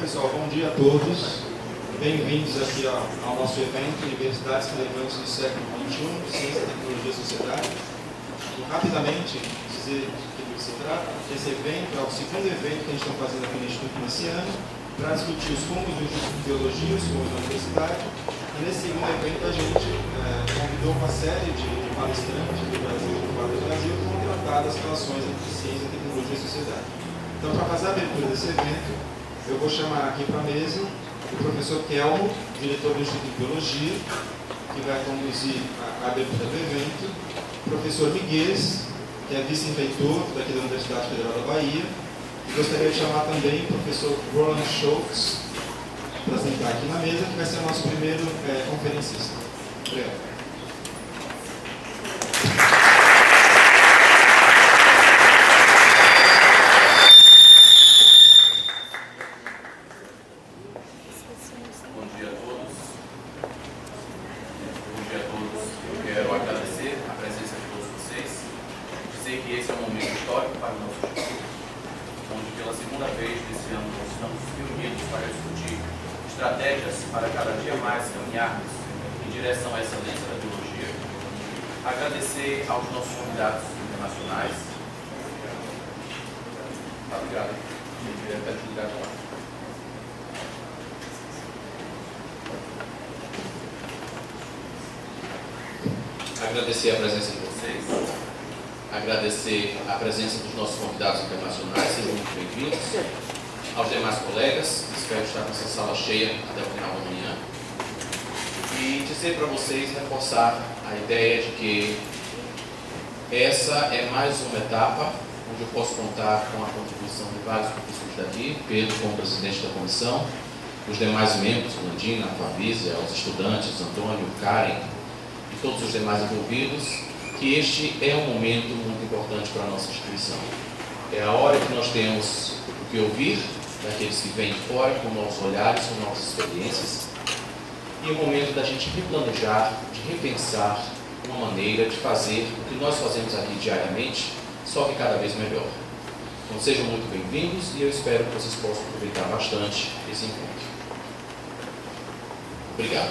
Pessoal, bom dia a todos. Bem-vindos aqui ao nosso evento Universidades Relevantes do Século XXI, Ciência, Tecnologia e Sociedade. Rapidamente, dizer do que se trata. Esse evento é o segundo evento que a gente está fazendo aqui no Instituto nesse ano, para discutir os rumos do Instituto de Biologia, os rumos da Universidade. E nesse segundo evento a gente convidou uma série de palestrantes do Brasil e do fora do Brasil que vão tratar das relações entre ciência, tecnologia e sociedade. Então, para fazer a abertura desse evento, eu vou chamar aqui para a mesa o professor Kelmo, diretor do Instituto de Biologia, que vai conduzir a abertura do evento, o professor Miguel, que é vice-reitor daqui da Universidade Federal da Bahia, e gostaria de chamar também o professor Roland Scholz, para sentar aqui na mesa, que vai ser o nosso primeiro conferencista. Obrigado. Agradecer aos nossos convidados internacionais. Obrigado. Agradecer a presença de vocês. Agradecer a presença dos nossos convidados internacionais. Sejam muito bem-vindos. Aos demais colegas, espero estar com essa sala cheia até o final da manhã. E dizer para vocês, reforçar a ideia de que essa é mais uma etapa onde eu posso contar com a contribuição de vários professores daqui, Pedro como presidente da comissão, os demais membros, Landina, Fabrícia, os estudantes, Antônio, Karen e todos os demais envolvidos, que este é um momento muito importante para a nossa instituição. É a hora que nós temos o que ouvir daqueles que vêm de fora, com novos olhares, com novas experiências, e o momento da gente replanejar, de repensar uma maneira de fazer o que nós fazemos aqui diariamente, só que cada vez melhor. Então sejam muito bem-vindos e eu espero que vocês possam aproveitar bastante esse encontro. Obrigado.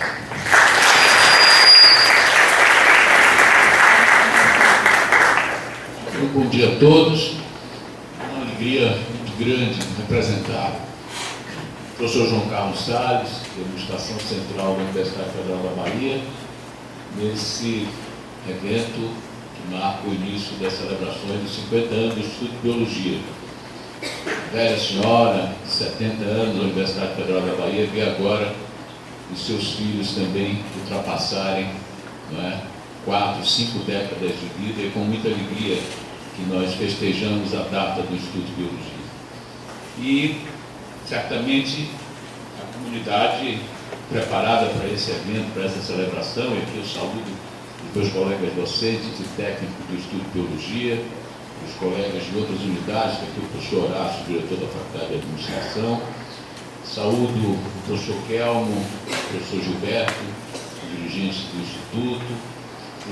Bom dia a todos. Uma alegria muito grande representar o professor João Carlos Salles, da Administração Central da Universidade Federal da Bahia, nesse evento que marca o início das celebrações dos 50 anos do Instituto de Biologia. Velha senhora, 70 anos da Universidade Federal da Bahia, vê agora os seus filhos também ultrapassarem 4, 5 décadas de vida, e com muita alegria que nós festejamos a data do Instituto de Biologia. E certamente a comunidade preparada para esse evento, para essa celebração, e aqui eu saúdo os meus colegas docentes e técnicos do Instituto de Biologia, os colegas de outras unidades, aqui o professor Horácio, diretor da Faculdade de Administração, saúdo o professor Kelmo, o professor Gilberto, dirigentes do Instituto,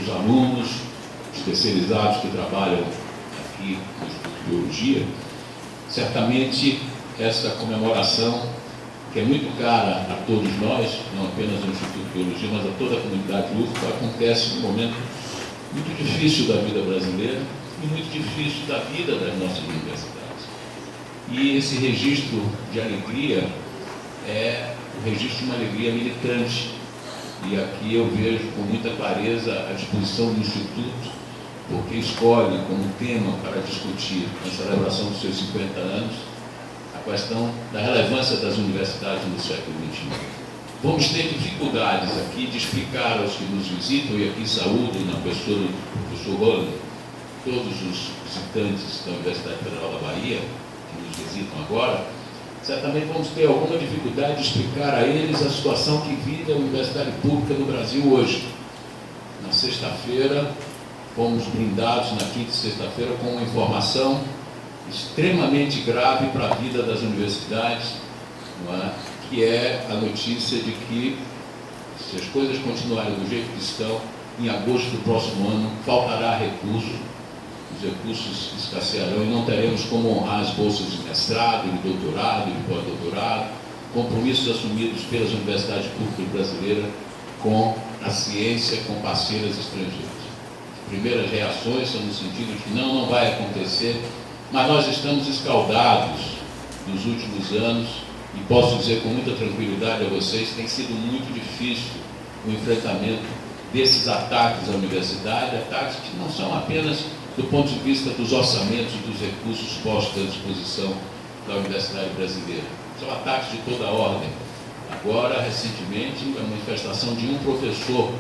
os alunos especializados que trabalham aqui no Instituto de Biologia. Certamente essa comemoração, que é muito cara a todos nós, não apenas no Instituto de Biologia, mas a toda a comunidade UFBA, acontece num momento muito difícil da vida brasileira e muito difícil da vida das nossas universidades. E esse registro de alegria é o registro de uma alegria militante. E aqui eu vejo com muita clareza a disposição do Instituto, porque escolhe como tema para discutir na celebração dos seus 50 anos a questão da relevância das universidades no século XXI. Vamos ter dificuldades aqui de explicar aos que nos visitam, e aqui saúdo na pessoa do professor Roland, todos os visitantes da Universidade Federal da Bahia, que nos visitam agora. Certamente vamos ter alguma dificuldade de explicar a eles a situação que vive a universidade pública no Brasil hoje. Na sexta-feira, fomos brindados, na quinta e sexta-feira, com uma informação extremamente grave para a vida das universidades, que é a notícia de que, se as coisas continuarem do jeito que estão, em agosto do próximo ano faltará recurso, os recursos escassearão e não teremos como honrar as bolsas de mestrado, de doutorado, de pós-doutorado, compromissos assumidos pelas universidades públicas brasileiras com a ciência, com parceiras estrangeiras. As primeiras reações são no sentido de que não vai acontecer, mas nós estamos escaldados nos últimos anos e posso dizer com muita tranquilidade a vocês que tem sido muito difícil o enfrentamento desses ataques à universidade, ataques que não são apenas do ponto de vista dos orçamentos e dos recursos postos à disposição da universidade brasileira. São ataques de toda a ordem. Agora, recentemente, a manifestação de um professor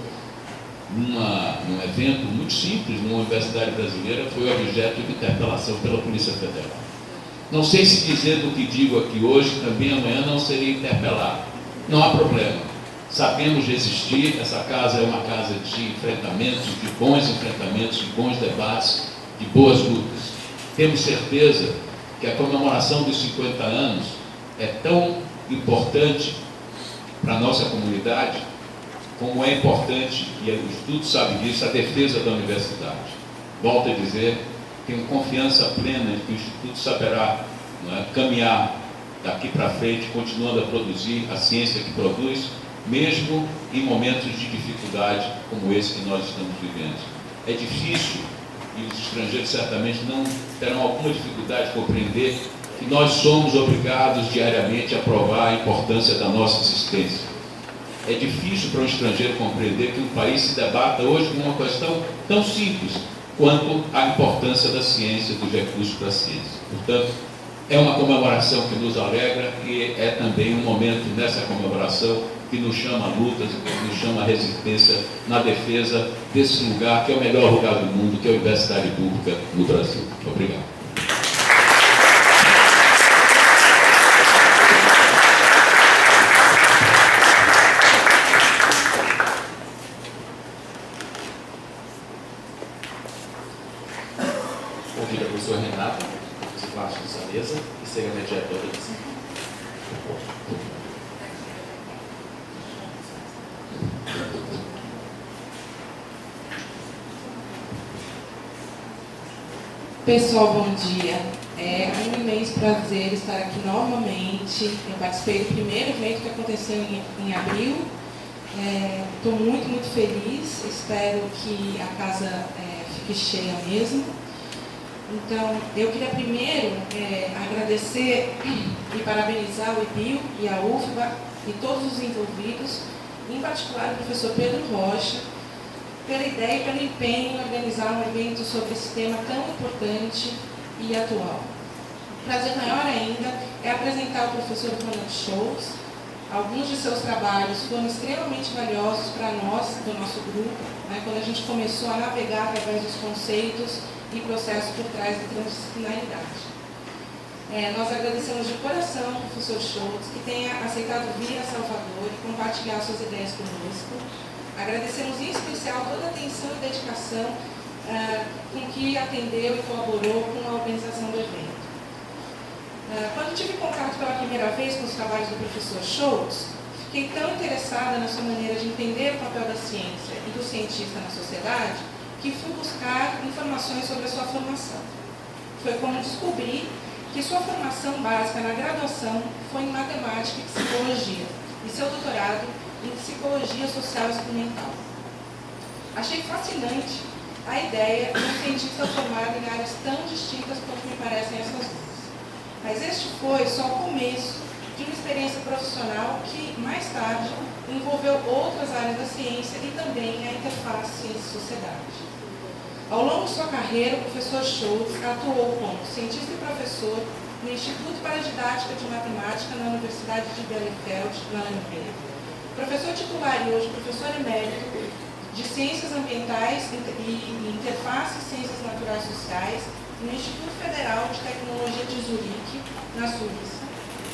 num evento muito simples numa universidade brasileira foi objeto de interpelação pela Polícia Federal. Não sei se dizendo o que digo aqui hoje, também amanhã não seria interpelado. Não há problema. Sabemos resistir, essa casa é uma casa de enfrentamentos, de bons debates, de boas lutas. Temos certeza que a comemoração dos 50 anos é tão importante para a nossa comunidade, como é importante, e o estudo sabe disso, a defesa da universidade. Volto a dizer, tenho confiança plena em que o Instituto saberá caminhar daqui para frente, continuando a produzir a ciência que produz, mesmo em momentos de dificuldade como esse que nós estamos vivendo. É difícil, e os estrangeiros certamente não terão alguma dificuldade de compreender que nós somos obrigados diariamente a provar a importância da nossa existência. É difícil para um estrangeiro compreender que um país se debata hoje com uma questão tão simples quanto a importância da ciência, dos recursos para a ciência. Portanto, é uma comemoração que nos alegra e é também um momento nessa comemoração que nos chama a lutas, que nos chama a resistência na defesa desse lugar que é o melhor lugar do mundo, que é a Universidade Pública no Brasil. Obrigado. Convido a professora Renata, que se parte dessa mesa e seja a mediadora desse. Pessoal, bom dia. É um imenso prazer estar aqui novamente. Eu participei do primeiro evento que aconteceu em abril. Estou muito feliz. Espero que a casa fique cheia mesmo. Então, eu queria primeiro agradecer e parabenizar o IBIL e a UFBA e todos os envolvidos, em particular o professor Pedro Rocha, pela ideia e pelo empenho em organizar um evento sobre esse tema tão importante e atual. O prazer maior ainda é apresentar o professor Roland Scholz. Alguns de seus trabalhos foram extremamente valiosos para nós, do nosso grupo, quando a gente começou a navegar através dos conceitos e processos por trás da transdisciplinaridade. Nós agradecemos de coração ao professor Scholz, que tenha aceitado vir a Salvador e compartilhar suas ideias conosco. Agradecemos em especial toda a atenção e dedicação com que atendeu e colaborou com a organização do evento. Quando tive contato pela primeira vez com os trabalhos do professor Scholz, fiquei tão interessada na sua maneira de entender o papel da ciência e do cientista na sociedade, que fui buscar informações sobre a sua formação. Foi como descobri que sua formação básica na graduação foi em matemática e psicologia, e seu doutorado em psicologia social experimental. Achei fascinante a ideia de um cientista formado em áreas tão distintas quanto me parecem essas duas. Mas este foi só o começo de uma experiência profissional que, mais tarde, envolveu outras áreas da ciência e também a interface ciência-sociedade. Ao longo de sua carreira, o professor Scholz atuou como cientista e professor no Instituto para a Didática de Matemática na Universidade de Bielefeld, na Alemanha. Professor titular e hoje professor emérito de Ciências Ambientais e Interface e Ciências Naturais Sociais no Instituto Federal de Tecnologia de Zurique, na Suíça.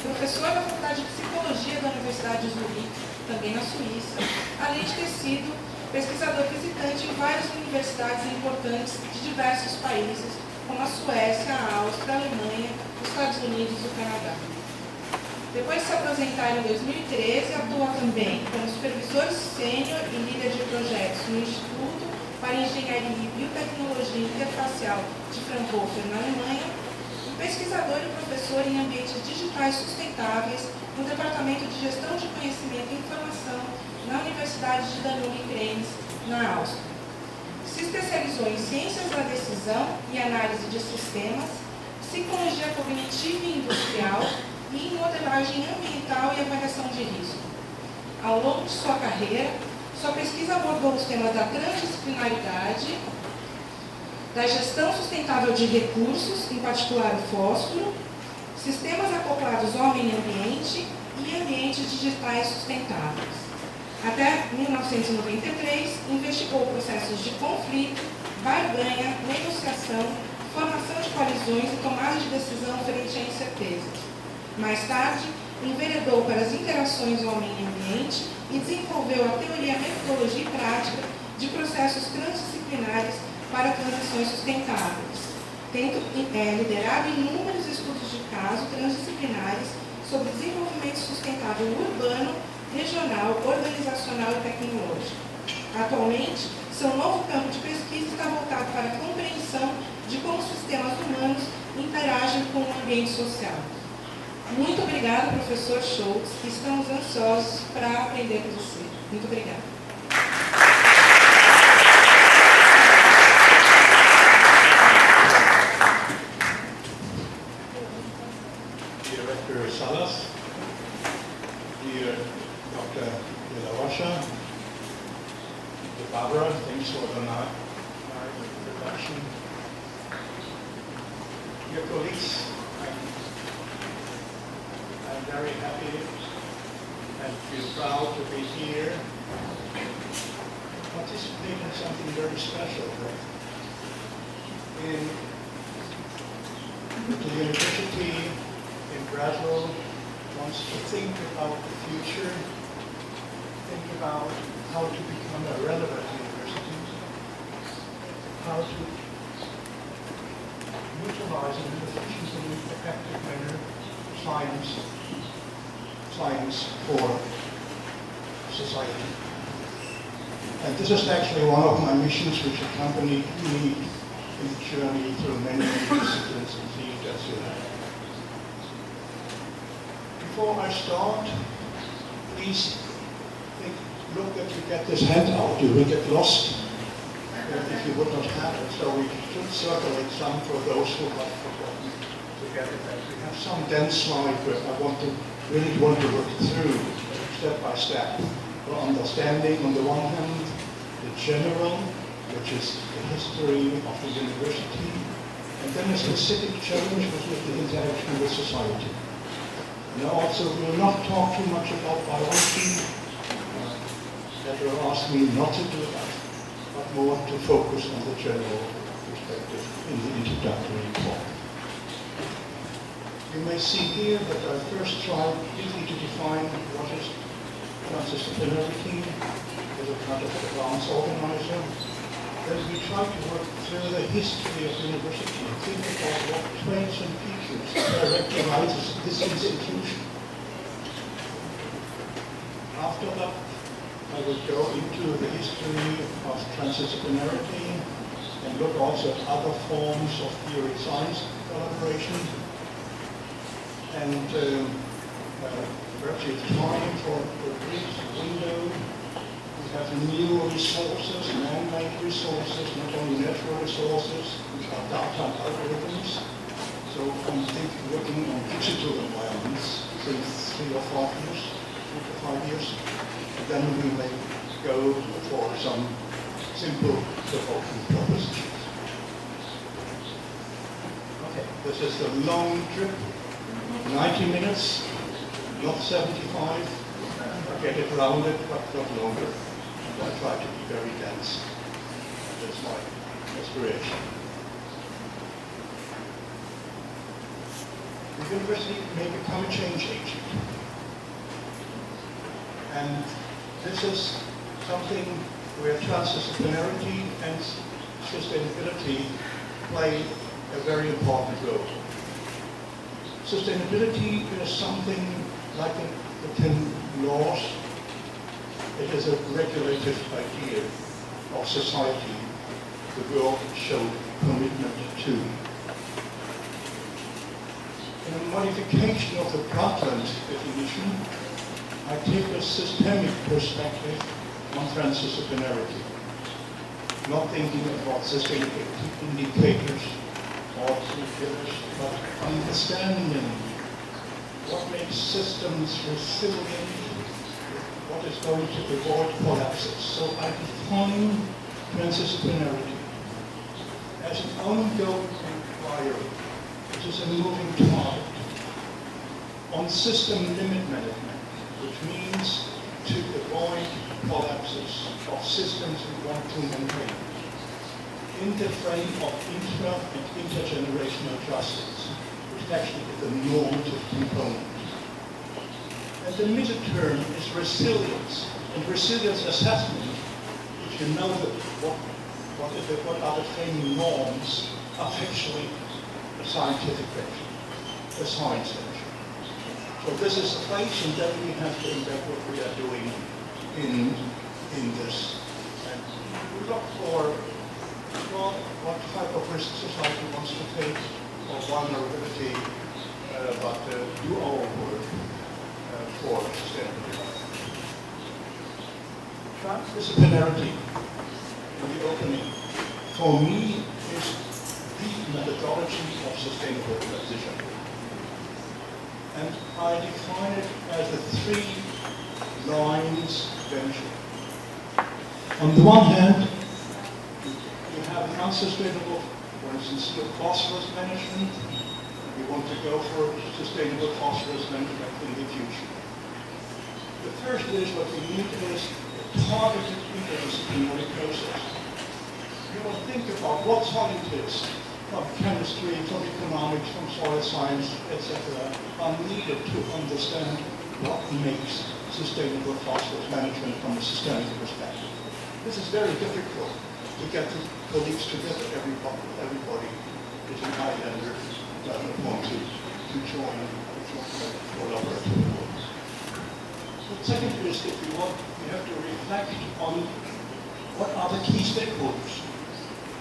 Professor da Faculdade de Psicologia da Universidade de Zurique, também na Suíça, além de ter sido pesquisador visitante em várias universidades importantes de diversos países, como a Suécia, a Áustria, a Alemanha, os Estados Unidos e o Canadá. Depois de se aposentar em 2013, atua também como supervisor sênior e líder de projetos no Instituto para Engenharia e Biotecnologia Interfacial de Fraunhofer, na Alemanha, e pesquisador e professor em ambientes digitais sustentáveis no Departamento de Gestão de Conhecimento e Informação na Universidade de Danube e Krems, na Áustria. Se especializou em ciências da decisão e análise de sistemas, psicologia cognitiva e industrial e em modelagem ambiental e avaliação de risco. Ao longo de sua carreira, sua pesquisa abordou os temas da transdisciplinaridade, da gestão sustentável de recursos, em particular o fósforo, sistemas acoplados ao meio ambiente e ambientes digitais sustentáveis. Até 1993, investigou processos de conflito, barganha, negociação, formação de coalizões e tomada de decisão frente a incertezas. Mais tarde, enveredou para as interações homem-ambiente e desenvolveu a teoria, metodologia e prática de processos transdisciplinares para transições sustentáveis, tendo liderado inúmeros estudos de caso transdisciplinares sobre desenvolvimento sustentável urbano, regional, organizacional e tecnológico. Atualmente, seu novo campo de pesquisa está voltado para a compreensão de como os sistemas humanos interagem com o ambiente social. Muito obrigada, professor Scholz. Estamos ansiosos para aprender com você. Muito obrigada. Director Salas, dear Dr. Villarocha, dear Barbara, thanks for the nice introduction. Dear colleagues, I'm very happy and feel proud to be here, participate in something very special. In the university in Brazil wants to think about the future, think about how to become a relevant university, how to utilize in an efficient and effective manner science for society. And this is actually one of my missions which accompanied me in the journey through many disciplines and fields as you have. Before I start, please look that you get this handout. You will get lost if you would not have it. So we should circulate some for those who have forgotten to get it. And we have some dense slide where I really want to work through step by step. For understanding, on the one hand, the general, which is the history of the university, and then a specific challenge, which is the interaction with society. And also, we will not talk too much about biology. That will ask me not to do that, but more to focus on the general perspective in the introductory talk. You may see here that I first tried briefly to define what is transdisciplinarity as a kind of advanced organizer. Then we try to work through the history of the university and think about what traits and features characterizes this institution. After that, I will go into the history of transdisciplinarity and look also at other forms of theory-science collaboration. And virtually time for a brief window. We have new resources, man-made resources, not only natural resources, which are data and algorithms. So I'm working on digital environments since 3 or 5 years. And then we may go for some simple provoking propositions. Okay, this is a long trip, 90 minutes. Not 75, I get it rounded, but not longer. And I try to be very dense. That's my aspiration. The university may become a change agent. And this is something where transdisciplinarity and sustainability play a very important role. Sustainability is something like the 10 laws. It is a regulative idea of society the world showed commitment to. In a modification of the Brundtland definition, I take a systemic perspective on transdisciplinarity, not thinking about sustainability indicators or pillars, but understanding what makes systems resilient, what is going to avoid collapses. So I define transdisciplinarity as an ongoing inquiry, which is a moving target, on system limit management, which means to avoid collapses of systems we want to maintain, in the frame of intra- and intergenerational justice, which actually is the normative component. And the middle term is resilience, and resilience assessment, if you know that what are the framing norms, are actually a scientific venture, a science venture. So this is the place, and then we have to embed what we are doing in this. And we look for what type of risk society wants to take, or vulnerability, but do our work for sustainability. Transdisciplinarity, in the opening, for me, is the methodology of sustainable transition. And I define it as the three lines venture. On the one hand, you have an unsustainable, for instance, phosphorus management. We want to go for sustainable phosphorus management in the future. The first is what we need is a targeted interdisciplinary process. You will think about what scientists from chemistry, from economics, from soil science, etc., are needed to understand what makes sustainable phosphorus management from a systemic perspective. This is very difficult to get the colleagues together. Everybody is an islander, doesn't want to join collaborative work. The second is that we have to reflect on what are the key stakeholders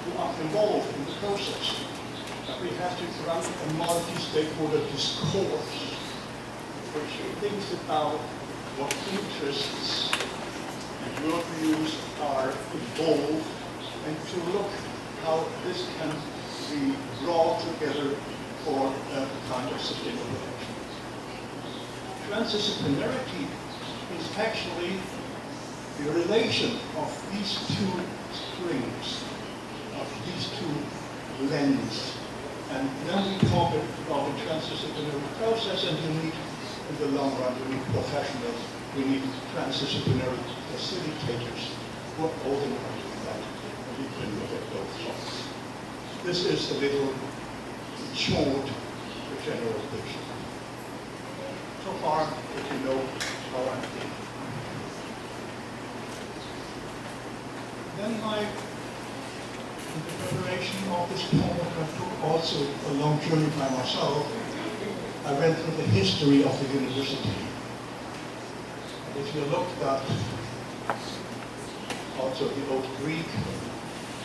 who are involved in the process. And we have to run a multi-stakeholder discourse, which thinks about what interests and worldviews are involved, and to look how this can be brought together for a kind of sustainable action. Transdisciplinarity is actually the relation of these two strings, of these two lenses. And then we talk about the transdisciplinary process, and you need, in the long run, you need professionals, we need transdisciplinary facilitators who are organizing that, and we can look at both sides. This is a little short, general picture. So far, if you know how I'm thinking. Then in the preparation of this talk, I took also a long journey by myself. I went through the history of the university. And if you look at also the old Greek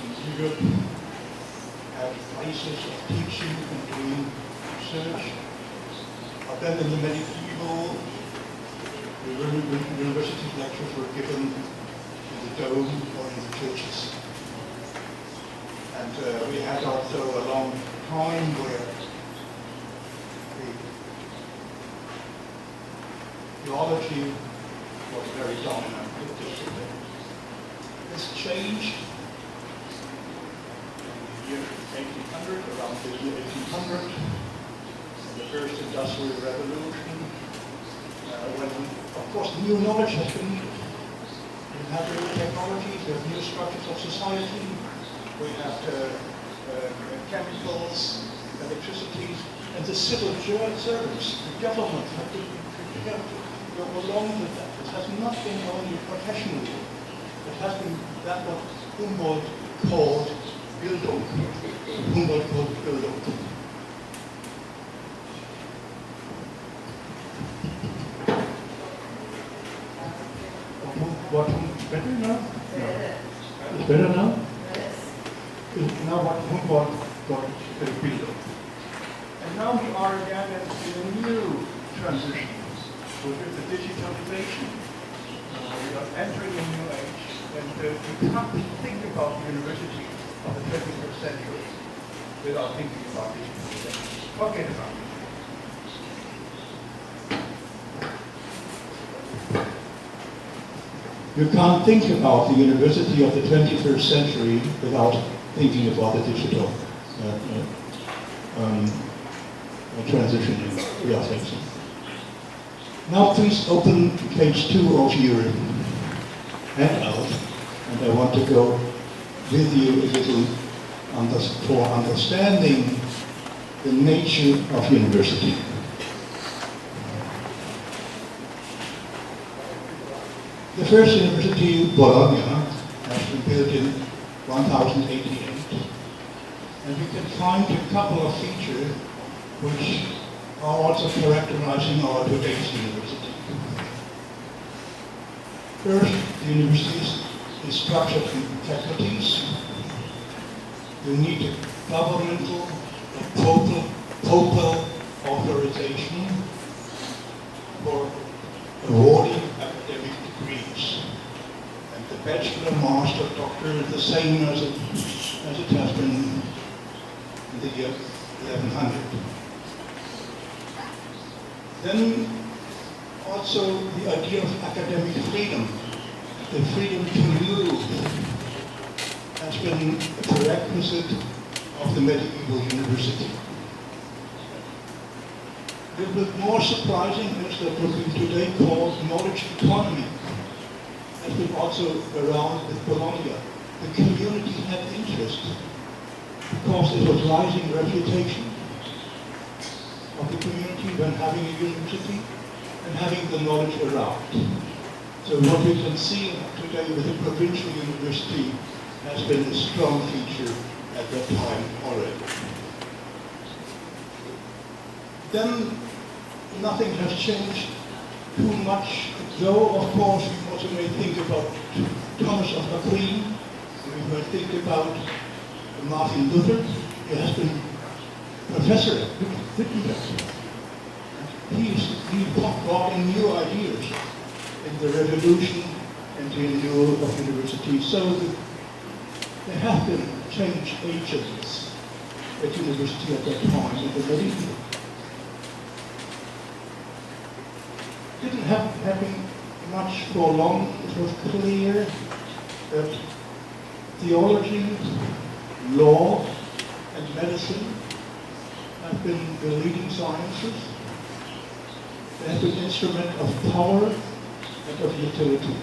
in Europe had places of teaching and doing research. But then in the medieval, the university lectures were given in the dome or in the churches. And we had also a long time where theology was very dominant discipline. This changed in the year 1800, around the year 1800, in the first industrial revolution, when, of course, new knowledge has been needed. We have new technologies, we have new structures of society, we have chemicals, electricity, and the civil servants, the government have to be prepared to go along with that. It has not been only professional work. It has been that what Humboldt called Bildung. Humboldt called Bildung. What, better now? No. It's better now? Now what Humboldt got Bildung. And now we are again at transition. So with the digitalization, we are entering a new age, and you can't think about the university of the 21st century without thinking about digitalization. Forget about it. You can't think about the university of the 21st century without thinking about the digital transition we are facing. Now please open page 2 of your handout, and I want to go with you a little for understanding the nature of university. The first university, Bologna, has been built in 1088, and we can find a couple of features which are also characterizing our today's university. First, the university is structured in faculties. You need a governmental, papal authorization for awarding academic degrees. And the bachelor, master, doctor is the same as it has been in the year 1100. Then also the idea of academic freedom, the freedom to move, has been a prerequisite of the medieval university. A little bit more surprising is that what we today call knowledge economy has been also around with Bologna. The community had interest because there was rising reputation of the community when having a university and having the knowledge around. So what we can see today with the provincial university has been a strong feature at that time already. Then nothing has changed too much, though of course we also may think about Thomas of Aquin, we may think about Martin Luther. He has been professor at Wittenberg. He brought in new ideas in the revolution and the renewal of universities. So there have been change agents at university at that time in the medieval. Didn't happen much for long. It was clear that theology, law, and medicine have been the leading sciences. They have been instrument of power and of utility.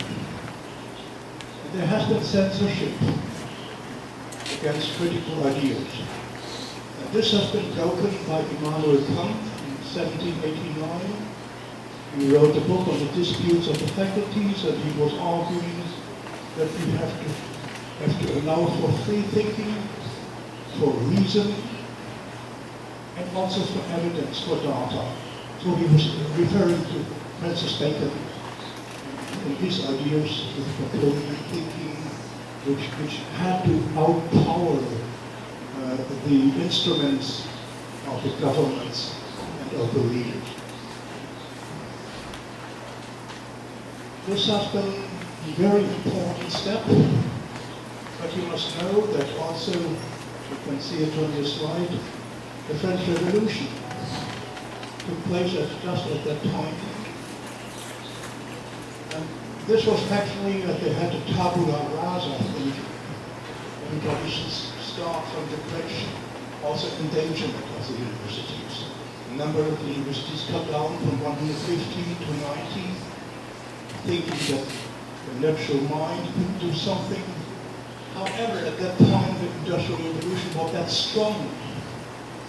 And there has been censorship against critical ideas. And this has been broken by Immanuel Kant in 1789. He wrote a book on the disputes of the faculties, and he was arguing that we have to allow for free thinking, for reason, and also for evidence, for data. So he was referring to Francis Bacon and his ideas with Platonian thinking, which had to outpower the instruments of the governments and of the leaders. This has been a very important step, but you must know that also, you can see it on your slide, the French Revolution took place just at that time. And this was actually that they had a tabula rasa thinking. Everybody should start from the French, also endangerment of the universities. The number of the universities cut down from 150 to 90, thinking that the natural mind could do something. However, at that time, the Industrial Revolution was that strong,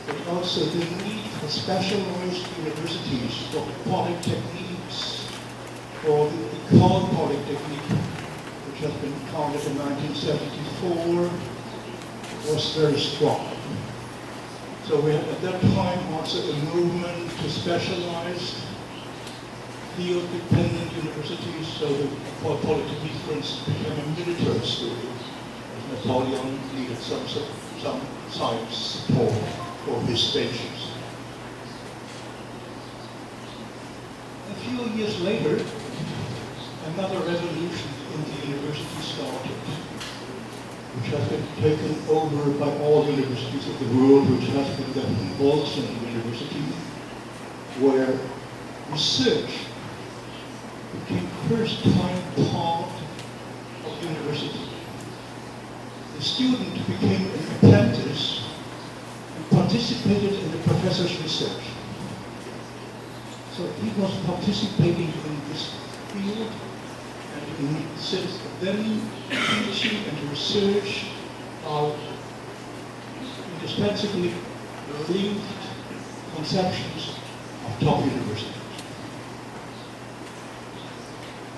but also the need for specialized universities, for polytechniques, or the qual polytechnique, which has been founded in 1974, was very strong. So we had at that time also a movement to specialize field-dependent universities, so the polytechnique, for instance, became a military school. Napoleon needed some science support for his stations. few years later, another revolution in the university started, which has been taken over by all universities of the world, which has been the Bolton University, where research became first-time part of university. The student became an apprentice and participated in the professor's research. So he was participating in this field, and since then teaching and research are indispensably linked conceptions of top universities.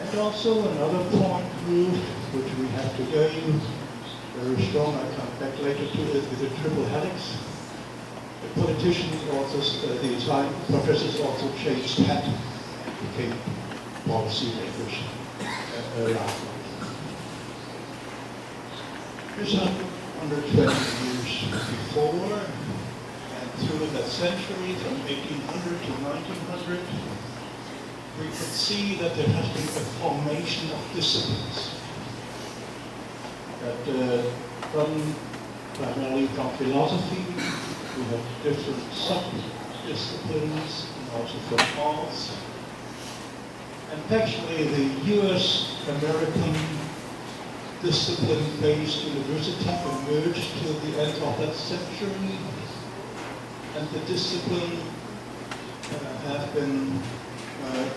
And also another point which we have today, very strong, I come back later to it, with the triple helix. The politicians also, the Italian professors also changed hat and became policy makers around. This happened 120 years before, and through that century, from 1800 to 1900, we could see that there has been a formation of disciplines that run primarily from philosophy. We have different sub-disciplines and also from arts. And actually the US-American discipline-based university emerged till the end of that century, and the discipline have been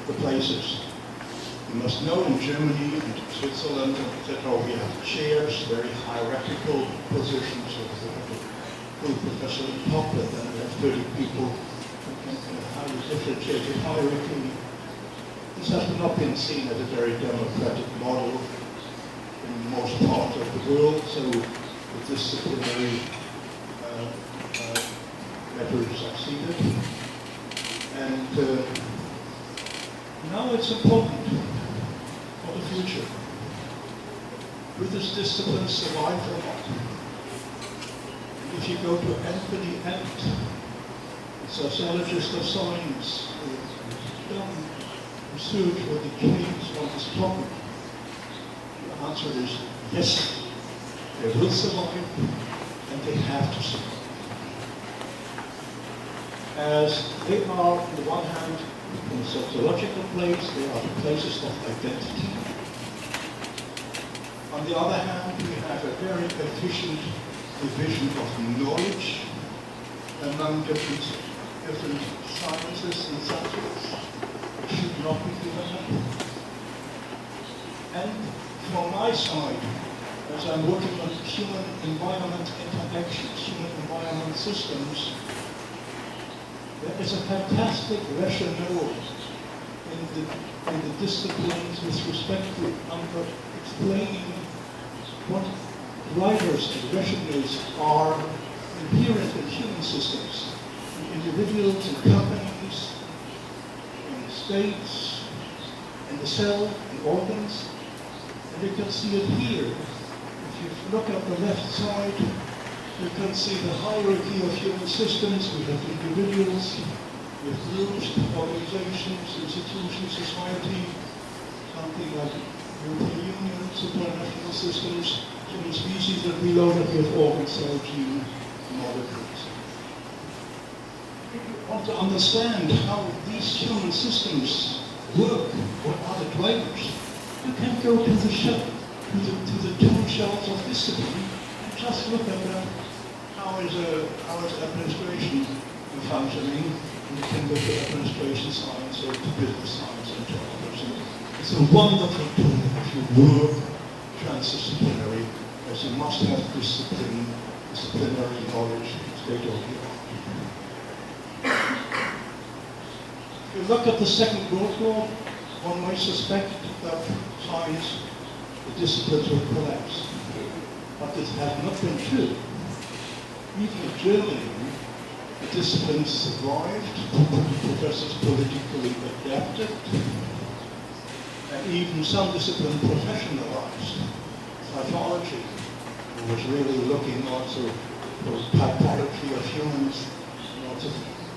the places. You must know in Germany and Switzerland, etc., we have chairs, very hierarchical positions, so we have a full professor on top, and then we have 30 people in a highly differentiated hierarchy. This has not been seen as a very democratic model in most parts of the world, so the disciplinary method succeeded. And now it's important for the future. Will this discipline survive or not? If you go to Anthony Ent, a sociologist of science, who has done research or decades on this topic, the answer is yes, they will survive, and they have to survive. As they are, on the one hand, in the sociological place, they are the places of identity. On the other hand, we have a very efficient division of knowledge among different sciences and subjects. It should not be given up. And from my side, as I'm working on human-environment interactions, human-environment systems, there is a fantastic rationale in the disciplines with respect to explaining what drivers and rationales are inherent in human systems, in individuals, in companies, in states, in the cell, in organs. And you can see it here. If you look at the left side, you can see the hierarchy of human systems. We have individuals, we have groups, organizations, institutions, society, something like European Union, supranational systems, human species, and below that we have organ, cell, gene, molecules. If you want to understand how these human systems work, what are the drivers, you can go to the shelf, to the two shelves of discipline, and just look at them. How is administration functioning? And you can go to administration science or to business science and to others. And it's a wonderful tool if you work transdisciplinary, as you must have disciplinary knowledge, state of the art. If you look at the Second World War, one might suspect that science, the disciplines will collapse. But this has not been true. Even in Germany, the disciplines survived, professors politically adapted, and even some disciplines professionalized. Psychology, who was really looking also for typology of humans, and also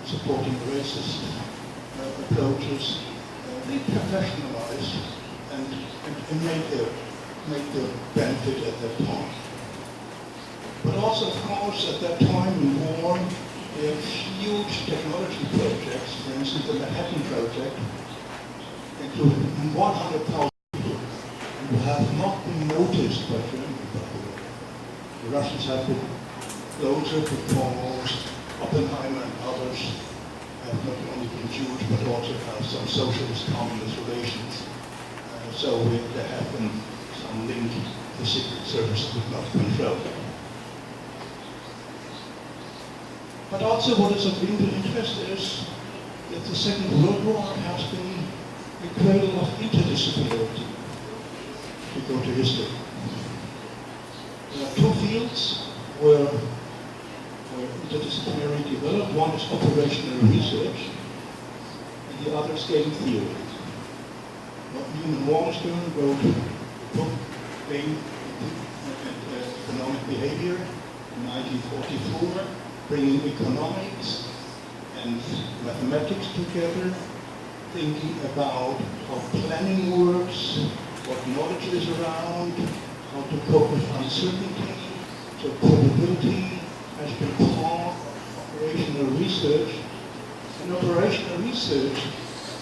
supporting racist approaches, they professionalized and made their benefit at that time. But also, of course, at that time in war, they had huge technology projects. For instance, the Manhattan Project included 100,000 people who have not been noticed by Germany, by the way. The Russians have been closer to Poles, Oppenheimer and others have not only been Jewish but also have some socialist communist relations. So there have been some link to secret services with not control. But also what is of interest is that the Second World War has been the cradle of interdisciplinarity, if you go to history. There are two fields where interdisciplinary developed. One is operational research, and the other is game theory. Newman Wallerstone wrote a book, Game and Economic Behavior, in 1944, bringing economics and mathematics together, thinking about how planning works, what knowledge is around, how to cope with uncertainty. So probability has been part of operational research. And operational research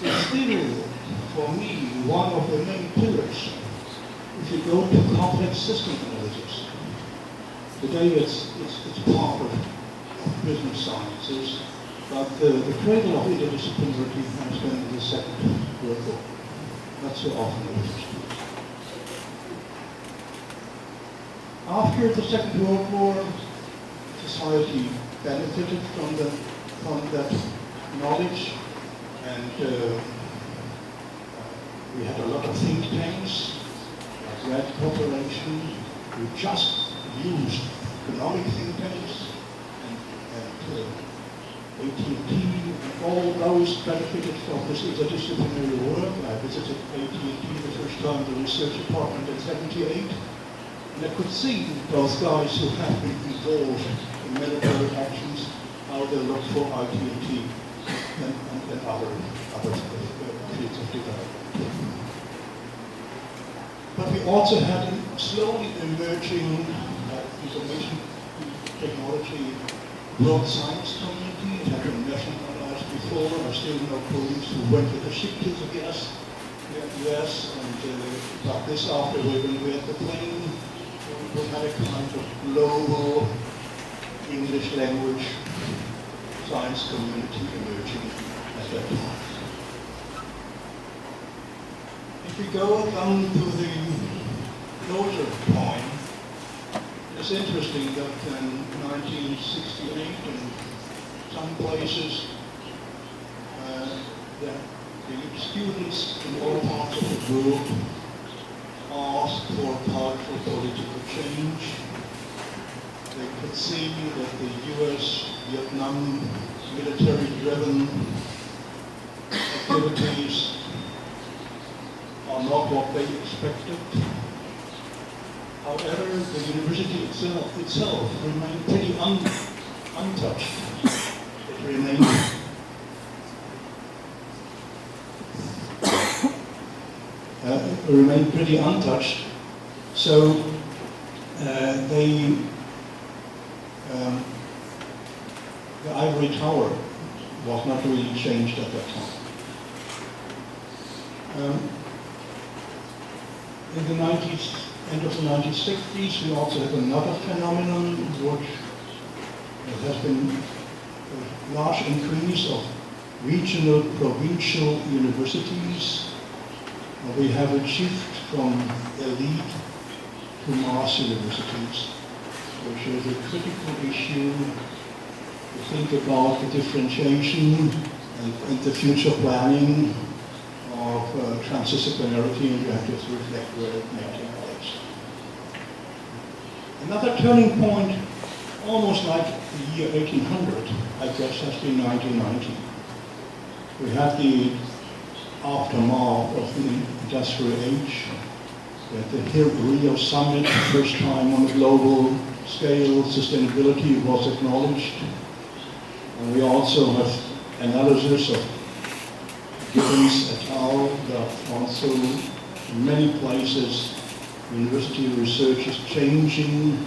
is still, for me, one of the main pillars. If you go to complex system analysis, today it's part of business sciences, but the cradle of interdisciplinarity has been in the Second World War. Not so often noticed. After the Second World War, society benefited from that knowledge, and we had a lot of think tanks, like Red Corporation, who just used economic think tanks, and AT&T, and all those benefited from this interdisciplinary work. I visited AT&T the first time, the research department in '78, and I could see those guys who have been involved in military actions, how they look for IT&T and other fields of development. But we also had a slowly emerging information technology world science community. It had been nationalized before. I still know colleagues who went with the ship to the US, and but this after when we had the plane, we had a kind of global English language science community emerging at that time. If we go down to the closer point, it's interesting that in 1968 in some places the students in all parts of the world asked for cultural political change. They could see that the US, Vietnam military-driven activities are not what they expected. However, the university itself remained pretty untouched. It remained pretty untouched. So the ivory tower was not really changed at that time. In the end of the 1960s, we also had another phenomenon which has been a large increase of regional, provincial universities. We have a shift from elite to mass universities, which is a critical issue to think about the differentiation and the future planning of transdisciplinarity, and you have to reflect where it may take place. Another turning point, almost like the year 1800, I guess, has been 1990. We had the aftermath of the industrial age. We had the Rio summit, first time on a global scale, sustainability was acknowledged. And we also have analysis of Gibbons et al. That also in many places university research is changing.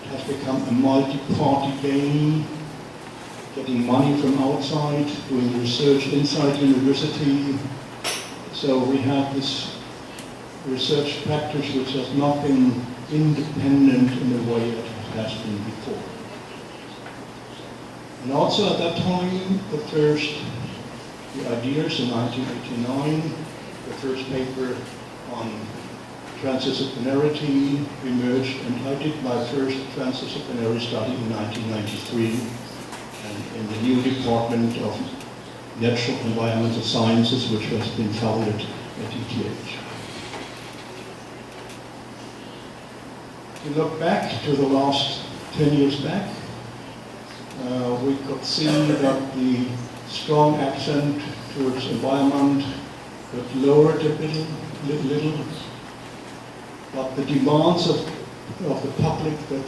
It has become a multi-party game, getting money from outside, doing research inside university. So we have this research practice which has not been independent in the way it has been before. And also at that time, the ideas in 1989, the first paper on transdisciplinarity emerged, and I did my first transdisciplinary study in 1993, and in the new department of Natural Environmental Sciences, which has been founded at ETH. If you look back to the last 10 years back, we could see that the strong accent towards environment got lowered a little, but the demands of the public that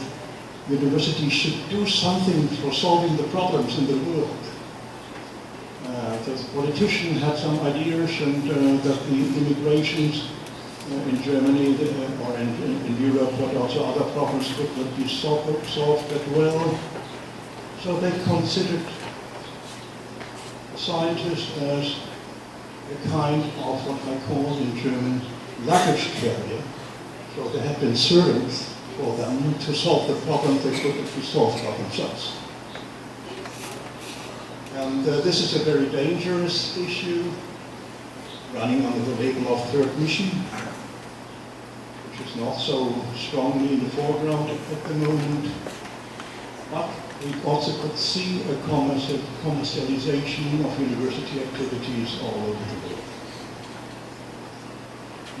universities should do something for solving the problems in the world. The politicians had some ideas, and that the immigrations in Germany or in Europe, but also other problems could not be solved that well. So they considered scientists as a kind of what I call in German luggage carrier. So they had been servants for them to solve the problems they couldn't be solved by themselves. And this is a very dangerous issue, running under the label of third mission, which is not so strongly in the foreground at the moment. But we also could see a commercialization of university activities all over the world.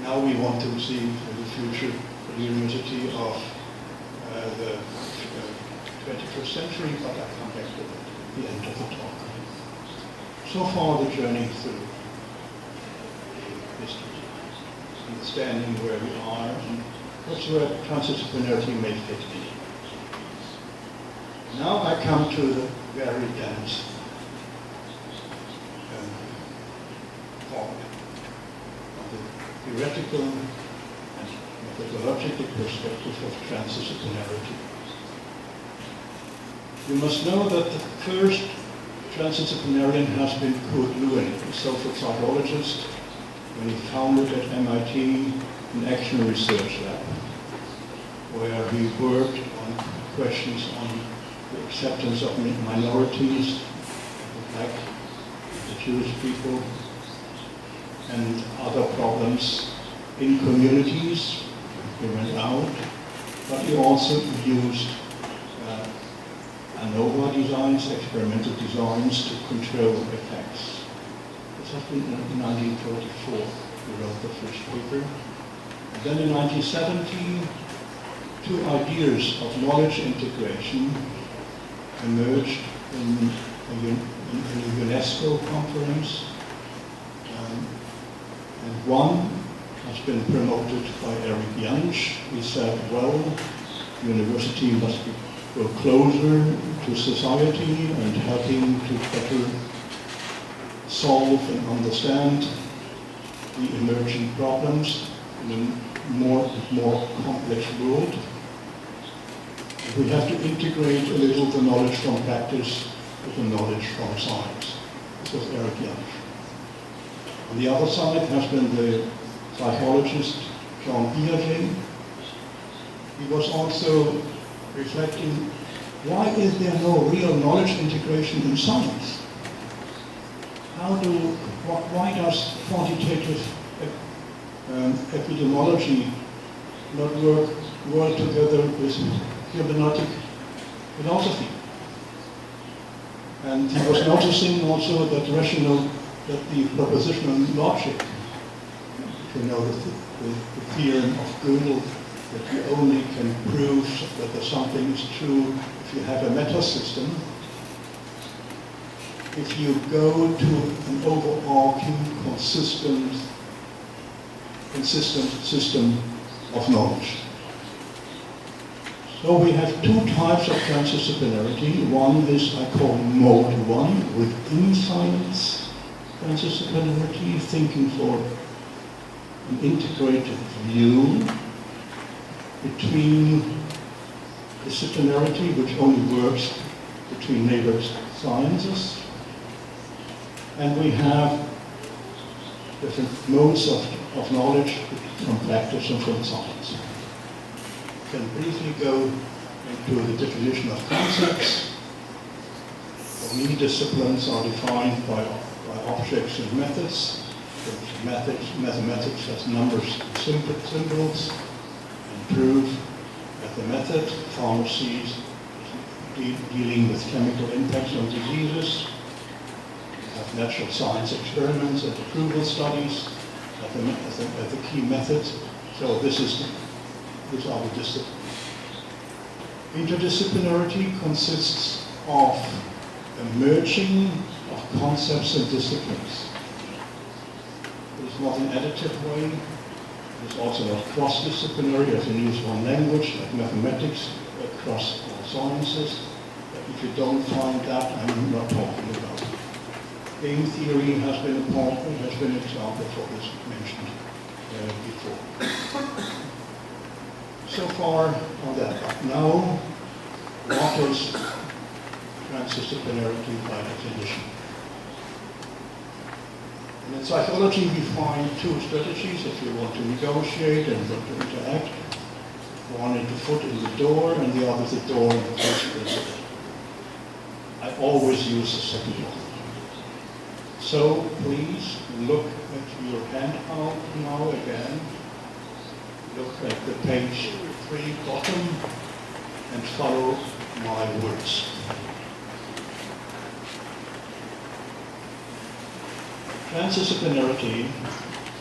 Now we want to see the future of the university of the 21st century, but I'll come back to that at the end of the talk. So far, the journey through history, understanding where we are and what's where transdisciplinarity may fit in. Now I come to the very dense part of the theoretical and methodological perspective of transdisciplinarity. You must know that the first transdisciplinarian has been Kurt Lewin, a social psychologist, when he founded at MIT an action research lab, where he worked on questions on the acceptance of minorities, the black, the Jewish people, and other problems in communities. He went out, but he also used ANOVA designs, experimental designs, to control effects. This has been in 1944, he wrote the first paper. And then in 1970, two ideas of knowledge integration emerged in a UNESCO conference. And one has been promoted by Eric Jansch. He said, well, university must go closer to society and helping to better solve and understand the emerging problems in a more complex world. We have to integrate a little the knowledge from practice with the knowledge from science. This was Eric Jansch. On the other side has been the psychologist Jean Piaget. He was also reflecting, why is there no real knowledge integration in science? Why does quantitative epidemiology not work well together with hermeneutic philosophy? And he was noticing also that the propositional logic, if you know the theorem of Gödel, that you only can prove that something is true if you have a meta-system. If you go to an overarching, consistent system of knowledge. So we have two types of transdisciplinarity. One is, I call mode one, within science, Transdisciplinarity, thinking for an integrated view between disciplinarity, which only works between neighbor sciences, and we have different modes of knowledge from practice and from science. We can briefly go into the definition of concepts. For me, disciplines are defined by objects and methods. Mathematics has numbers and symbols, and prove that the method. Pharmacy is dealing with chemical impacts on diseases. We have natural science experiments and approval studies as the key method. So these are the disciplines. Interdisciplinarity consists of a merging of concepts and disciplines. It is not an additive way. It is also not cross-disciplinary, as in use one language, like mathematics, across all sciences. But if you don't find that, I'm not talking about. Game theory has been an example for this mentioned before. So far on that. But now, what is transdisciplinarity by definition? And in psychology, we find two strategies if you want to negotiate and want to interact. One is the foot in the door, and the other is the door in the first place. I always use the second one. So please look at your handout now again. Look at the page 3 bottom and follow my words. Transdisciplinarity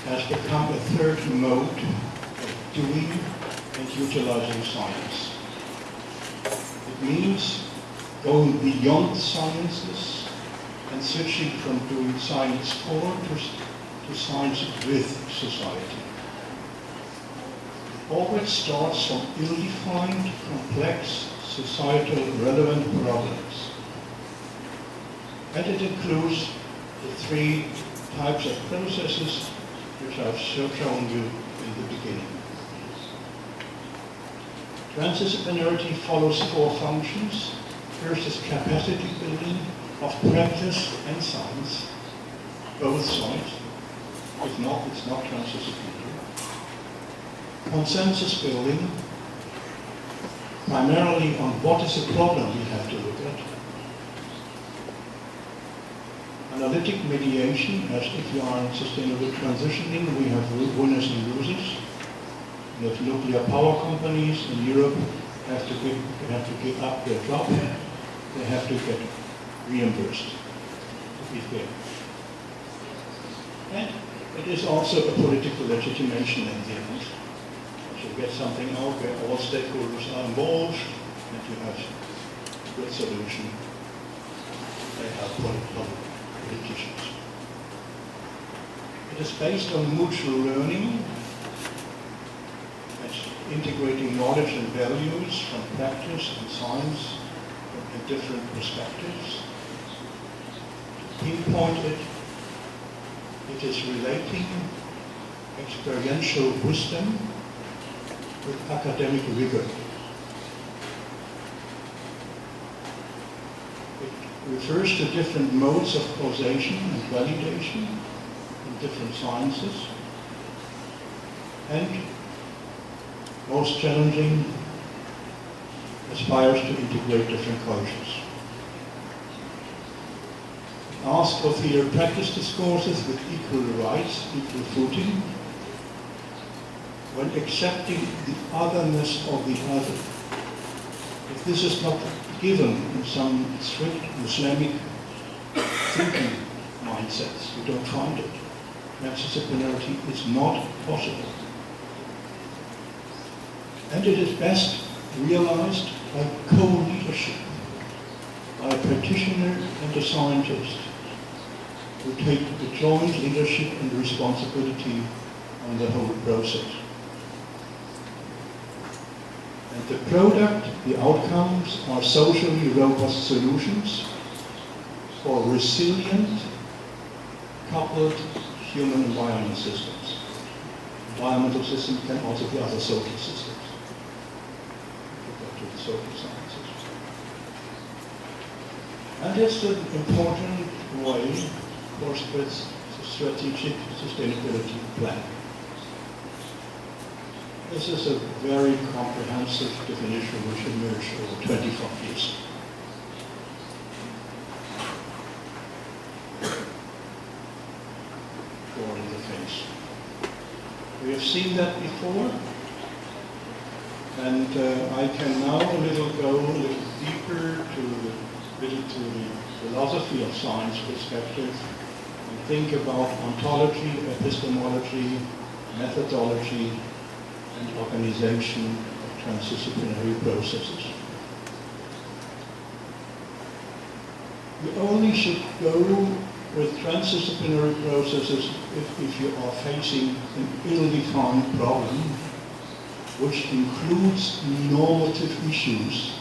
has become a third mode of doing and utilizing science. It means going beyond sciences and switching from doing science for to science with society. It always starts from ill-defined, complex, societal relevant problems. And it includes the 3 types of processes which I've shown you in the beginning. Transdisciplinarity follows 4 functions. First is capacity building of practice and science, both sides. If not, it's not transdisciplinary. Consensus building, primarily on what is the problem we have to look at. Analytic mediation, as if you are in sustainable transitioning, we have winners and losers. And if nuclear power companies in Europe have to give up their job, they have to get reimbursed, to be fair. And it is also a political legitimation in the end. So you get something out where all stakeholders are involved, and you have a good solution. They have politicians. It is based on mutual learning, integrating knowledge and values from practice and science in different perspectives. To pinpoint it, it is relating experiential wisdom with academic rigor. It refers to different modes of causation and validation in different sciences, and most challenging, aspires to integrate different cultures. Ask for theory practice discourses with equal rights, equal footing, when accepting the otherness of the other. If this is not given in some strict Islamic thinking mindsets, you don't find it. Transdisciplinarity is not possible. And it is best realized by co-leadership, by a practitioner and a scientist who take the joint leadership and responsibility on the whole process. And the product, the outcomes, are socially robust solutions for resilient, coupled human environment systems. Environmental systems can also be other social systems. If you go to the social sciences. And it's an important way for strategic sustainability planning. This is a very comprehensive definition which emerged over 25 years. Or in the face. We have seen that before, and I can now go a little deeper to the philosophy of science perspective and think about ontology, epistemology, methodology, and organization of transdisciplinary processes. You only should go with transdisciplinary processes if you are facing an ill-defined problem, which includes normative issues,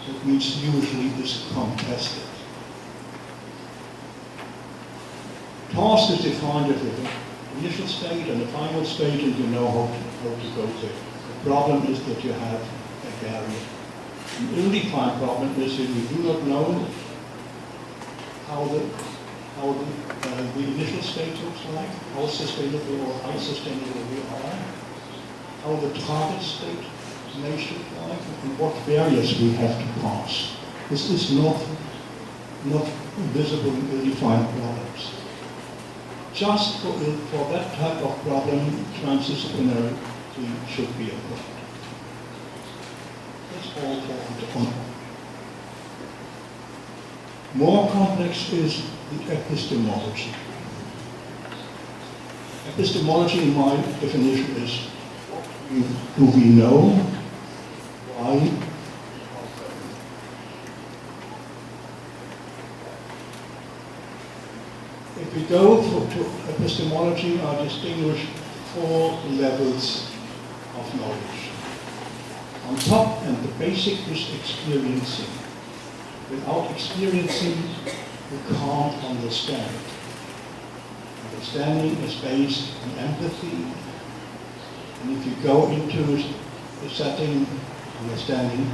that means usually is contested. Task is defined as an initial state and a final state, and you know how to go there. The problem is that you have a barrier. An ill-defined problem is that you do not know how the initial state looks like, how sustainable or unsustainable we are, how the target state may look like, and what barriers we have to pass. This is not visible in ill-defined problems. Just for that type of problem, transdisciplinarity should be applied. That's all for on. More complex is the epistemology. Epistemology, in my definition, is do we know why? If we go to epistemology, I distinguish 4 levels of knowledge. On top, and the basic is experiencing. Without experiencing, you can't understand. Understanding is based on empathy, and if you go into the setting, understanding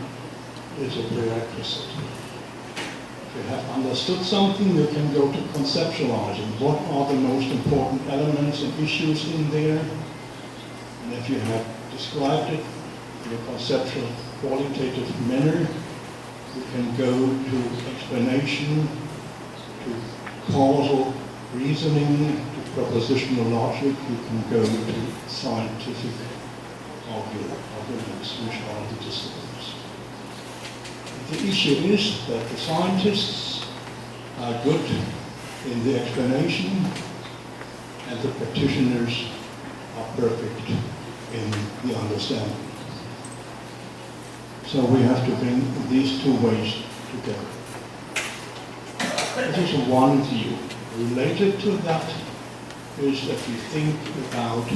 is a prerequisite. If you have understood something, you can go to conceptualizing. What are the most important elements and issues in there? And if you have described it in a conceptual, qualitative manner, you can go to explanation, to causal reasoning, to propositional logic. You can go to scientific arguments, which are the disciplines. The issue is that the scientists are good in the explanation, and the practitioners are perfect in the understanding. So we have to bring these 2 ways together. This is one view. Related to that is that we think about,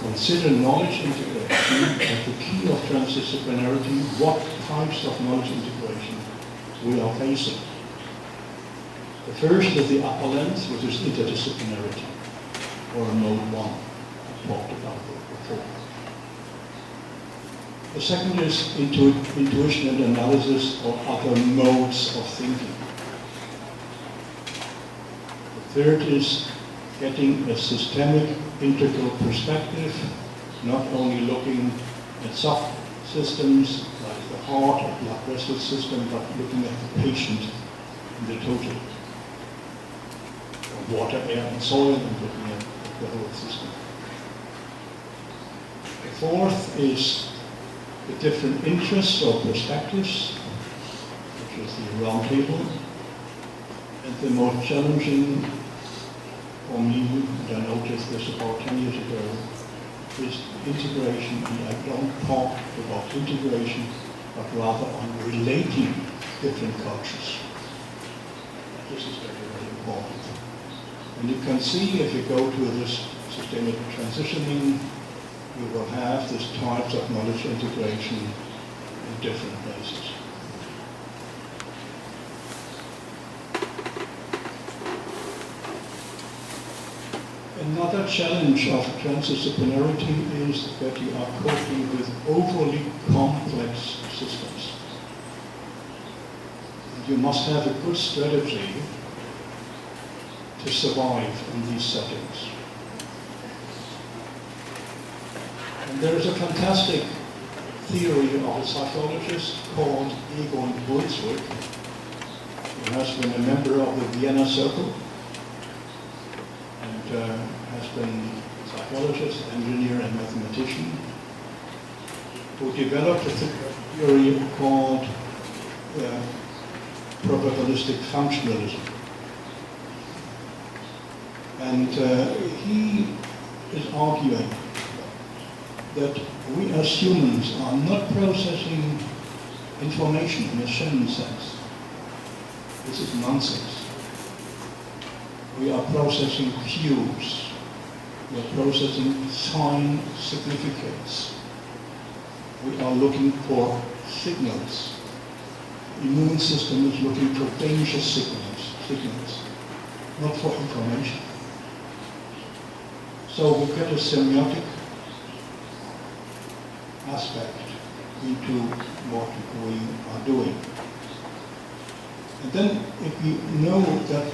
consider knowledge integration as the key of transdisciplinarity, what types of knowledge integration we are facing. The first is the upper lens, which is interdisciplinarity, or mode 1. I talked about it before. The second is intuition and analysis, or other modes of thinking. The third is getting a systemic, integral perspective, not only looking at soft systems like the heart or blood vessel system, but looking at the patient in the total. Or water, air, and soil, and looking at the whole system. The fourth is the different interests or perspectives, which is the round table. And the most challenging for me, and I noticed this about 10 years ago, is integration. And I don't talk about integration, but rather on relating different cultures. This is very, very important. And you can see, if you go to this sustainable transitioning, you will have these types of knowledge integration in different places. Another challenge of transdisciplinarity is that you are coping with overly complex systems. And you must have a good strategy to survive in these settings. And there is a fantastic theory of a psychologist called Egon Brunswick, who has been a member of the Vienna Circle, and has been a psychologist, engineer, and mathematician, who developed a theory called probabilistic functionalism. And he is arguing that we as humans are not processing information in a Shannon sense. This is nonsense. We are processing cues. We are processing sign significates. We are looking for signals. The immune system is looking for danger signals, not for information. So we get a semiotic aspect into what we are doing. And then if we know that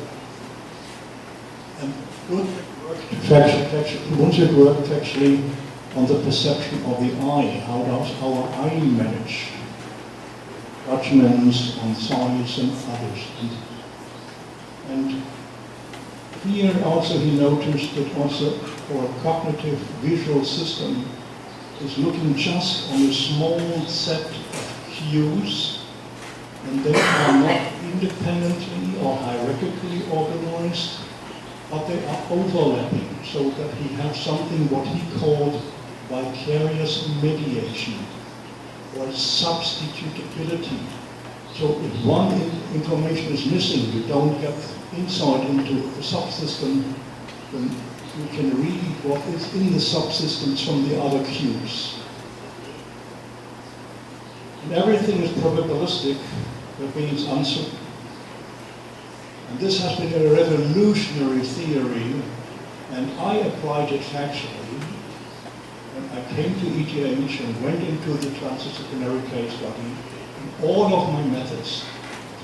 Brunswick worked actually on the perception of the eye. How does our eye manage judgments on size and others? And here also he noticed that also our cognitive visual system is looking just on a small set of cues, and they are not independently or hierarchically organized, but they are overlapping, so that he has something what he called vicarious mediation or substitutability. So if one information is missing, you don't get insight into the subsystem, then you can read what is in the subsystems from the other cues. And everything is probabilistic, that means uncertain. And this has been a revolutionary theory, and I applied it factually when I came to ETH and went into the transdisciplinary case study. And all of my methods,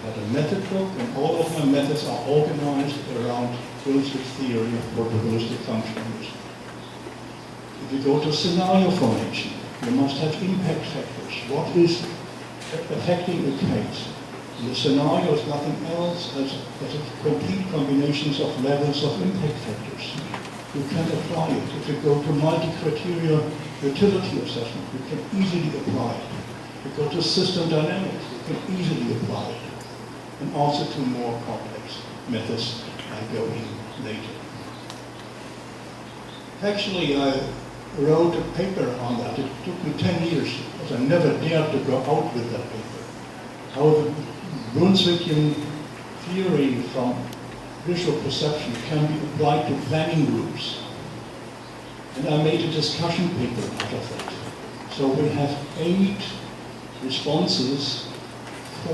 I had a method book, and all of my methods are organized around Brunswick's theory of probabilistic functionalism. If you go to scenario formation, you must have impact factors. What is affecting a case? The scenario is nothing else as complete combinations of levels of impact factors. You can apply it. If you go to multi-criteria utility assessment, you can easily apply it. If you go to system dynamics, you can easily apply it. And also to more complex methods I go in later. Actually, I wrote a paper on that. It took me 10 years because I never dared to go out with that paper. How the Brunswickian theory from visual perception can be applied to planning groups. And I made a discussion paper out of it. So we have 8 responses,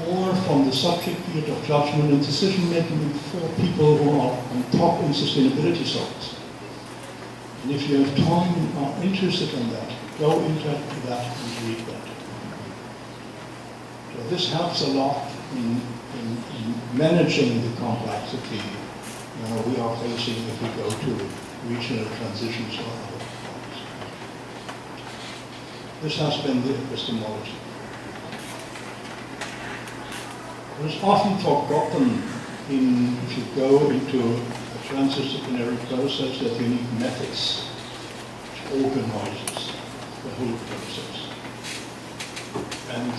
4 from the subject field of judgment and decision making, and 4 people who are on top in sustainability science. And if you have time and are interested in that, go into that and read that. So this helps a lot in managing the complexity we are facing if we go to regional transitions or other forms. This has been the epistemology. It is often forgotten if you go into a transdisciplinary process that you need methods which organizes the whole process. And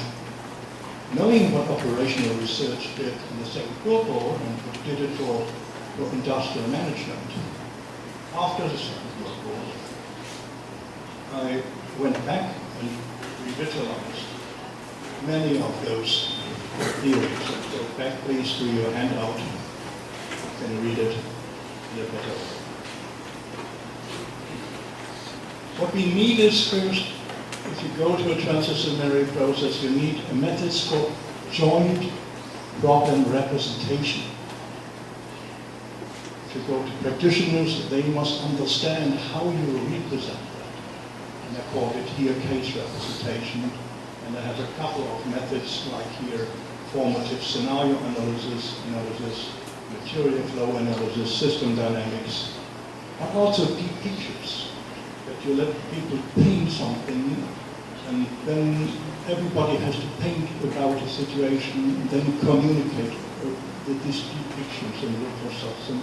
knowing what operational research did in the Second World War and what did it for industrial management, after the Second World War, I went back and revitalized many of those theories. So go back please to your handout. You can read it in a better way. What we need is first, if you go to a transdisciplinary process, you need methods for joint problem representation. If If you go to practitioners, they must understand how you represent that. And I call it here case representation. And I have a couple of methods like here, formative scenario analysis, material flow analysis, system dynamics, but also deep pictures, that you let people paint something, and then everybody has to paint about a situation, and then communicate with these deep pictures and look for some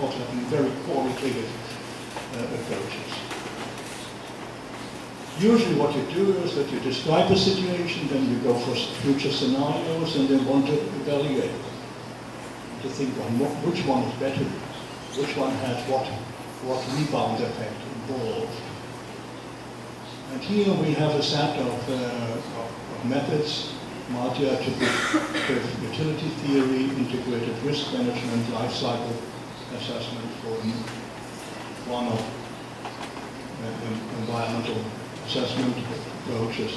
also having very qualitative approaches. Usually what you do is that you describe a situation, then you go for future scenarios, and then want to evaluate them. To think on which one is better, which one has what rebound effect involved. And here we have a set of methods: multi-attribute utility theory, integrated risk management, life cycle assessment for one of environmental assessment approaches,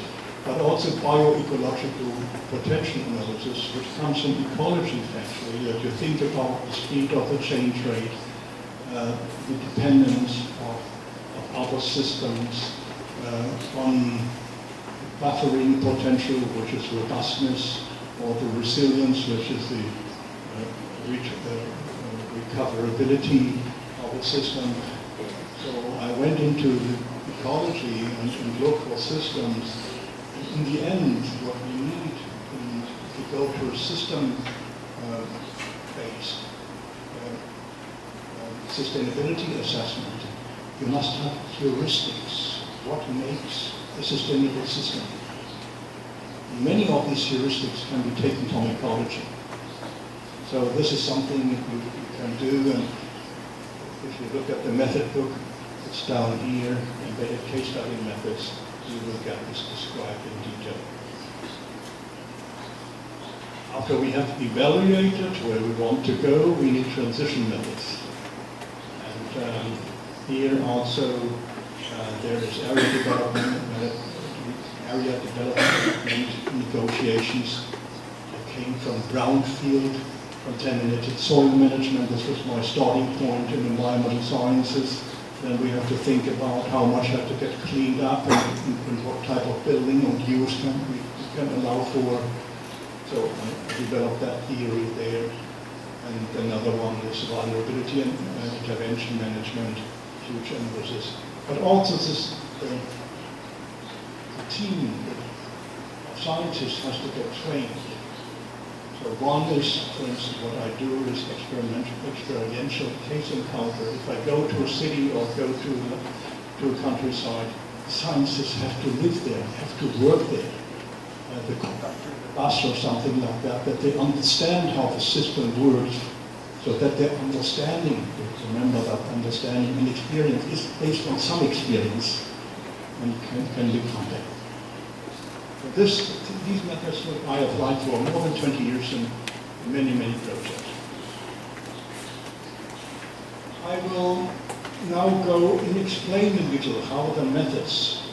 but also bioecological potential analysis, which comes from ecology factually, that you think about the speed of the change rate, the dependence of other systems on buffering potential, which is robustness, or the resilience, which is the recoverability of the system. So I went into the ecology and looked for systems. In the end, what we need to go to a system-based sustainability assessment, you must have heuristics. What makes a sustainable system? Many of these heuristics can be taken from ecology. So this is something you can do, and if you look at the method book, it's down here, embedded case study methods, you will get this described in detail. After we have evaluated where we want to go, we need transition methods. And here also there is area development negotiations that came from brownfield contaminated soil management. This was my starting point in environmental sciences. Then we have to think about how much has to get cleaned up and what type of building and use we can allow for. So I developed that theory there. And another one is vulnerability and intervention management, huge emphasis. But also this the team of scientists has to get trained. So one is, for instance, what I do is experiential case encounter. If I go to a city or go to a countryside, scientists have to live there, have to work there. The bus or something like that, that they understand how the system works, so that their understanding, remember that understanding and experience is based on some experience and can be contact. These methods I applied for more than 20 years in many, many projects. I will now go and explain a little how the methods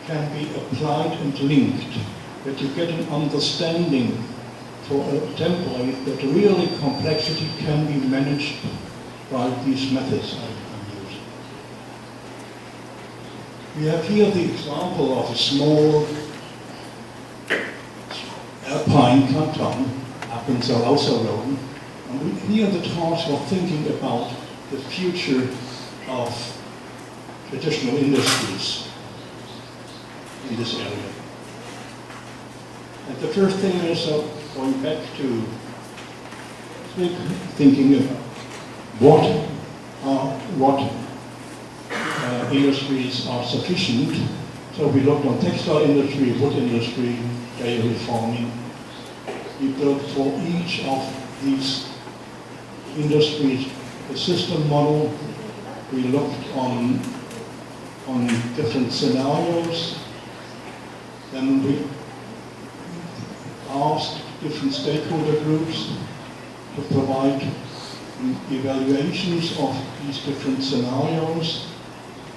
can be applied and linked, that you get an understanding for a template that really complexity can be managed by these methods I'm using. We have here the example of a small alpine canton up in Zarausserloden, and here the task of thinking about the future of traditional industries in this area. And the first thing is going back to thinking of what industries are sufficient. So we looked on textile industry, wood industry, dairy farming. We built for each of these industries a system model. We looked on different scenarios. Then we asked different stakeholder groups to provide evaluations of these different scenarios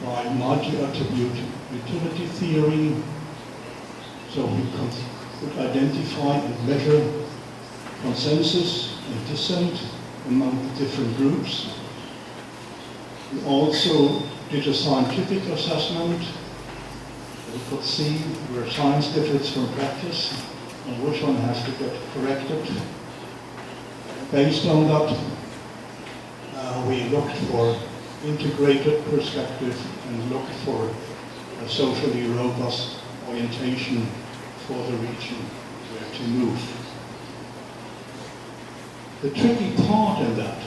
by multi-attribute utility theory. So we could identify and measure consensus and dissent among the different groups. We also did a scientific assessment. We could see where science differs from practice and which one has to get corrected. Based on that, we looked for integrated perspective and looked for a socially robust orientation for the region where to move. The tricky part in that,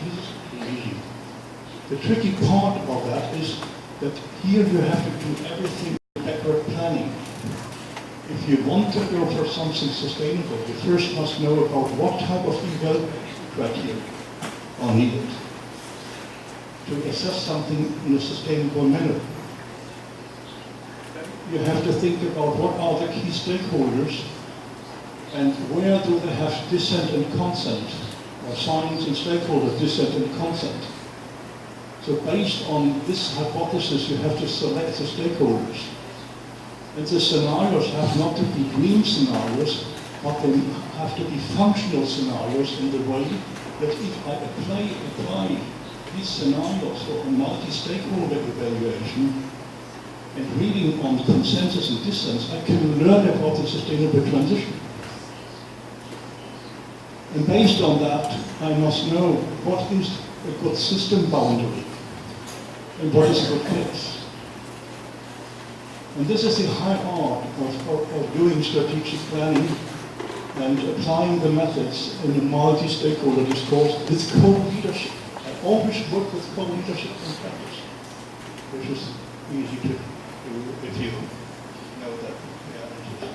the tricky part of that is that here you have to do everything with backward planning. If you want to go for something sustainable, you first must know about what type of development criteria are needed to assess something in a sustainable manner. You have to think about what are the key stakeholders and where do they have dissent and consent, or science and stakeholder dissent and consent. So based on this hypothesis, you have to select the stakeholders. And the scenarios have not to be dream scenarios, but they have to be functional scenarios in the way that if I apply these scenarios for a multi-stakeholder evaluation and reading on consensus and dissent, I can learn about the sustainable transition. And based on that, I must know what is a good system boundary and what is a good fix. And this is the high art of doing strategic planning and applying the methods in a multi-stakeholder discourse with co-leadership. I always work with co-leadership in practice, which is easy to do if you know that reality.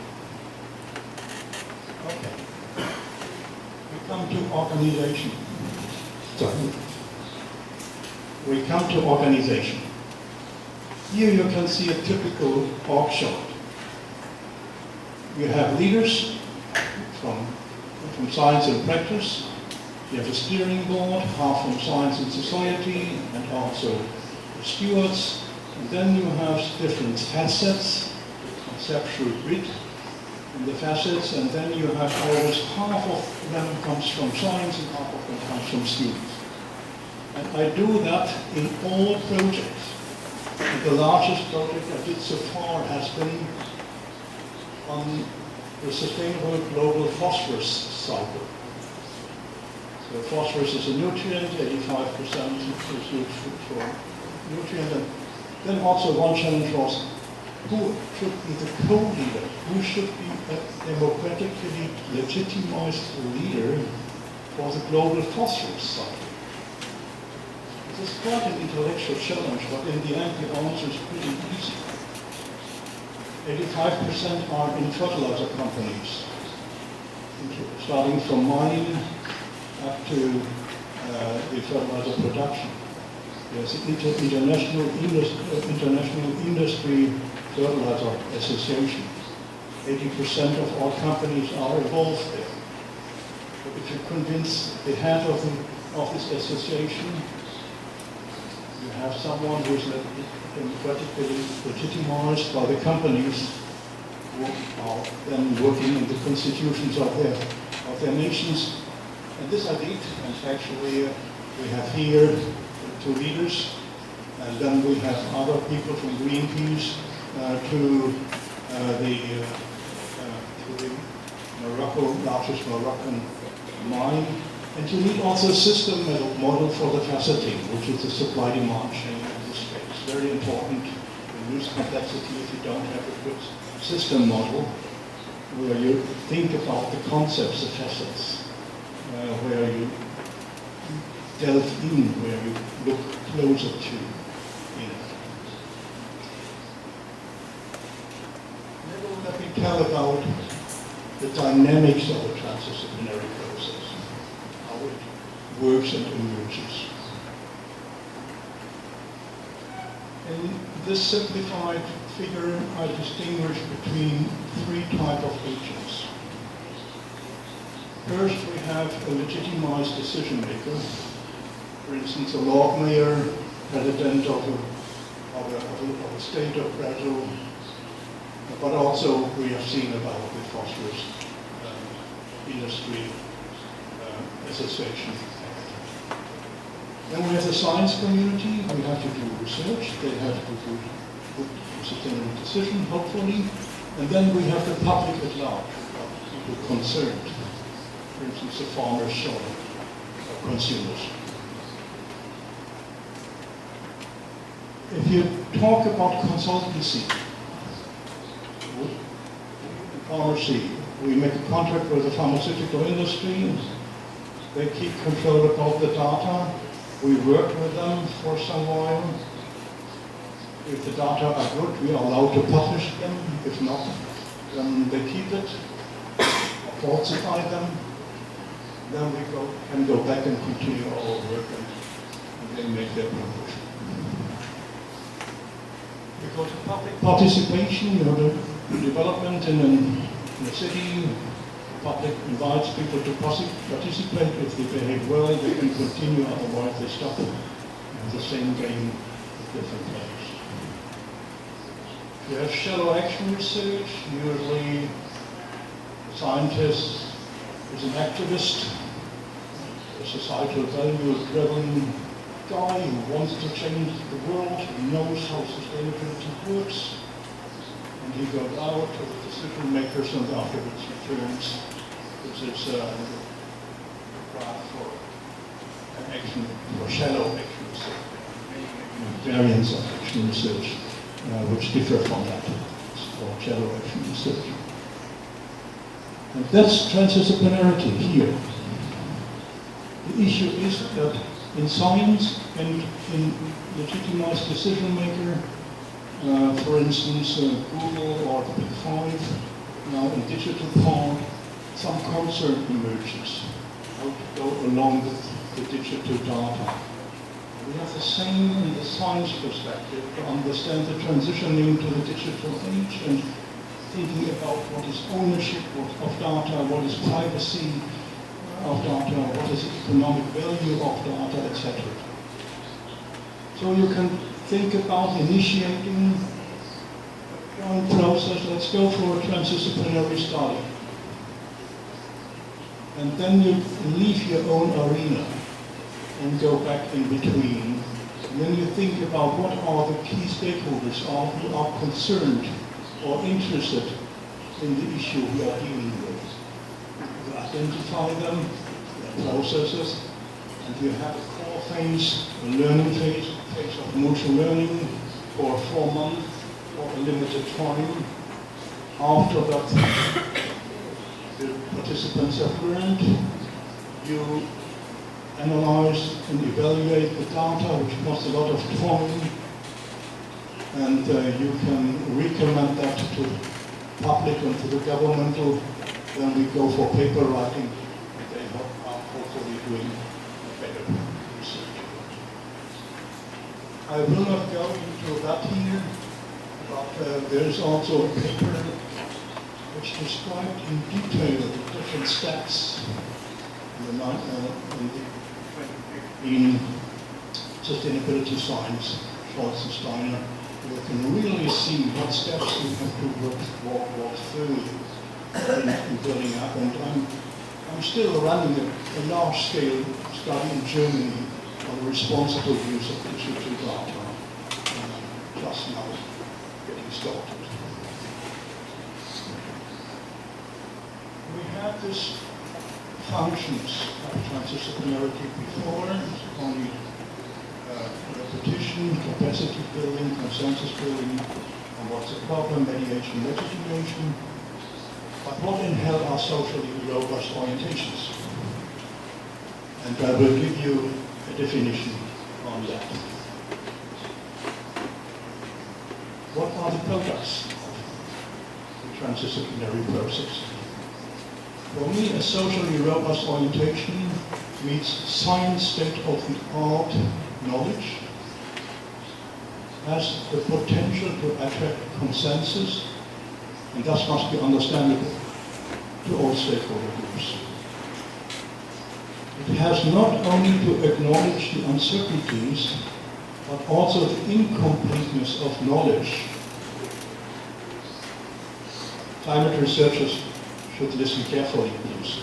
Okay. We come to organization. Sorry. We come to organization. Here you can see a typical org chart. You have leaders from science and practice. You have a steering board, half from science and society, and also stewards. And then you have different facets, conceptual grid in the facets, and then you have always half of them comes from science and half of them comes from students. And I do that in all projects. And the largest project I did so far has been on the sustainable global phosphorus cycle. So phosphorus is a nutrient, 85% is used for nutrient. And then also one challenge was, who should be the co-leader? Who should be a democratically legitimized leader for the global phosphorus cycle? It's quite an intellectual challenge, but in the end the answer is pretty easy. 85% are in fertilizer companies, starting from mining up to the fertilizer production. There's the International Industry Fertilizer Association. 80% of all companies are involved there. But if you convince the head of this association, you have someone who is democratically legitimized by the companies who are then working in the constitutions of their nations. And this I did, and actually we have here two leaders, and then we have other people from Greenpeace to the largest Moroccan mine. And you need also a system model for the faceting, which is the supply-demand chain in this space. Very important to reduce complexity if you don't have a good system model where you think about the concepts, the facets, where you delve in, where you look closer to it. Now let me tell about the dynamics of the transdisciplinary process, how it works and emerges. In this simplified figure, I distinguish between three types of agents. First, we have a legitimized decision maker, for instance, a lawmaker, president of a state of Brazil, but also we have seen about the phosphorus industry association. Then we have the science community. We have to do research. They have to do good sustainable decision, hopefully. And then we have the public at large, people concerned. For instance, the farmers or consumers. If you talk about consultancy, pharmacy, we make a contract with the pharmaceutical industry. They keep control about the data. We work with them for some while. If the data are good, we are allowed to publish them. If not, then they keep it or falsify them. Then we can go back and continue our work and they make their promotion. Because of public participation, you know, the development in a city, the public invites people to participate. If they behave well, they can continue, otherwise they stop the same game at different players. You have shallow action research. Usually a scientist is an activist, a societal value-driven guy who wants to change the world, who knows how sustainability works, and he goes out to the decision makers and afterwards returns. This is a graph for an action, for shallow action research, variants of action research, which differ from that. It's called shallow action research. And that's transdisciplinarity here. The issue is that in science and in legitimized decision maker, for instance, Google or the Big Five, now in digital part, some concern emerges how to go along with the digital data. We have the same in the science perspective to understand the transitioning to the digital age and thinking about what is ownership of data, what is privacy of data, what is the economic value of data, etc. So you can think about initiating a joint process. Let's go for a transdisciplinary study. And then you leave your own arena and go back in between. And then you think about what are the key stakeholders who are concerned or interested in the issue we are dealing with. You identify them, their processes, and you have a core phase, a learning phase of mutual learning for 4 months or a limited time. After that, the participants have learned. You analyze and evaluate the data, which costs a lot of time, and you can recommend that to the public and to the governmental. Then we go for paper writing, and they are hopefully doing better research. I will not go into that here, but there is also a paper which described in detail the different steps in sustainability science, Scholz and Steiner. You can really see what steps you have to walk through in building up. And I'm still running a large-scale study in Germany on the responsible use of digital data. Just now getting started. We had this functions of transdisciplinarity before, only repetition, capacity building, consensus building, and what's the problem, mediation, legitimation. But what in hell are socially robust orientations? And I will give you a definition on that. What are the products of the transdisciplinary process? For me, a socially robust orientation means science state-of-the-art knowledge, has the potential to attract consensus, and thus must be understandable to all stakeholder groups. It has not only to acknowledge the uncertainties, but also the incompleteness of knowledge. Climate researchers should listen carefully, please.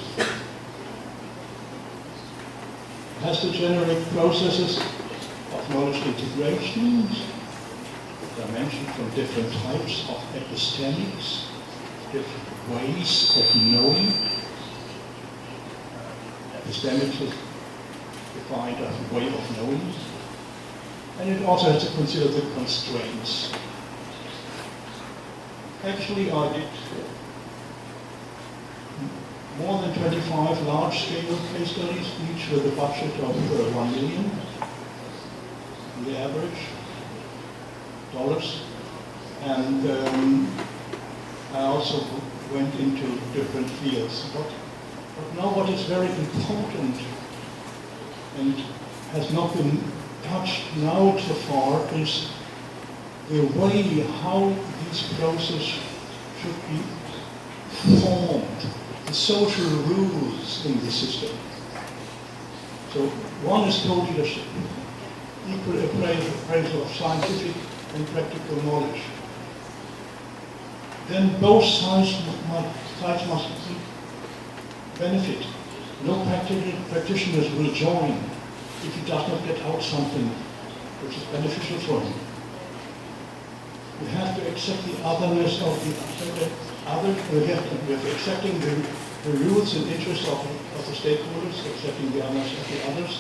It has to generate processes of knowledge integration, dimension from different types of epistemics, different ways of knowing. Epistemics is defined as a way of knowing. And it also has to consider the constraints. Actually, I did more than 25 large-scale case studies, each with a budget of 1 million, on the average, dollars. And I also went into different fields. But now what is very important and has not been touched now so far is the way how these processes should be formed, the social rules in the system. So one is co-leadership, equal appraisal of scientific and practical knowledge. Then both sides must benefit. No practitioners will join if he does not get out something which is beneficial for him. We have to accept the otherness of the other. We have accepting the rules and interests of the stakeholders, accepting the others of the others.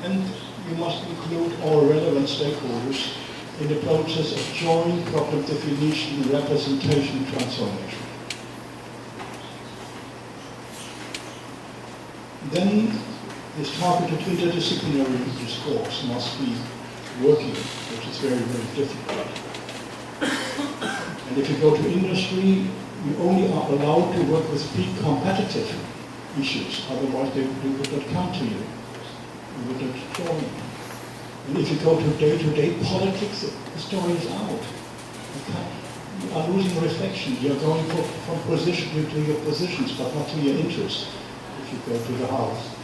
And you must include all relevant stakeholders in the process of joint problem definition, representation, transformation. Then this targeted interdisciplinary discourse must be working, which is very, very difficult. And if you go to industry, you only are allowed to work with pre-competitive issues, otherwise they would not come to you. You would not join. And if you go to day-to-day politics, the story is out. You are losing reflection. You are going from position to your positions, but not to your interests. If you go to the house,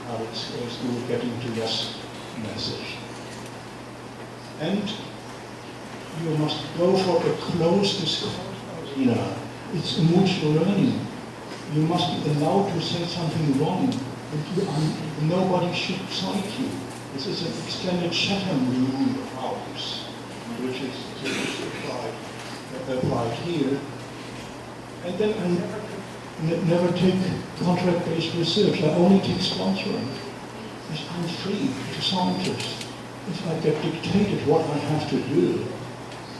how it's still getting to yes message. And you must go for a closed discourse. It's mutual learning. You must be allowed to say something wrong. Nobody should cite you. This is an extended Chatham rule of ours, which is applied here. And then I never take contract-based research. I only take sponsoring. I'm free to scientists. If I get dictated what I have to do,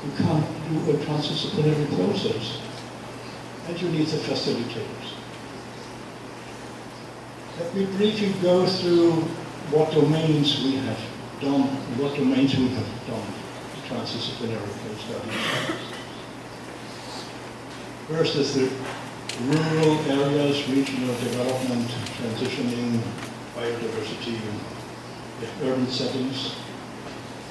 you can't do a transdisciplinary process. And you need the facilitators. Let me briefly go through what domains we have done, transdisciplinary case studies. First is the rural areas, regional development, transitioning, biodiversity, urban settings.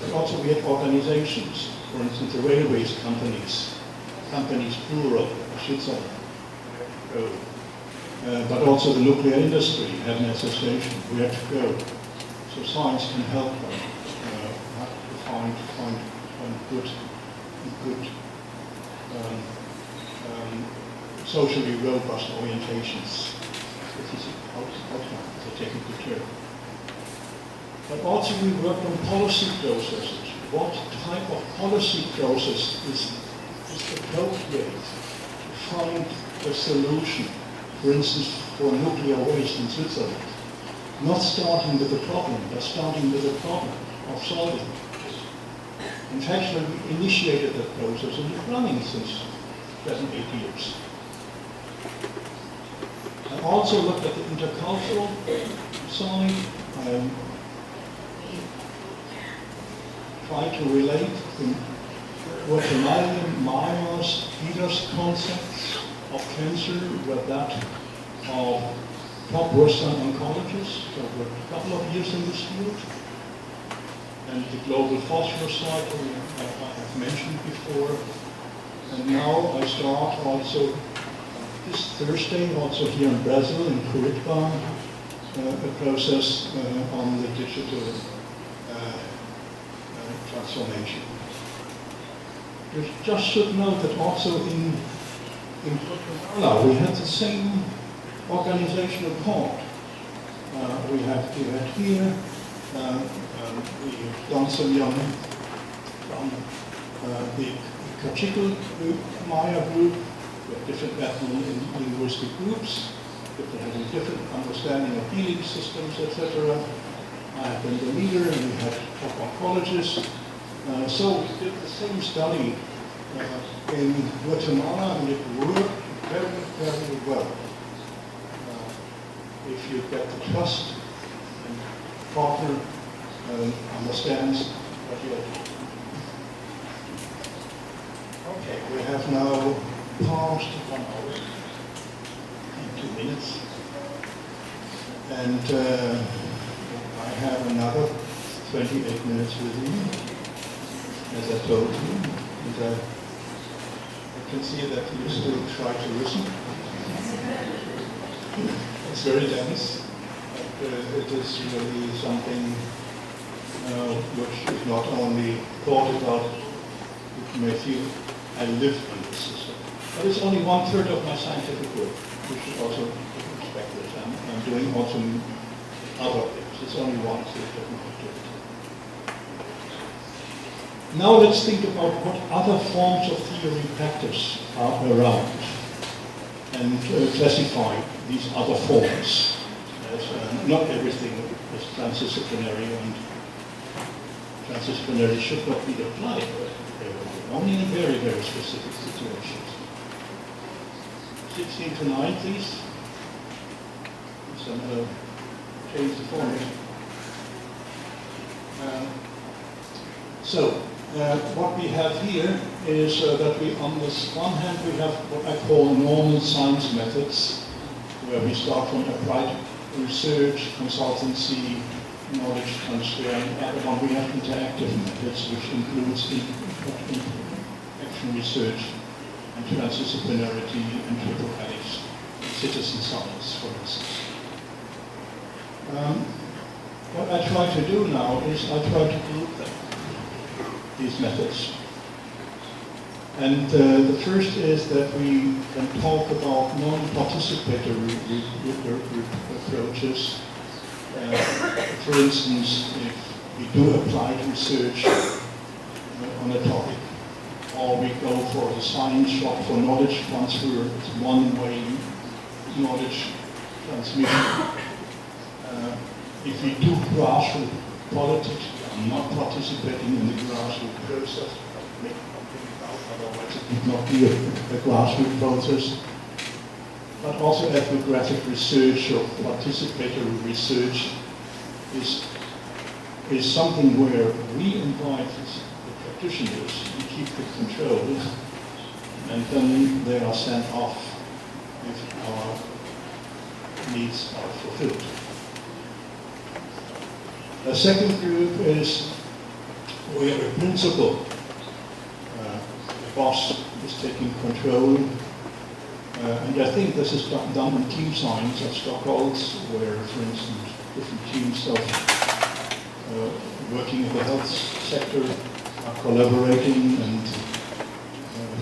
But also we have organizations, for instance, the railways companies plural, Switzerland. But also the nuclear industry had an association. We had to go. So science can help them to find good socially robust orientations. This is outcome, the technical term. But also we worked on policy processes. What type of policy process is appropriate to find a solution, for instance, for nuclear waste in Switzerland? Not starting with the problem, but starting with the problem of solving it. In fact, we initiated that process and it's running since 7-8 years. I also looked at the intercultural side. Try to relate the Guatemalan Maya's leaders' concepts of cancer with that of top Western oncologists. So we're a couple of years in this field. And the global phosphorus cycle I have mentioned before. And now I start also this Thursday, also here in Brazil, in Curitiba, a process on the digital transformation. You just should note that also in Guatemala we had the same organizational part. we had here, we've done some young from the Kachikal group, Maya group, with different ethno-linguistic groups, having different understanding of healing systems, etc. I have been the leader, and we had top oncologists. So we did the same study in Guatemala, and it worked very, very well. If you get the trust and partner understands what you're doing. Okay, we have now passed 1 hour and 2 minutes. And I have another 28 minutes with you, as I told you. And I can see that you still try to listen. It's very dense. It is really something which is not only thought about, you may feel I live in this system. But it's only 1/3 of my scientific work, which is also respect this. I'm doing also other things. It's only 1/3 of my activity. Now let's think about what other forms of theory practice are around and classify these other forms. As, not everything is transdisciplinary, and transdisciplinary should not be applied everywhere, only in very, very specific situations. 16 to 9, please. Some change the format. What we have here is that we, on this one hand, we have what I call normal science methods, where we start from applied research, consultancy, knowledge transfer, and the other one we have interactive methods, which includes action research and transdisciplinarity and triple helix, citizen science, for instance. What I try to do now is I try to group them, these methods. And the first is that we can talk about non-participatory approaches. For instance, if we do applied research on a topic, or we go for the science shop for knowledge transfer, it's one-way knowledge transmission. If we do grassroots politics, we are not participating in the grassroots process. Otherwise, it would not be a grassroots process. But also ethnographic research or participatory research is something where we invite the practitioners and keep the control, and then they are sent off if our needs are fulfilled. The second group is where a principal, the boss, is taking control. And I think this is done in team science at Stockholm's, where, for instance, different teams of working in the health sector are collaborating and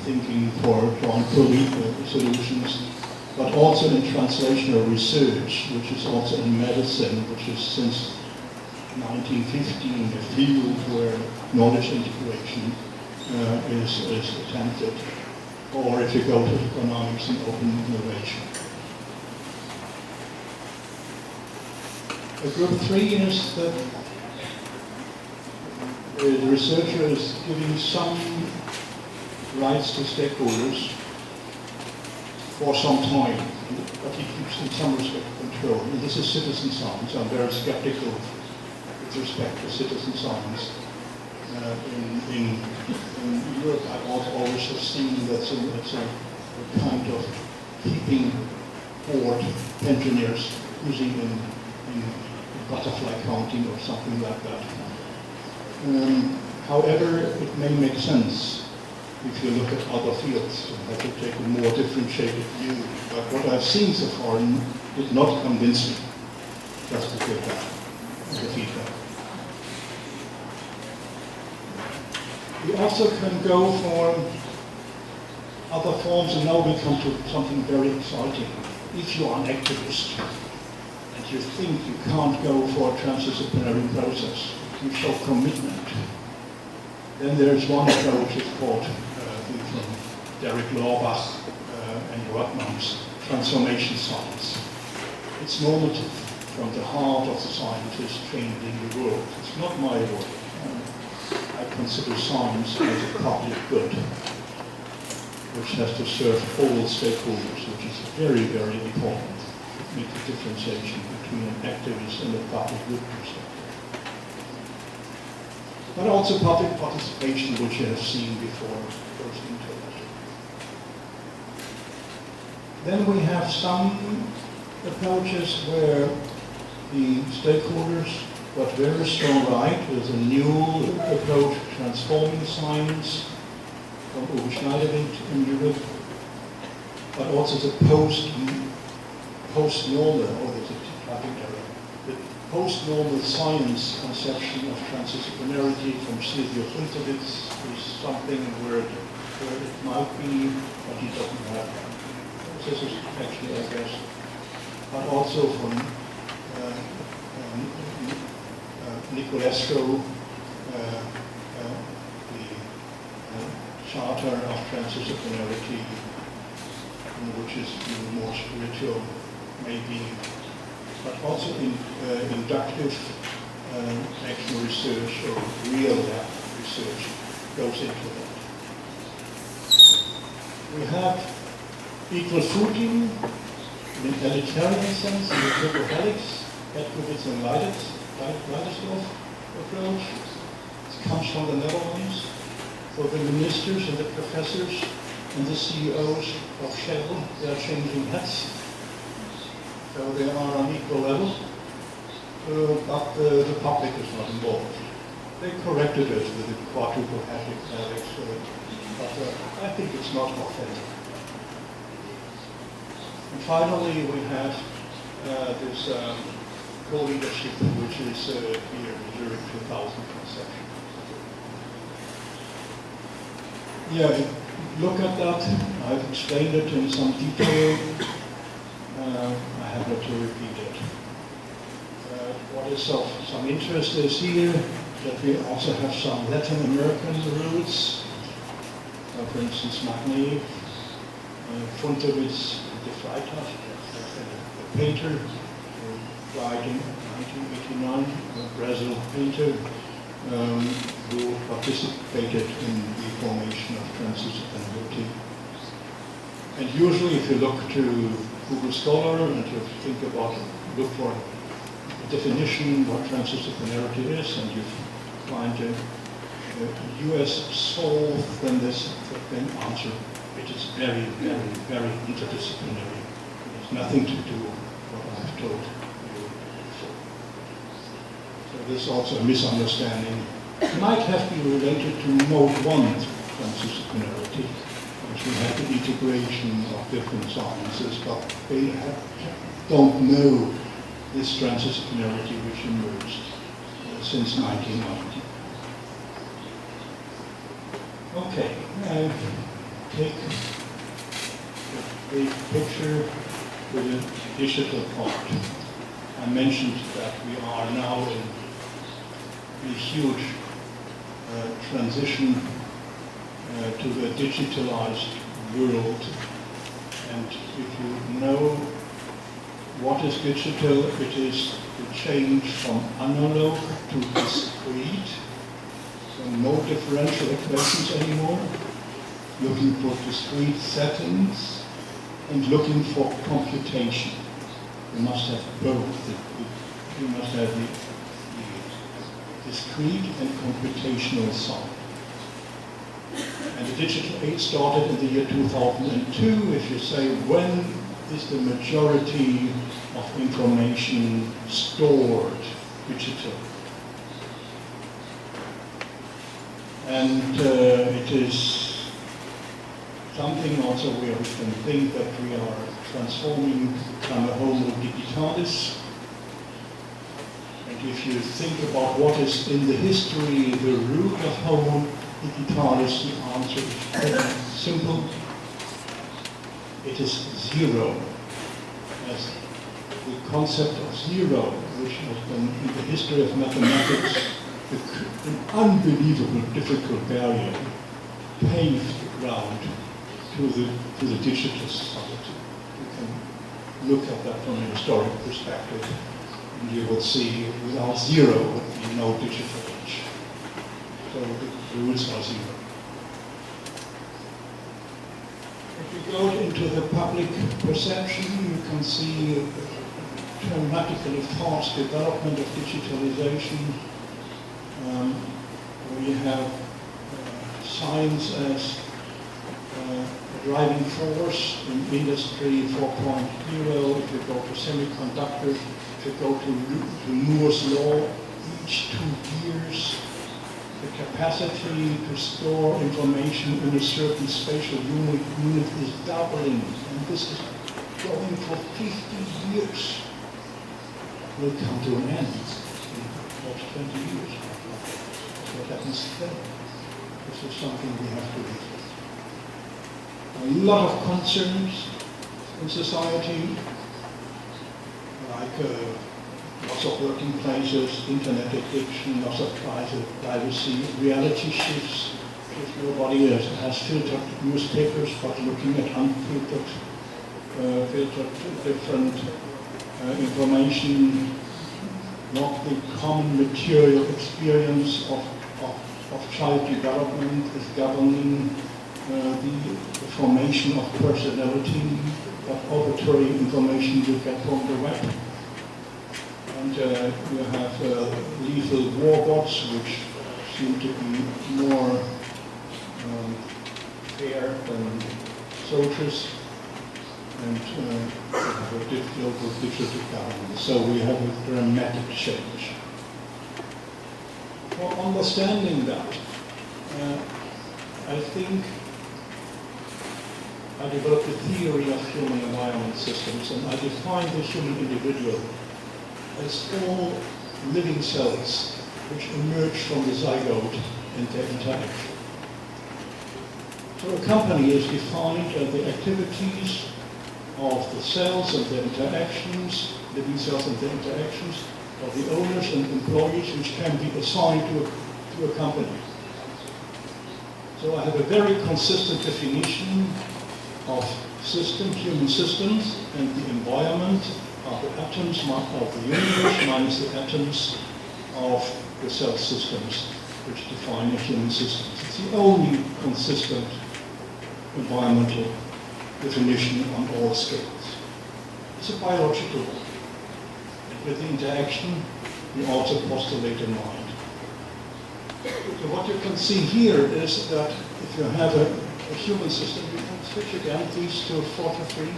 thinking for joint solutions, but also in translational research, which is also in medicine, which is since 1915 a field where knowledge integration is attempted. Or if you go to economics and open innovation. Group 3 is that the researcher is giving some rights to stakeholders for some time, but he keeps in some respect control. And this is citizen science. I'm very skeptical with respect to citizen science. In Europe, I always have seen that it's a kind of keeping board engineers using in butterfly counting or something like that. However, it may make sense if you look at other fields. You have to take a more differentiated view. But what I've seen so far did not convince me, just to get that as a feedback. We also can go for other forms, and now we come to something very exciting. If you are an activist, and you think you can't go for a transdisciplinary process, you show commitment, then there is one approach, it's called from Derek Lorbach and Rotman's transformation science. It's normative, from the heart of the scientist changing the world. It's not my work. I consider science as a public good, which has to serve all stakeholders, which is very, very important. Make the differentiation between an activist and a public good perspective. But also public participation, which you have seen before, goes into it. Then we have some approaches where the stakeholders got very strong right with a new approach, transforming science, from Uwe Schneiderwind in Europe, but also the post-normal, the post-normal science conception of transdisciplinarity from Silvio Funterwitz is something where it might be, but he doesn't have. This is actually, I guess, but also from Niculescu, the Charter of Transdisciplinarity, which is even more spiritual, maybe, but also in inductive action research or real lab research goes into that. We have equal footing in an egalitarian sense in the triple helix, Edkowitz and Leidersdorf approach. It comes from the Netherlands. For the ministers and the professors and the CEOs of Shell, they are changing hats. So they are on equal level, but the public is not involved. They corrected it with the quadruple helix, but I think it's not authentic. And finally, we have this co-leadership, which is here during 2000 conception. Yeah, look at that. I've explained it in some detail. I have not to repeat it. What is of some interest is here that we also have some Latin American roots. For instance, Magni, Funterwitz, de Freitas, a painter who died in 1989, a Brazil painter who participated in the formation of transdisciplinarity. And usually if you look to Google Scholar and you think about, look for a definition what transdisciplinarity is, and you find a US solve, then this then answer, it is very, very, very interdisciplinary. It has nothing to do with what I've told you before. So this is also a misunderstanding. It might have been related to mode 1 transdisciplinarity, which we have the integration of different sciences, but they don't know this transdisciplinarity which emerged since 1990. Okay, take the picture with the digital part. I mentioned that we are now in a huge transition to the digitalized world. And if you know what is digital, it is the change from analog to discrete. So no differential equations anymore. Looking for discrete settings and looking for computation. You must have both. You must have the discrete and computational side. And the digital age started in the year 2002. If you say, when is the majority of information stored digitally? And it is something also where we can think that we are transforming from a homo digitalis. And if you think about what is in the history the root of homo digitalis, the answer is very simple. It is zero. As the concept of zero, which has been in the history of mathematics an unbelievable difficult barrier, paved the ground to the digital society. You can look at that from a historical perspective, and you will see without zero would be no digital age. So the roots are zero. If you go into the public perception, you can see a dramatically fast development of digitalization. We have science as a driving force in industry 4.0. If you go to semiconductors, if you go to Moore's law, each 2 years, the capacity to store information in a certain spatial unit is doubling, and this is going for 50 years. Will come to an end in about 20 years. What happens then? This is something we have to deal with. A lot of concerns in society, like lots of working places, internet addiction, lots of privacy, reality shifts. If nobody has filtered newspapers, but looking at unfiltered, different information, not the common material experience of child development is governing the formation of personality, but arbitrary information you get from the web. And you have lethal warbots, which seem to be more fair than soldiers, and have a global digital government. So we have a dramatic change. For understanding that, I think I developed a theory of human environment systems, and I define the human individual as all living cells which emerge from the zygote and their interaction. So a company is defined as the activities of the cells and their interactions, living cells and their interactions, of the owners and employees, which can be assigned to a company. So I have a very consistent definition of human systems, and the environment are the atoms of the universe minus the atoms of the cell systems, which define a human system. It's the only consistent environmental definition on all scales. It's a biological one. And with the interaction, we also postulate a mind. So what you can see here is that if you have a human system, you can switch again these to 43.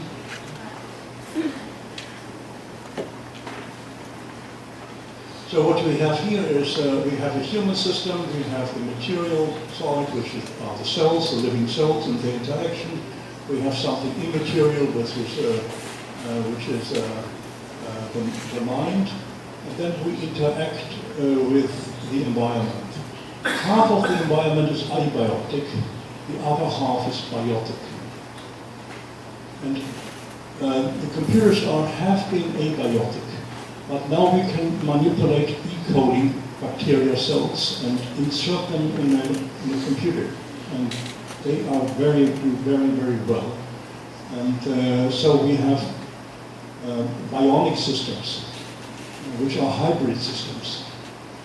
So what we have here is we have a human system, we have the material side, which are the cells, the living cells and the interaction. We have something immaterial, which is the mind. And then we interact with the environment. Half of the environment is abiotic, the other half is biotic. And the computers have been abiotic. But now we can manipulate E. coli bacteria cells and insert them in a computer. And they are do very well. And so we have bionic systems, which are hybrid systems.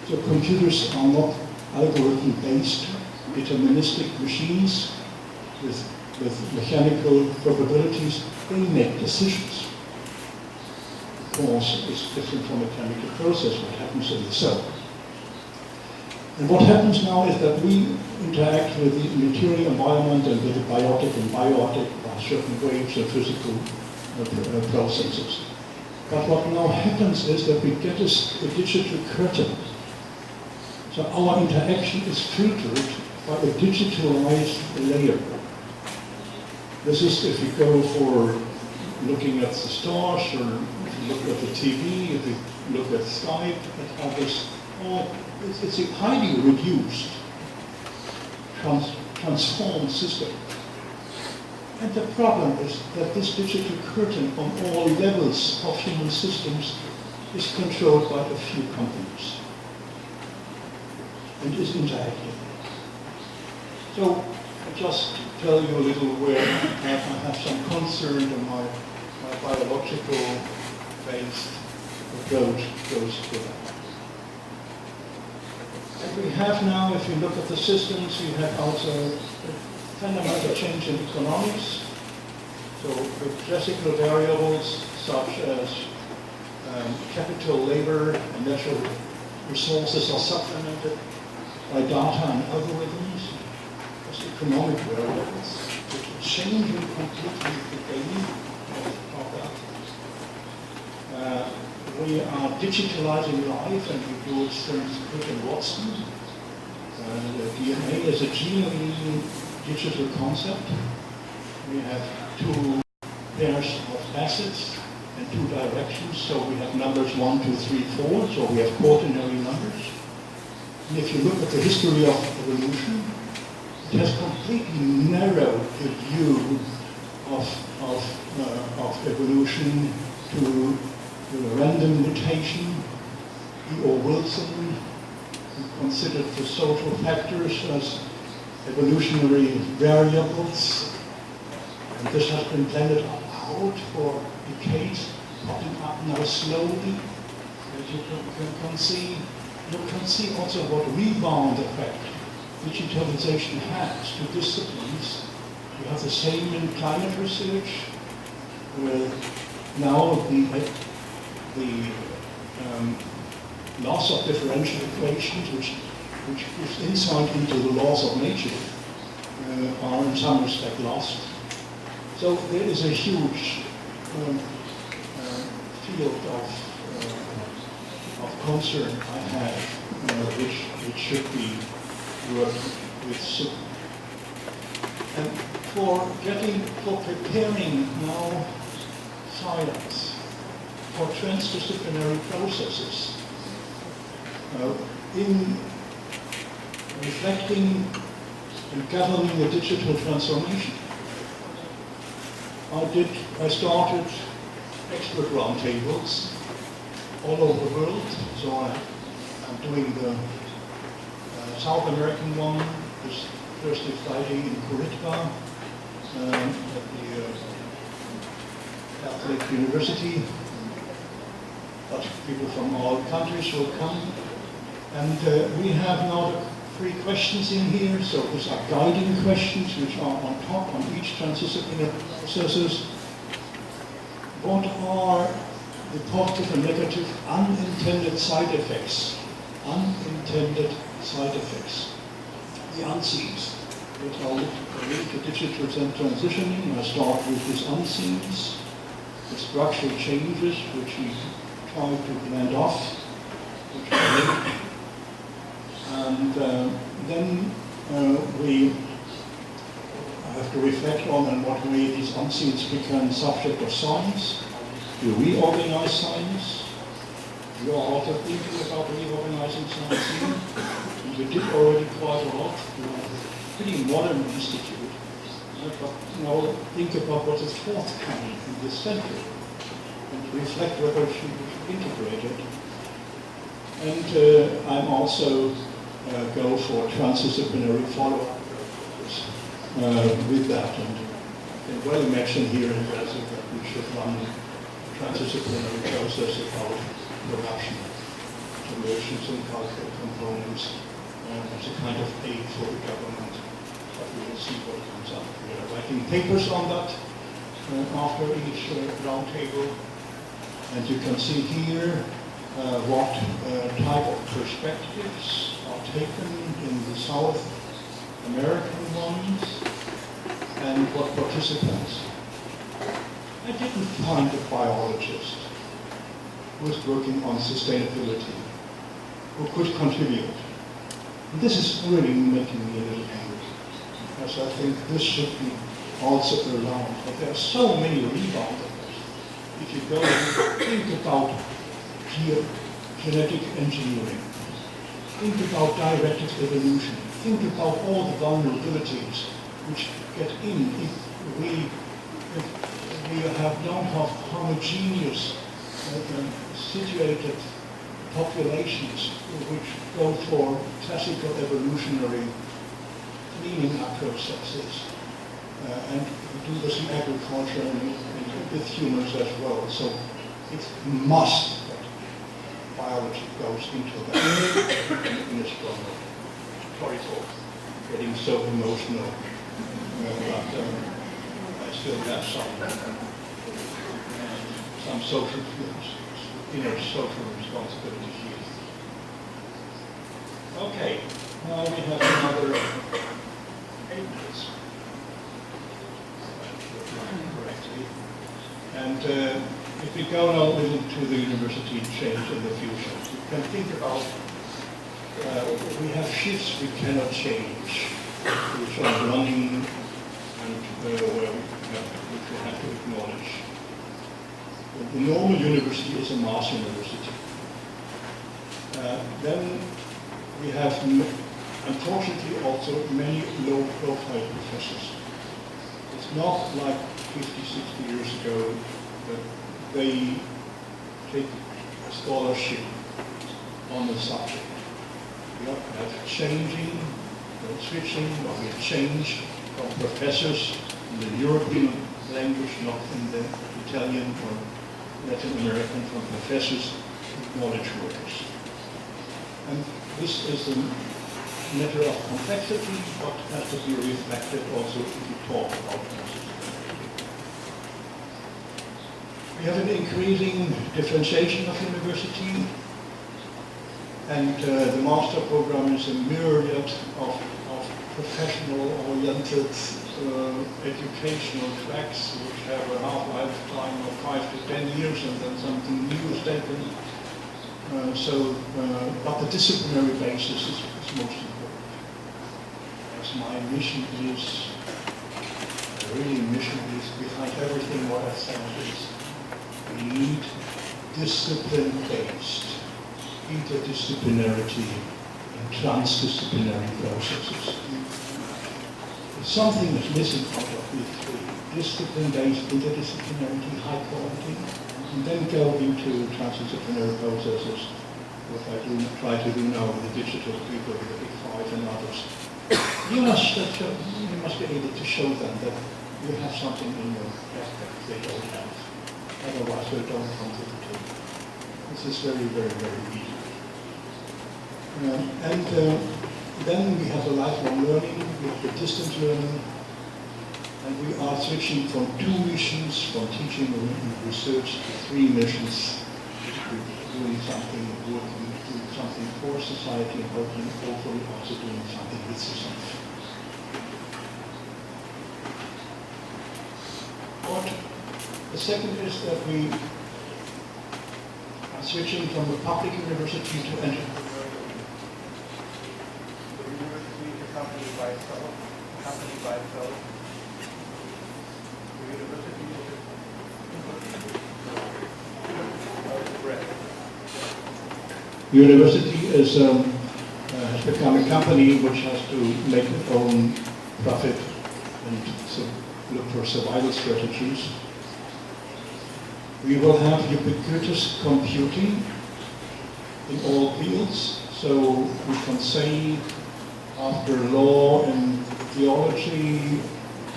So computers are not algorithm-based, deterministic machines with mechanical probabilities. They make decisions. Of course, it's different from a chemical process, what happens in the cell. And what happens now is that we interact with the material environment and with the biotic and biotic by certain waves of physical processes. But what now happens is that we get a digital curtain. So our interaction is filtered by a digitalized layer. This is if you go for looking at the stars, or if you look at the TV, if you look at Skype, at others, it's a highly reduced, transformed system. And the problem is that this digital curtain on all levels of human systems is controlled by a few companies and is interactive. So I just tell you a little where I have some concern in my biological based approach goes to that. And we have now, if you look at the systems, we have also a fundamental change in economics. So with classical variables such as capital, labor, and natural resources are supplemented by data and algorithms as economic variables, which are changing completely the game of that. We are digitalizing life, and we do it since Crick and Watson. The DNA is a genuinely digital concept. We have two pairs of assets and two directions, so we have numbers 1, 2, 3, 4, so we have quaternary numbers. And if you look at the history of evolution, it has completely narrowed the view of evolution to random mutation. E.O. Wilson considered the social factors as evolutionary variables, and this has been blended out for decades, popping up now slowly, as you can see. You can see also what rebound effect digitalization has to disciplines. You have the same in climate research, where now the loss of differential equations, which gives insight into the laws of nature, are in some respect lost. So there is a huge field of concern I have, which should be worked with soon. And for preparing now science for transdisciplinary processes, in reflecting and governing the digital transformation, I started expert roundtables all over the world. So I'm doing the South American one this Thursday, Friday in Curitiba at the Catholic University. But people from all countries will come. And we have now 3 questions in here. So these are guiding questions which are on top on each transdisciplinary processes. What are the positive and negative unintended side effects? Unintended side effects. The unseens. That are linked to digital transitioning. I start with these unseens, the structural changes which we try to blend off, which are linked. And then we have to reflect on in what way these unseens become subject of science. To reorganize science. You are also thinking about reorganizing science here. And you did already quite a lot. You have a pretty modern institute. But now think about what is forthcoming in this century and reflect whether it should be integrated. And I'm also go for transdisciplinary follow-up with that. And I can well imagine here in Brazil that we should run transdisciplinary process about production, generations and cultural components as a kind of aid for the government. But we will see what comes up. We are writing papers on that after each roundtable. And you can see here what type of perspectives are taken in the South American ones and what participants. I didn't find a biologist who was working on sustainability who could contribute. And this is really making me a little angry, because I think this should be also allowed. But there are so many rebound effects. If you go and think about genetic engineering, think about directed evolution, think about all the vulnerabilities which get in if we don't have homogeneous situated populations which go for classical evolutionary cleaning up processes. And we do this in agriculture and with humans as well. So it's a must that biology goes into that in a strong way. Sorry for getting so emotional, but I still have some social feelings, inner social responsibilities here. Okay, now we have another 8 minutes. Correctly. And if we go now into the university change in the future, you can think about we have shifts we cannot change, which are running and which we have to acknowledge. The normal university is a mass university. Then we have, unfortunately, also many low-profile professors. It's not like 50, 60 years ago that they take a scholarship on the subject. We have changing, switching, or we have changed from professors in the European language, not in the Italian or Latin American, from professors to knowledge workers. And this is a matter of complexity, but has to be reflected also if you talk about transdisciplinarity. We have an increasing differentiation of university, and the master program is a myriad of professional-oriented educational tracks which have a half-lifetime of 5 to 10 years, and then something new is taken. But the disciplinary basis is most important. As my mission is, really mission is behind everything what I said is, we need discipline-based interdisciplinarity and transdisciplinary processes. Something is missing out of these three: discipline-based interdisciplinarity, high quality, and then go into transdisciplinary processes, what I try to do now with the digital people, with the Big Five and others. You must be able to show them that you have something in your aspect they don't have. Otherwise, they don't come to the table. This is very, very, very easy. Then we have the lifelong learning, we have the distance learning, and we are switching from 2 missions, from teaching and research, to 3 missions, doing something, working, doing something for society, and hopefully also doing something with society. The second is that we are switching from a public university to entrepreneurial university. The university accompanied by itself, the university has become a company which has to make its own profit and so look for survival strategies. We will have ubiquitous computing in all fields, so we can say after law and theology,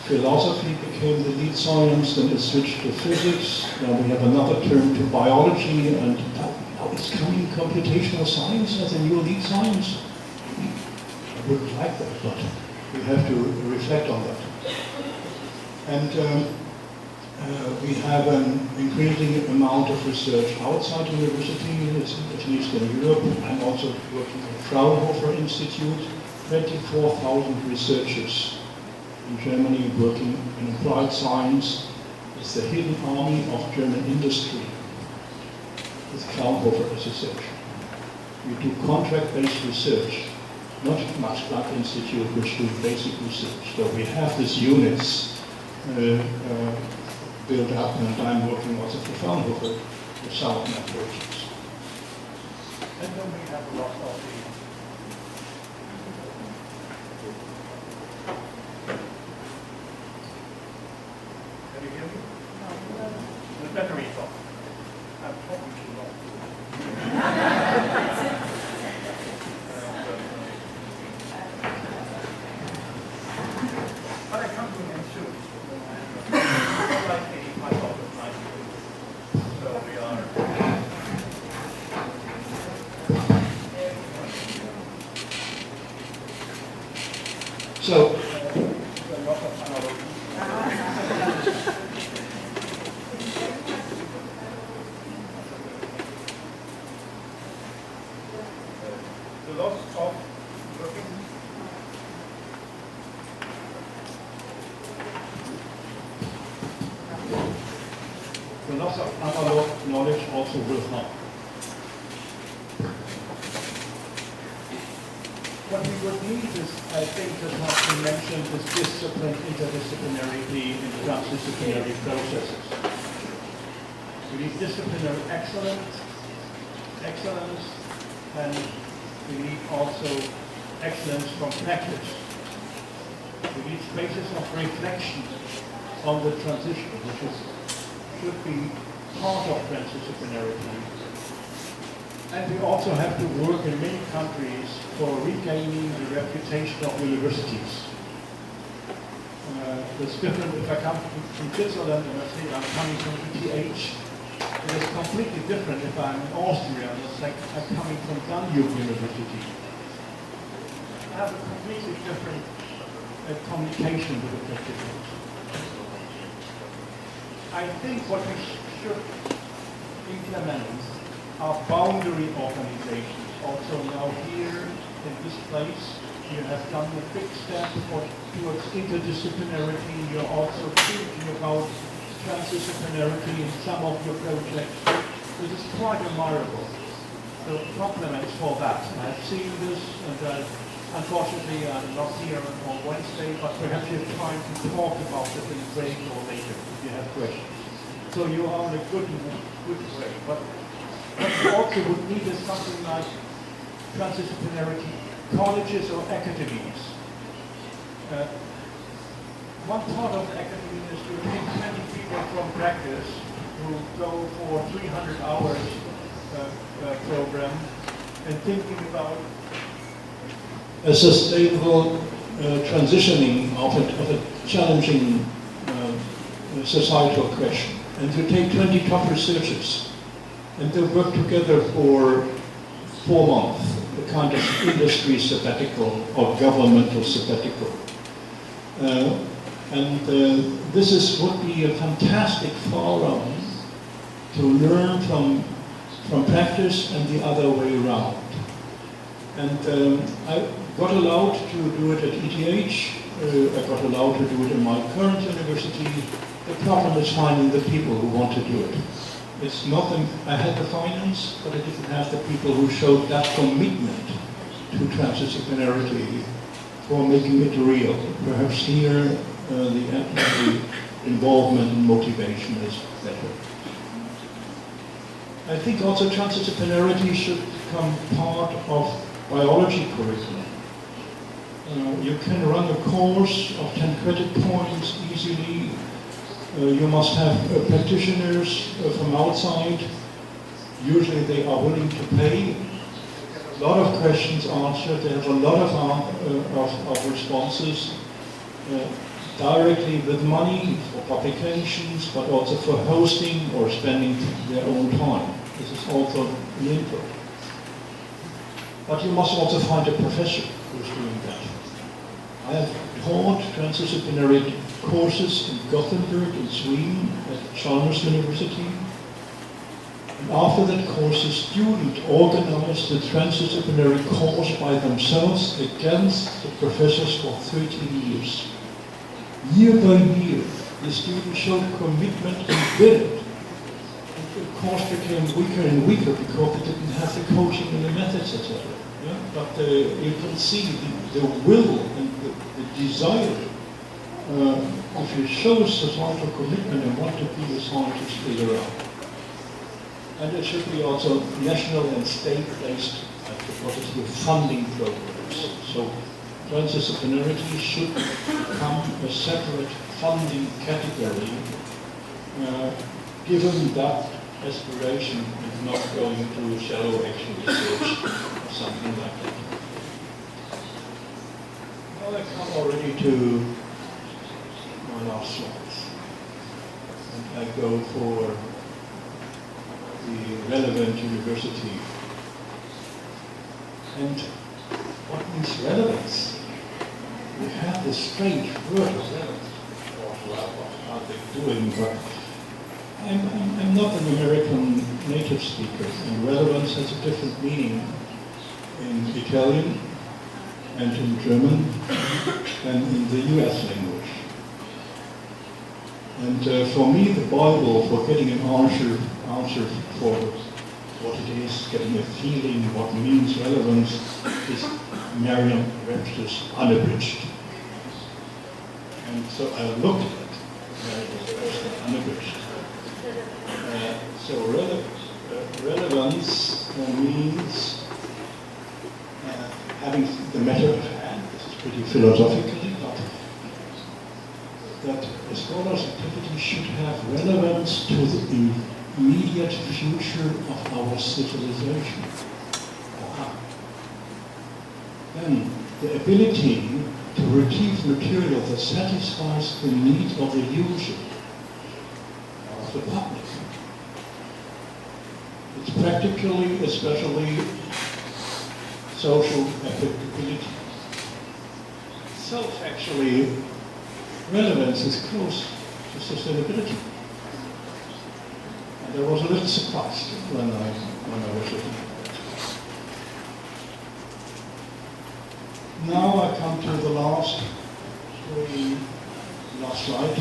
philosophy became the lead science, then it switched to physics, now we have another term to biology, and now it's coming computational science as a new lead science. I wouldn't like that, but we have to reflect on that. And we have an increasing amount of research outside university, at least in Europe. I'm also working at Fraunhofer Institute, 24,000 researchers in Germany working in applied science. It's the hidden army of German industry, with Fraunhofer Association. We do contract-based research, not Max Planck Institute, which do basic research. So we have these units built up, and I'm working also for Fraunhofer with some of my projects. And then we have a lot of So, the loss of analog knowledge also will help. What we would need is, I think, that has been mentioned, is discipline, interdisciplinarity, and transdisciplinary processes. We need disciplinary excellence, and we need also excellence from practice. We need spaces of reflection on the transition, which should be part of transdisciplinarity. And we also have to work in many countries for regaining the reputation of universities. It's different if I come from Switzerland and I say I'm coming from ETH. It is completely different if I'm in Austria and it's like I'm coming from Danube University. I have a completely different communication with the practitioners. I think what we should implement are boundary organizations. Also now here in this place, you have done a big step towards interdisciplinarity. You're also thinking about transdisciplinarity in some of your projects. This is quite admirable. So compliments for that. I've seen this, and unfortunately I'm not here on Wednesday, but perhaps you have time to talk about it in break or later if you have questions. So you are in a good way. But what we also would need is something like transdisciplinarity, colleges or academies. One part of the academy is to take 20 people from practice who go for 300 hours program and thinking about a sustainable transitioning of a challenging societal question. And to take 20 top researchers and they work together for 4 months, a kind of industry sabbatical or governmental sabbatical. This would be a fantastic forum to learn from practice and the other way around. And I got allowed to do it at ETH, I got allowed to do it in my current university. The problem is finding the people who want to do it. It's not I had the finance, but I didn't have the people who showed that commitment to transdisciplinarity for making it real. Perhaps here the involvement and motivation is better. I think also transdisciplinarity should become part of biology curriculum. You can run a course of 10 credit points easily. You must have practitioners from outside. Usually they are willing to pay. A lot of questions answered. They have a lot of responses directly with money for publications, but also for hosting or spending their own time. This is also an input. But you must also find a professor who's doing that. I have taught transdisciplinary courses in Gothenburg in Sweden at Chalmers University. And after that course, a student organized the transdisciplinary course by themselves against the professors for 13 years. Year by year, the students showed commitment and did it. And the course became weaker and weaker because they didn't have the coaching and the methods, etc. Yeah? But you can see the will and the desire. If you show societal commitment and want to be a scientist, is around. And it should be also national and state-based, what is the funding programs. So transdisciplinarity should become a separate funding category, given that aspiration is not going to shallow action research or something like that. Now I come already to my last slides. And I go for the relevant university. And what means relevance? We have this strange word of relevance, or what are they doing, but I'm not an American native speaker, and relevance has a different meaning in Italian and in German than in the US language. And for me, the Bible, for getting an answer for what it is, getting a feeling, what means relevance, is Merriam-Webster's Unabridged. And so I looked at Merriam-Webster Unabridged. So relevance means having the matter at hand. This is pretty philosophically, but that a scholar's activity should have relevance to the immediate future of our civilization. Then the ability to retrieve material that satisfies the needs of the user, of the public. It's practically, especially social applicability. Self-actually, relevance is close to sustainability. And I was a little surprised when I was looking at that. Now I come to the last slide.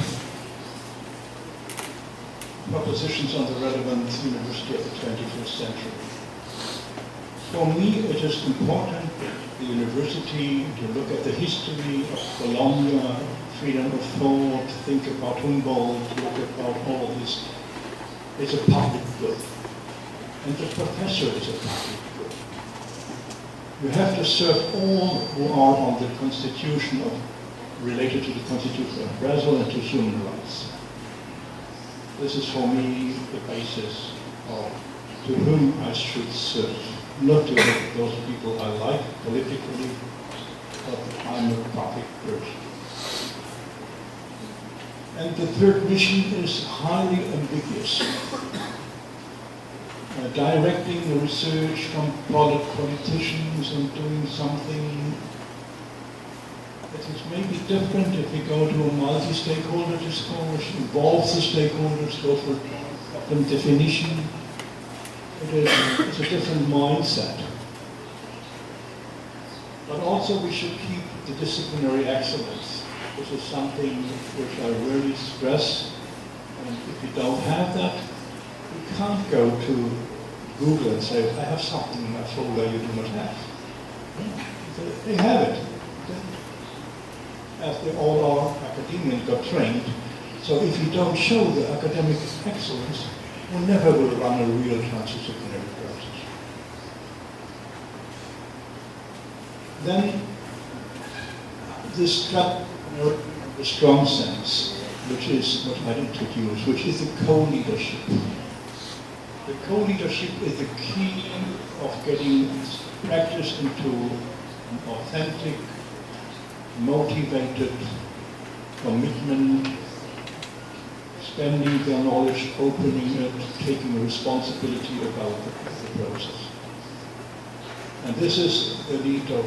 Propositions on the relevant university of the 21st century. For me, it is important, the university, to look at the history of Bologna, freedom of thought, think about Humboldt, look about all of this. It's a public good. And the professor is a public good. You have to serve all who are on the constitution related to the Constitution of Brazil and to human rights. This is for me the basis of to whom I should serve. Not to those people I like politically, but I'm a public person. And the third mission is highly ambiguous. Directing the research from politicians and doing something that is maybe different if we go to a multi-stakeholder discourse, involve the stakeholders, go for a definition. It's a different mindset. But also we should keep the disciplinary excellence. This is something which I really stress. And if you don't have that, you can't go to Google and say, I have something in my folder you do not have. They have it. As they all our academians got trained. So if you don't show the academic excellence, you never will run a real transdisciplinary process. Then this the strong sense, which is what I introduced, which is the co-leadership. The co-leadership is the key of getting practice into an authentic, motivated commitment, spending their knowledge, opening it, taking responsibility about the process. And this is the lead of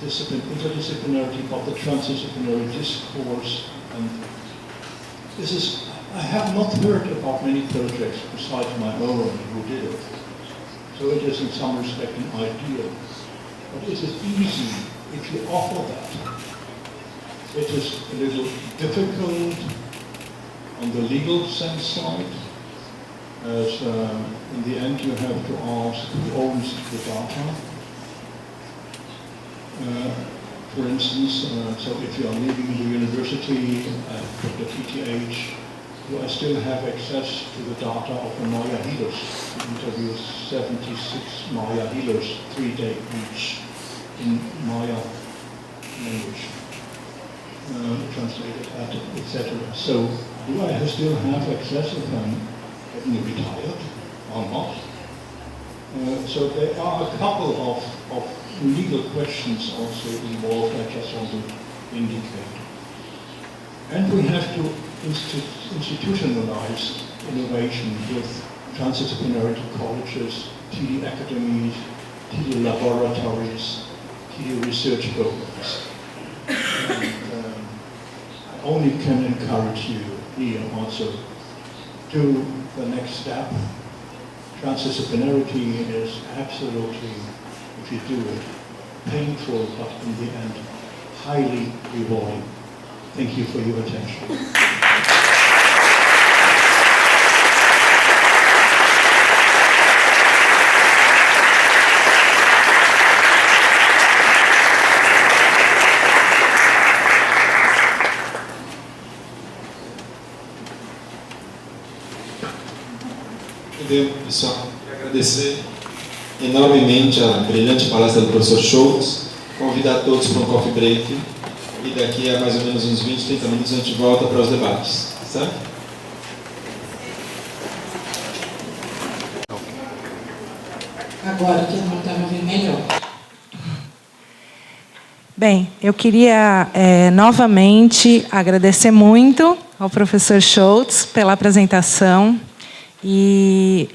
interdisciplinarity, of the transdisciplinary discourse. And this is, I have not heard about many projects besides my own who did it. So it is in some respect an ideal. But it is easy if you offer that. It is a little difficult on the legal sense side, as in the end you have to ask who owns the data. For instance, so if you are leaving the university at the TTH, do I still have access to the data of the Maya healers? We interviewed 76 Maya healers, 3 days each, in Maya language, translated, etc. So, do I still have access if I'm getting retired or not? So there are a couple of legal questions also involved, I just want to indicate. And we have to institutionalize innovation with transdisciplinary colleges, TD academies, TD laboratories, TD research programs. only can encourage you here also to the next step. Transdisciplinarity is absolutely, if you do it, painful, but in the end, highly rewarding. Thank you for your attention. Bem, pessoal, quero agradecer enormemente a brilhante palestra do professor Scholz, convidar todos para um coffee break e daqui a mais ou menos uns 20, 30 minutos a gente volta para os debates, certo? Agora que não está me ouvindo melhor. Bem, eu queria novamente agradecer muito ao professor Scholz pela apresentação. E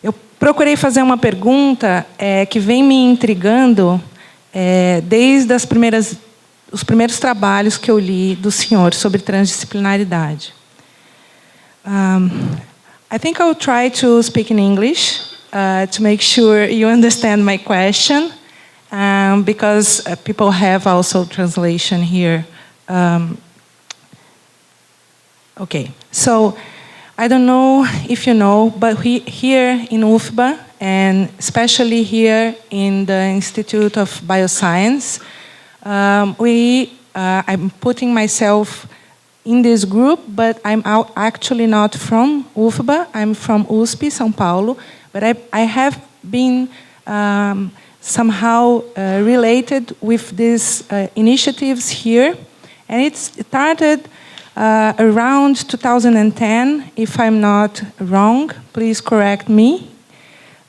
eu procurei fazer uma pergunta que vem me intrigando desde os primeiros trabalhos que eu li do senhor sobre transdisciplinaridade. I think I'll try to speak in English to make sure you understand my question, because people have also translation here. Okay, so I don't know if you know, but here in UFBA, and especially here in the Institute of Bioscience, I'm putting myself in this group, but I'm actually not from UFBA. I'm from USP, São Paulo, but I have been somehow related with these initiatives here, and it started around 2010, if I'm not wrong, please correct me,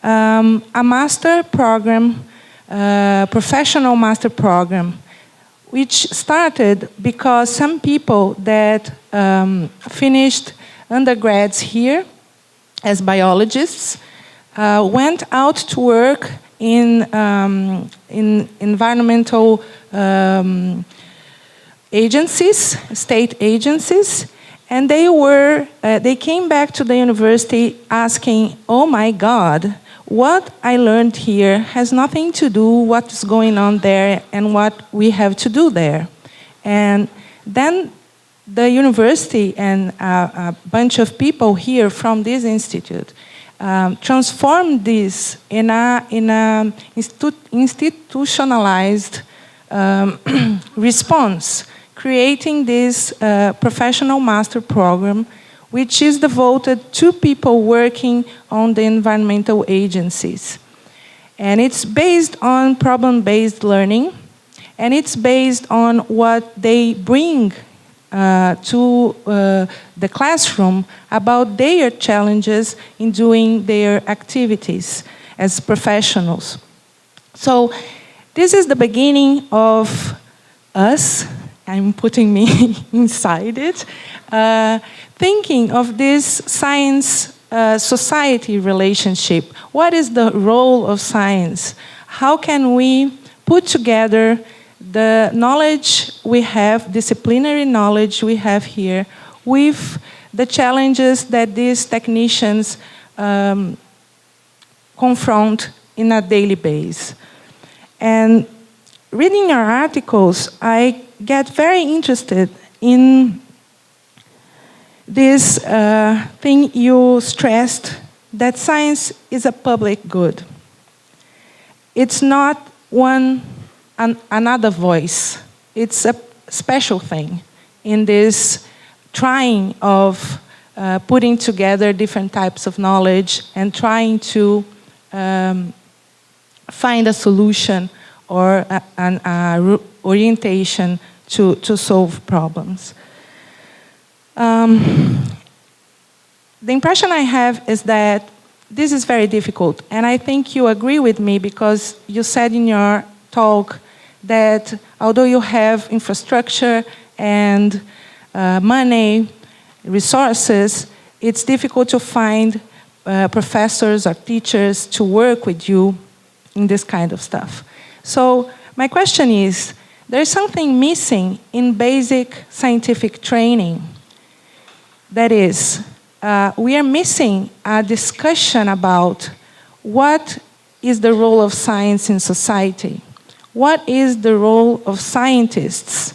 a master program, professional master program, which started because some people that finished undergrads here as biologists went out to work in environmental agencies, state agencies, and they came back to the university asking, oh my God, what I learned here has nothing to do with what's going on there and what we have to do there. And then the university and a bunch of people here from this institute transformed this in a institutionalized response, creating this professional master program, which is devoted to people working on the environmental agencies. And it's based on problem-based learning, and it's based on what they bring to the classroom about their challenges in doing their activities as professionals. So this is the beginning of us, I'm putting me inside it, thinking of this science-society relationship. What is the role of science? How can we put together the knowledge we have, disciplinary knowledge we have here, with the challenges that these technicians confront in a daily basis? And reading your articles, I get very interested in this thing you stressed, that science is a public good. It's not another voice. It's a special thing in this trying of putting together different types of knowledge and trying to find a solution or an orientation to solve problems. The impression I have is that this is very difficult, and I think you agree with me because you said in your talk that although you have infrastructure and money, resources, it's difficult to find professors or teachers to work with you in this kind of stuff. So my question is, there's something missing in basic scientific training. That is, we are missing a discussion about what is the role of science in society. What is the role of scientists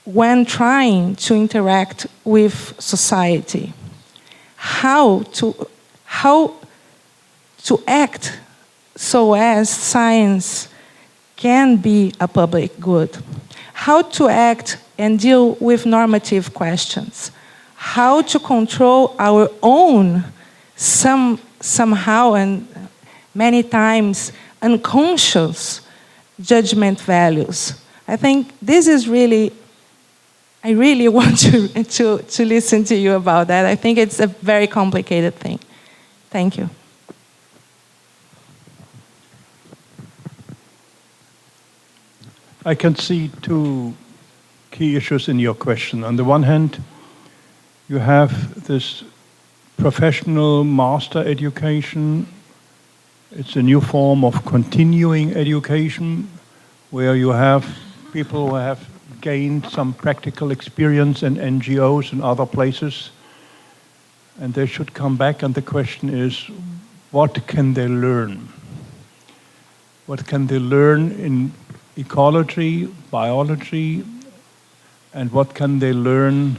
when trying to interact with society? How to act so as science can be a public good. How to act and deal with normative questions. How to control our own, somehow and many times unconscious judgment values. I think this is really, I really want to listen to you about that. I think it's a very complicated thing. Thank you. I can see two key issues in your question. On the one hand, you have this professional master education. It's a new form of continuing education where you have people who have gained some practical experience in NGOs and other places, and they should come back, and the question is, what can they learn? What can they learn in ecology, biology, and what can they learn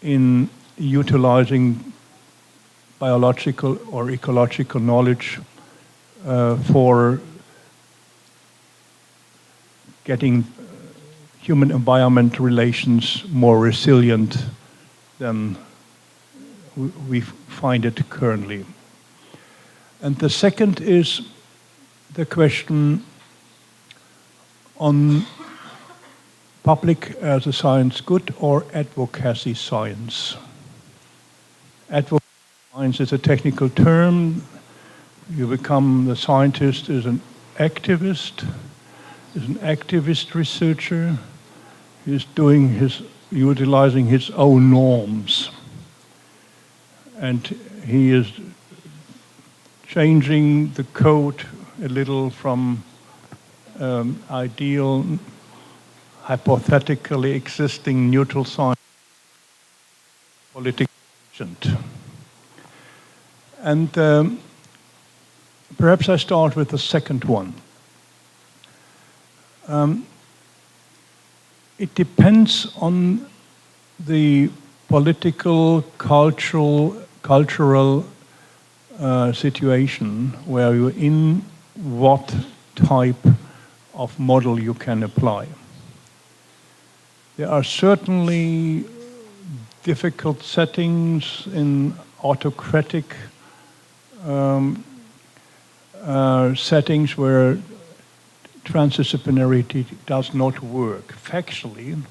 in utilizing biological or ecological knowledge for getting human-environment relations more resilient than we find it currently. And the second is the question on public as a science good or advocacy science. Advocacy science is a technical term. You become the scientist is an activist researcher. He's utilizing his own norms. And he is changing the code a little from ideal, hypothetically existing neutral science, political agent. And perhaps I start with the second one. It depends on the political, cultural situation where you're in, what type of model you can apply. There are certainly difficult settings in autocratic settings where transdisciplinarity does not work. Factually,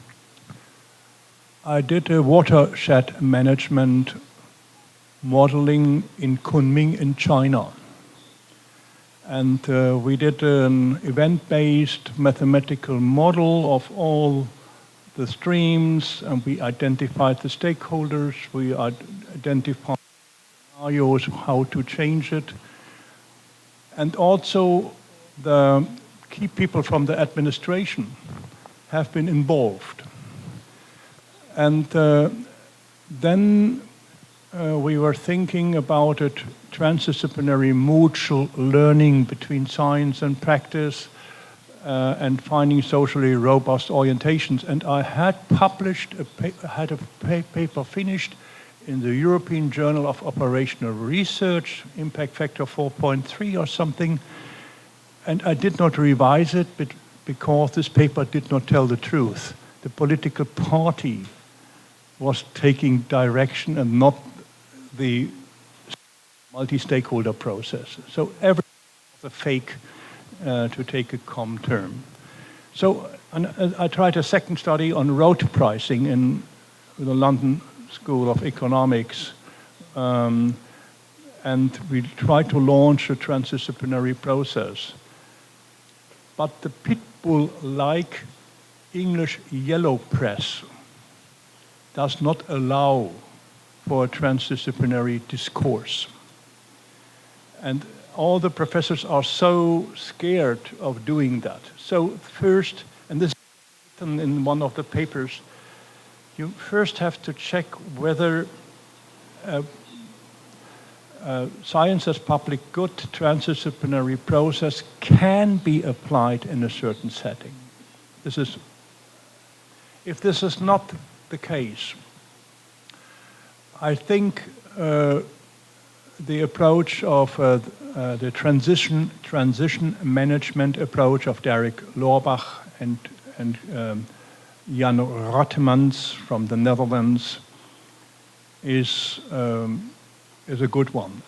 I did a watershed management modeling in Kunming in China. And we did an event-based mathematical model of all the streams, and we identified the stakeholders, we identified scenarios, how to change it. And also the key people from the administration have been involved. And then we were thinking about it, transdisciplinary mutual learning between science and practice, and finding socially robust orientations. And I had published a paper finished in the European Journal of Operational Research, impact factor 4.3 or something. And I did not revise it because this paper did not tell the truth. The political party was taking direction and not the multi-stakeholder process. So everything was a fake, to take a common term. So I tried a second study on road pricing in the London School of Economics, and we tried to launch a transdisciplinary process. But the pit bull-like English yellow press does not allow for a transdisciplinary discourse. And all the professors are so scared of doing that. So first, and this is in one of the papers, you first have to check whether science as public good transdisciplinary process can be applied in a certain setting. If this is not the case, I think the approach of the transition management approach of Derek Loorbach and Jan Rottemans from the Netherlands is a good one.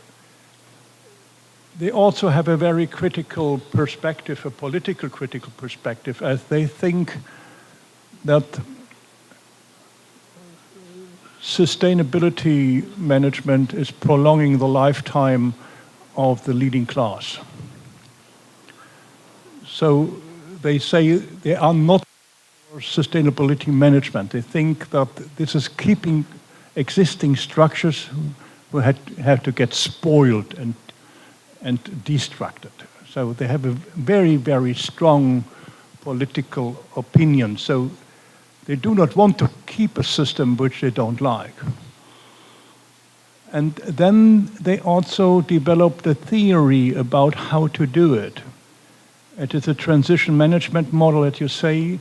They also have a very critical perspective, a political critical perspective, as they think that sustainability management is prolonging the lifetime of the leading class. So they say they are not for sustainability management. They think that this is keeping existing structures who have to get spoiled and destructed. So they have a very, very strong political opinion. So they do not want to keep a system which they don't like. And then they also developed a theory about how to do it. It is a transition management model that you say,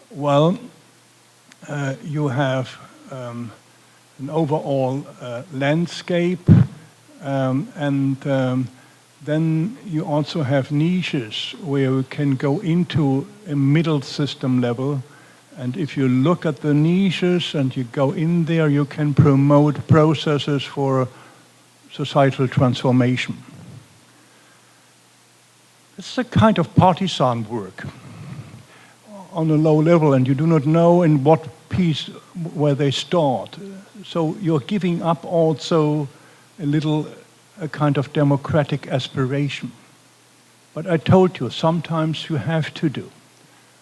well, you have an overall landscape, and then you also have niches where you can go into a middle system level. And if you look at the niches and you go in there, you can promote processes for societal transformation. It's a kind of partisan work on a low level, and you do not know in what piece where they start. So you're giving up also a kind of democratic aspiration. But I told you, sometimes you have to do.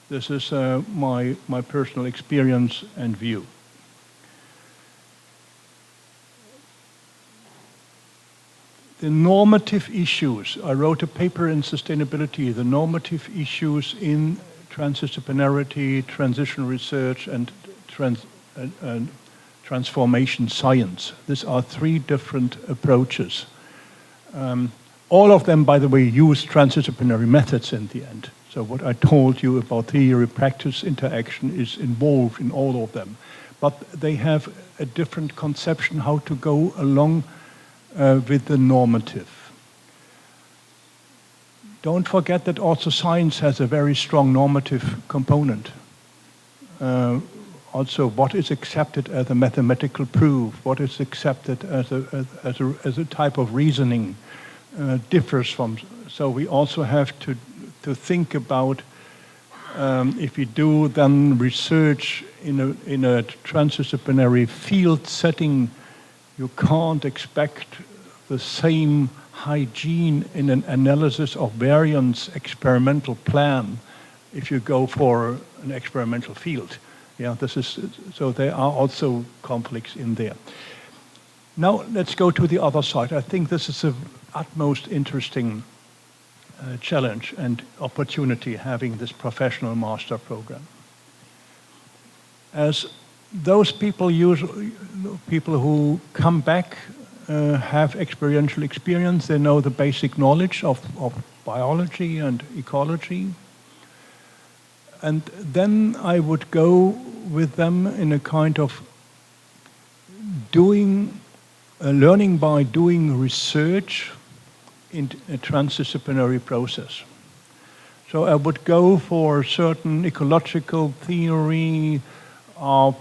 This is my personal experience and view. The normative issues, I wrote a paper in sustainability, the normative issues in transdisciplinarity, transition research, and transformation science. These are three different approaches. All of them, by the way, use transdisciplinary methods in the end. So what I told you about theory, practice, interaction is involved in all of them. But they have a different conception how to go along with the normative. Don't forget that also science has a very strong normative component. Also, what is accepted as a mathematical proof, what is accepted as a type of reasoning differs from. So we also have to think about if we do then research in a transdisciplinary field setting, you can't expect the same hygiene in an analysis of variance experimental plan if you go for an experimental field. Yeah, so there are also conflicts in there. Now let's go to the other side. I think this is the utmost interesting challenge and opportunity having this professional master program. As those people who come back have experiential experience, they know the basic knowledge of biology and ecology. And then I would go with them in a kind of learning by doing research in a transdisciplinary process. So I would go for certain ecological theory of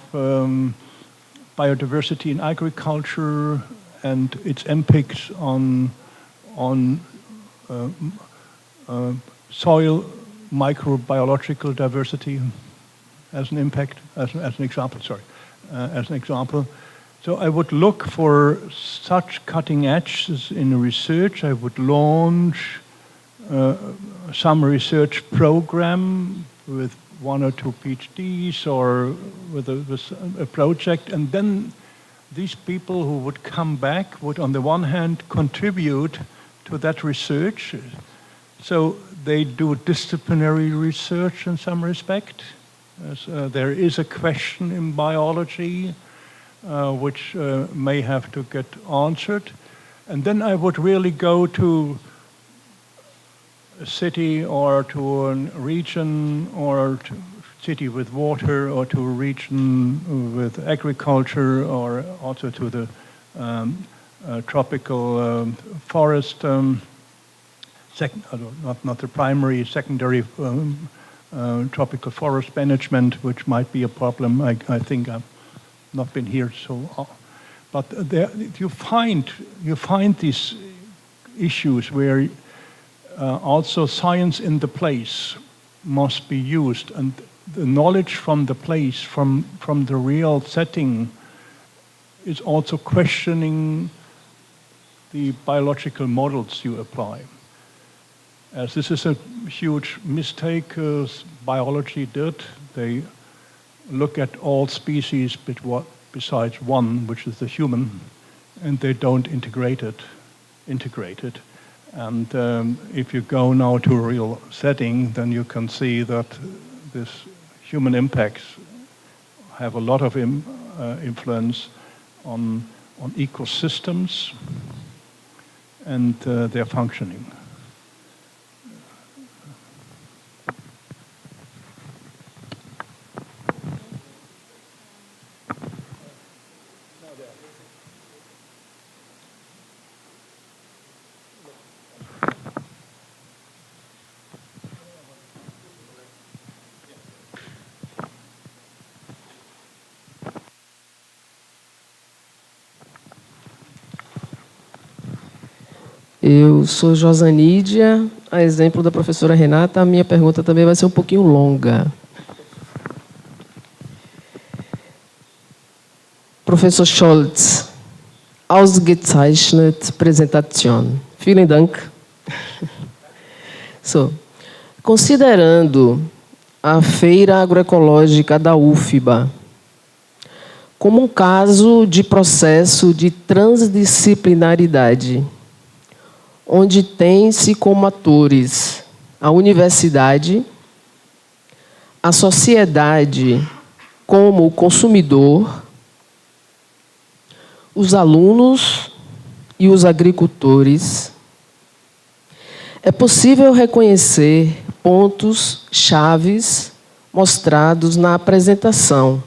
biodiversity in agriculture and its impacts on soil microbiological diversity as an example. So I would look for such cutting edges in research. I would launch some research program with 1 or 2 PhDs or with a project, and then these people who would come back would on the one hand contribute to that research. So they do disciplinary research in some respect, There is a question in biology which may have to get answered. And then I would really go to a city or to a region or to city with water or to a region with agriculture or also to the tropical forest, not the primary, secondary tropical forest management, which might be a problem. I think I've not been here so, but there you find these issues where also science in the place must be used, and the knowledge from the place, from the real setting, is also questioning the biological models you apply. As this is a huge mistake biology did. They look at all species besides one, which is the human, and they don't integrate it. And if you go now to a real setting, then you can see that this human impacts have a lot of influence on ecosystems and their functioning. Eu sou Josanídia, a exemplo da professora Renata, a minha pergunta também vai ser um pouquinho longa. Professor Scholz, ausgezeichnete Präsentation. Vielen Dank. Considerando a Feira Agroecológica da UFBA como um caso de processo de transdisciplinaridade, onde tem-se como atores a Universidade, a sociedade como o consumidor, os alunos e os agricultores, é possível reconhecer pontos chaves mostrados na apresentação,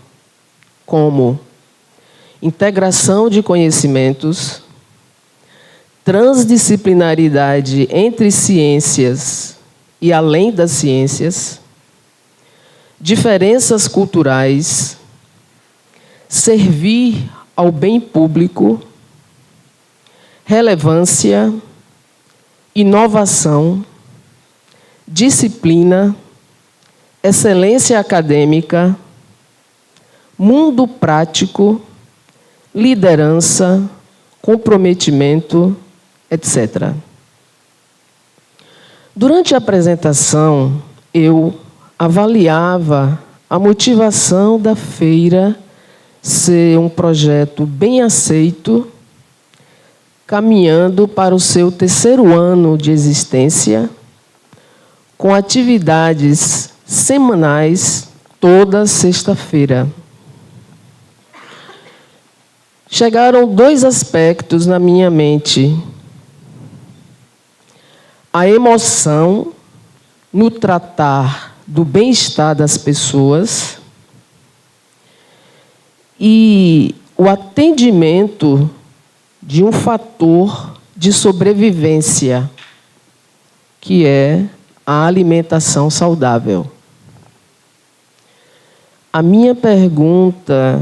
como integração de conhecimentos, transdisciplinaridade entre ciências e além das ciências, diferenças culturais, servir ao bem público, relevância, inovação, disciplina, excelência acadêmica, mundo prático, liderança, comprometimento, etc. Durante a apresentação, eu avaliava a motivação da feira ser um projeto bem aceito, caminhando para o seu 3º ano de existência, com atividades semanais toda sexta-feira. Chegaram 2 aspectos na minha mente: a emoção no tratar do bem-estar das pessoas e o atendimento de um fator de sobrevivência, que é a alimentação saudável. A minha pergunta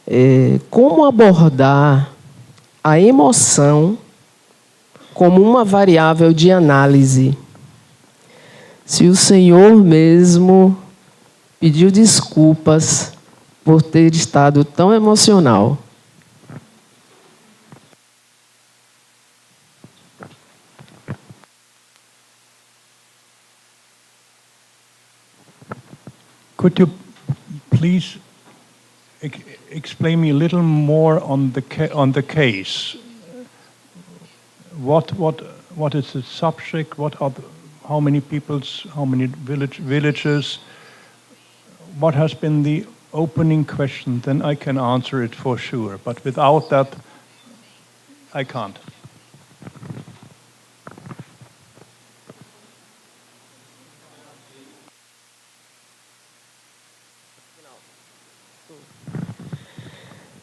é como abordar a emoção como uma variável de análise. Se o senhor mesmo pediu desculpas por ter estado tão emocional. Could you please explain me a little more on the case? What is the subject? What are how many peoples? How many villages? what has been the opening question, then I can answer it for sure. But without that, I can't.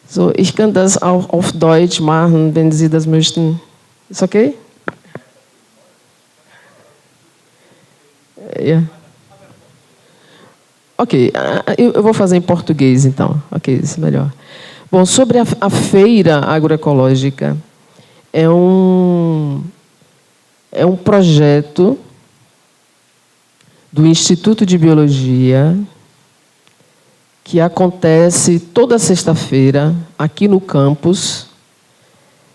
So, ich kann das auch auf Deutsch machen, wenn Sie das möchten. Ist okay? Yeah. Ok, eu vou fazer em português, então. Ok, isso é melhor. Bom, sobre a feira agroecológica, é um projeto do Instituto de Biologia que acontece toda sexta-feira aqui no campus.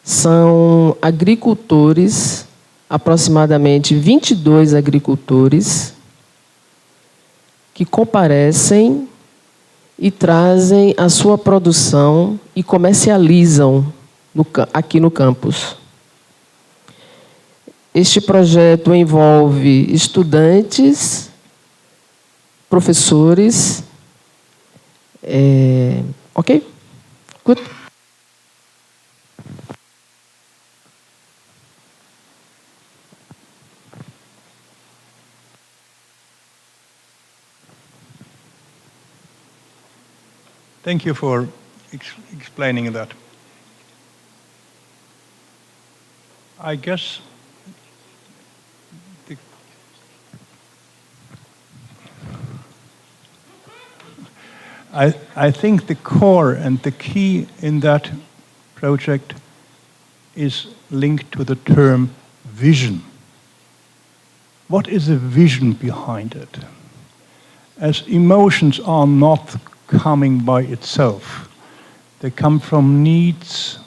São agricultores, aproximadamente 22 agricultores, que comparecem e trazem a sua produção e comercializam aqui no campus. Este projeto envolve estudantes, professores. Ok? Good. Thank you for explaining that. I guess I think the core and the key in that project is linked to the term vision. What is the vision behind it? As emotions are not coming by itself, they come from needs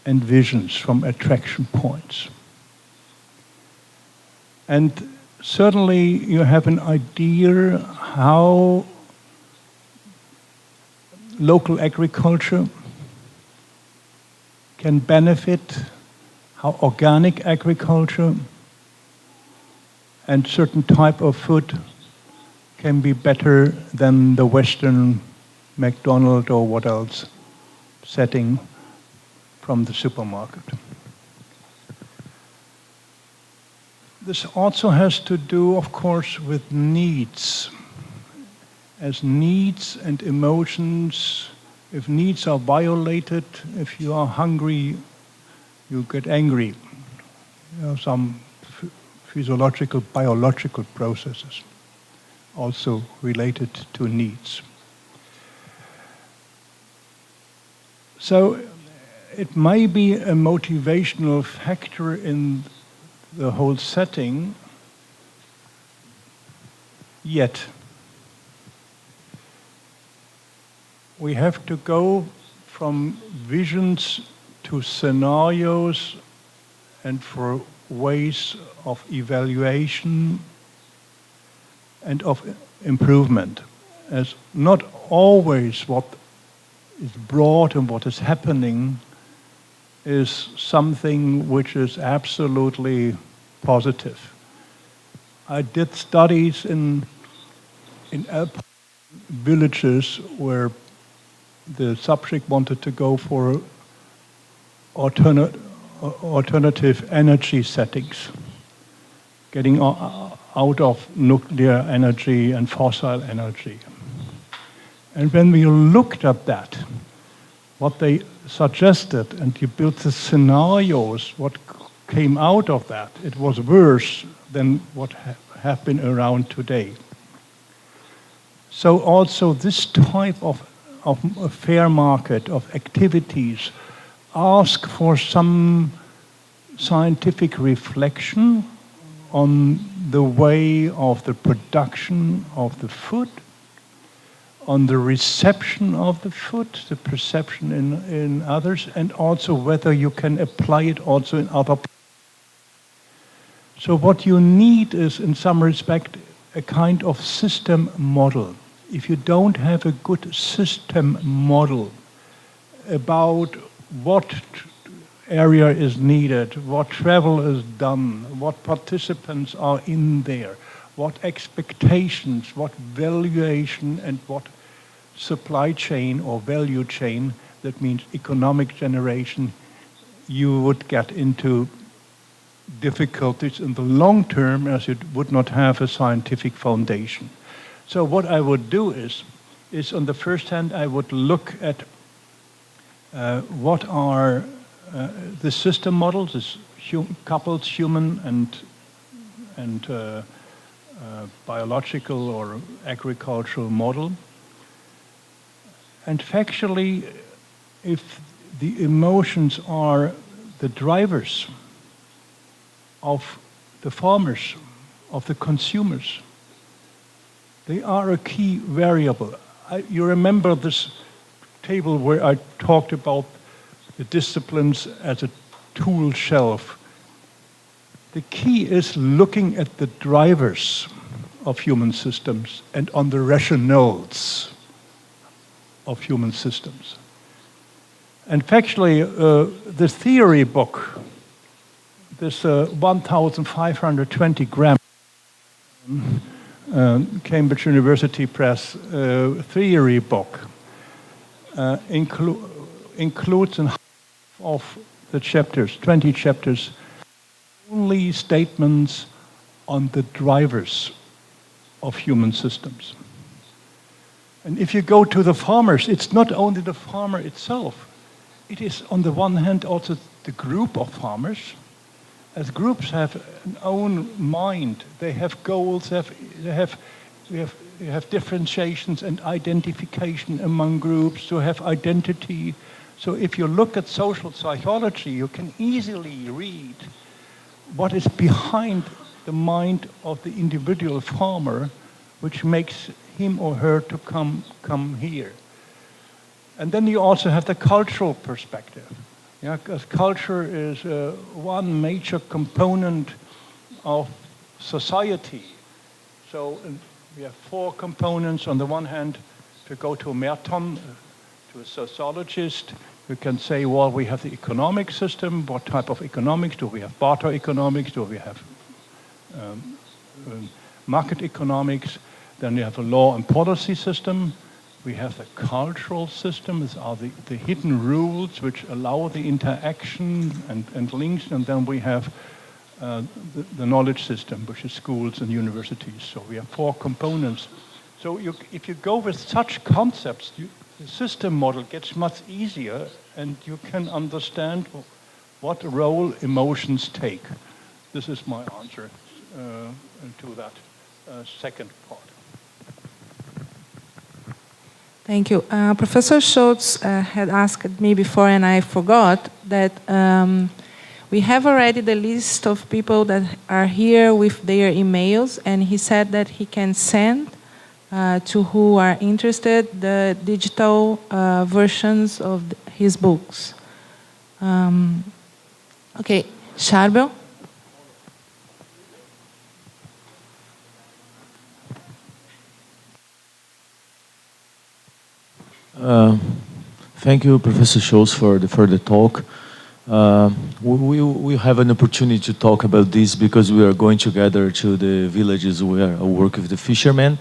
and visions, from attraction points. And certainly you have an idea how local agriculture can benefit, how organic agriculture and certain type of food can be better than the Western McDonald's or what else setting from the supermarket. This also has to do, of course, with needs. As needs and emotions, if needs are violated, if you are hungry, you get angry. You know, some physiological, biological processes also related to needs. So it may be a motivational factor in the whole setting, yet we have to go from visions to scenarios and for ways of evaluation and of improvement, as not always what is brought and what is happening is something which is absolutely positive. I did studies in Alpine villages where the subject wanted to go for alternative energy settings, getting out of nuclear energy and fossil energy. And when we looked at that, what they suggested, and you built the scenarios, what came out of that, it was worse than what have been around today. So also this type of a fair market, of activities, ask for some scientific reflection on the way of the production of the food, on the reception of the food, the perception in others, and also whether you can apply it also in other places. So what you need is, in some respect, a kind of system model. If you don't have a good system model about what area is needed, what travel is done, what participants are in there, what expectations, what valuation, and what supply chain or value chain, that means economic generation, you would get into difficulties in the long term as it would not have a scientific foundation. So what I would do is on the first hand, I would look at what are the system models, this couples human and biological or agricultural model. And factually, if the emotions are the drivers of the farmers, of the consumers, they are a key variable. You remember this table where I talked about the disciplines as a tool shelf. The key is looking at the drivers of human systems and on the rationales of human systems. And factually, the theory book, this 1,520 gram Cambridge University Press theory book includes in half of the chapters, 20 chapters, only statements on the drivers of human systems. And if you go to the farmers, it's not only the farmer itself. It is on the one hand also the group of farmers. As groups have an own mind, they have goals, we have differentiations and identification among groups, to have identity. So if you look at social psychology, you can easily read what is behind the mind of the individual farmer, which makes him or her to come here. And then you also have the cultural perspective. Yeah, because culture is one major component of society. So we have four components. On the one hand, if you go to Merton, to a sociologist, you can say, well, we have the economic system. What type of economics? Do we have barter economics? Do we have market economics? Then we have a law and policy system. We have the cultural system. These are the hidden rules which allow the interaction and links. And then we have the knowledge system, which is schools and universities. So we have four components. So if you go with such concepts, the system model gets much easier, and you can understand what role emotions take. This is my answer to that second part. Thank you. Professor Scholz had asked me before, and I forgot, that we have already the list of people that are here with their emails, and he said that he can send to who are interested the digital versions of his books. Okay, Charbel? Thank you, Professor Scholz, for the talk. We have an opportunity to talk about this because we are going together to the villages where I work with the fishermen.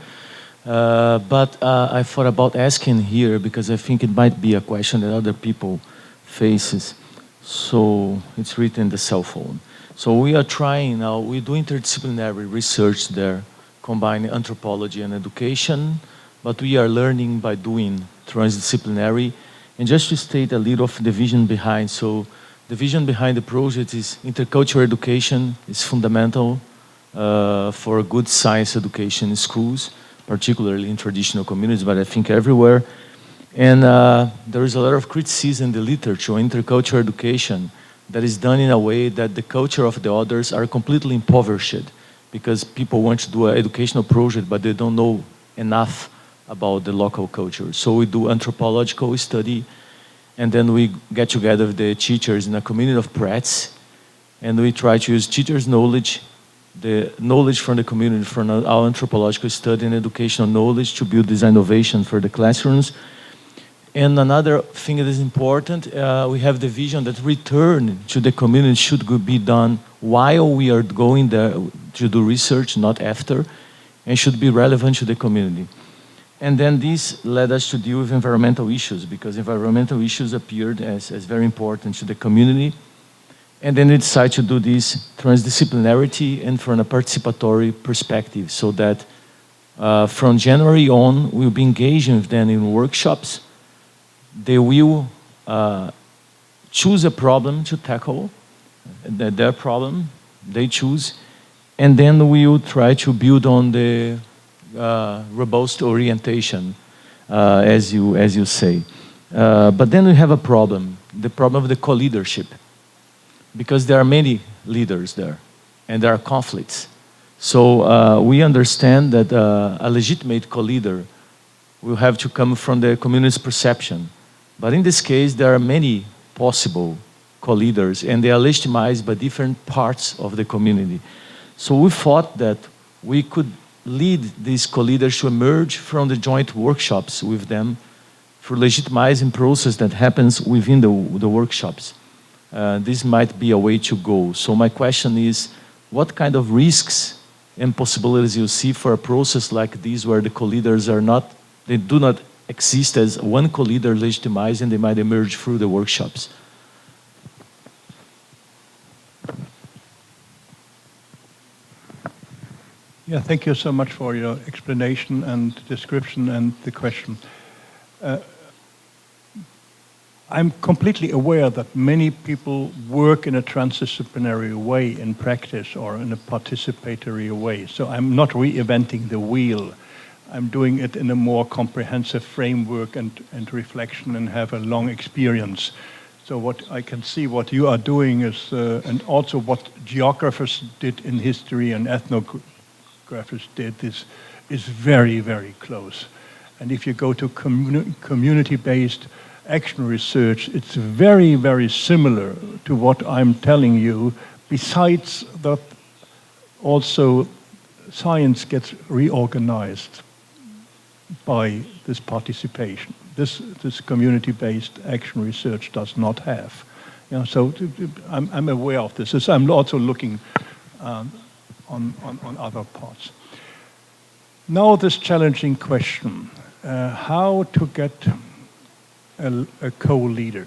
But I thought about asking here because I think it might be a question that other people faces. So it's written in the cell phone. So we are trying now, we do interdisciplinary research there, combining anthropology and education, but we are learning by doing transdisciplinary. And just to state a little of the vision behind, so the vision behind the project is intercultural education is fundamental for good science education in schools, particularly in traditional communities, but I think everywhere. And there is a lot of criticism in the literature on intercultural education that is done in a way that the culture of the others are completely impoverished because people want to do an educational project, but they don't know enough about the local culture. So we do anthropological study, and then we get together with the teachers in a community of prats, and we try to use teachers' knowledge, the knowledge from the community, from our anthropological study and educational knowledge to build this innovation for the classrooms. And another thing that is important, we have the vision that return to the community should be done while we are going there to do research, not after. and should be relevant to the community. And then this led us to deal with environmental issues, because environmental issues appeared as very important to the community. And then we decided to do this transdisciplinarity and from a participatory perspective, so that from January on, we'll be engaging with them in workshops. They will choose a problem to tackle, their problem, they choose, and then we will try to build on the robust orientation, as you say. But then we have a problem, the problem of the co-leadership, because there are many leaders there, and there are conflicts. So we understand that a legitimate co-leader will have to come from the community's perception. But in this case, there are many possible co-leaders, and they are legitimized by different parts of the community. So we thought that we could lead these co-leaders to emerge from the joint workshops with them for legitimizing process that happens within the workshops. This might be a way to go. So my question is, what kind of risks and possibilities you see for a process like this, where the co-leaders are not, they do not exist as one co-leader legitimized, and they might emerge through the workshops? Yeah, thank you so much for your explanation and description and the question. I'm completely aware that many people work in a transdisciplinary way in practice or in a participatory way. So I'm not reinventing the wheel. I'm doing it in a more comprehensive framework and reflection, and have a long experience. So what I can see what you are doing is, and also what geographers did in history and ethnographers did, is very, very close. And if you go to community-based action research, it's very, very similar to what I'm telling you, besides that also science gets reorganized by this participation. This community-based action research does not have. You know, so I'm aware of this. I'm also looking on other parts. Now this challenging question, how to get a co-leader.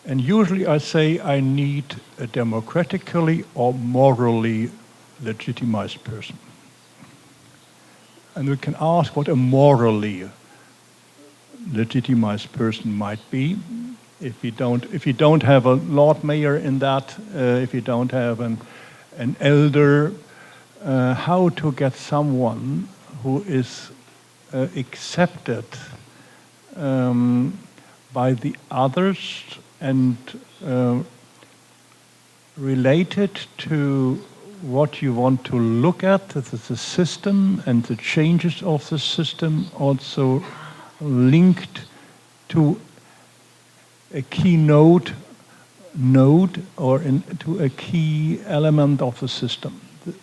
And usually I say I need a democratically or morally legitimized person. And we can ask what a morally legitimized person might be. If you don't have a Lord Mayor in that, if you don't have an elder, how to get someone who is accepted by the others and related to what you want to look at, the system and the changes of the system, also linked to a key node or to a key element of the system.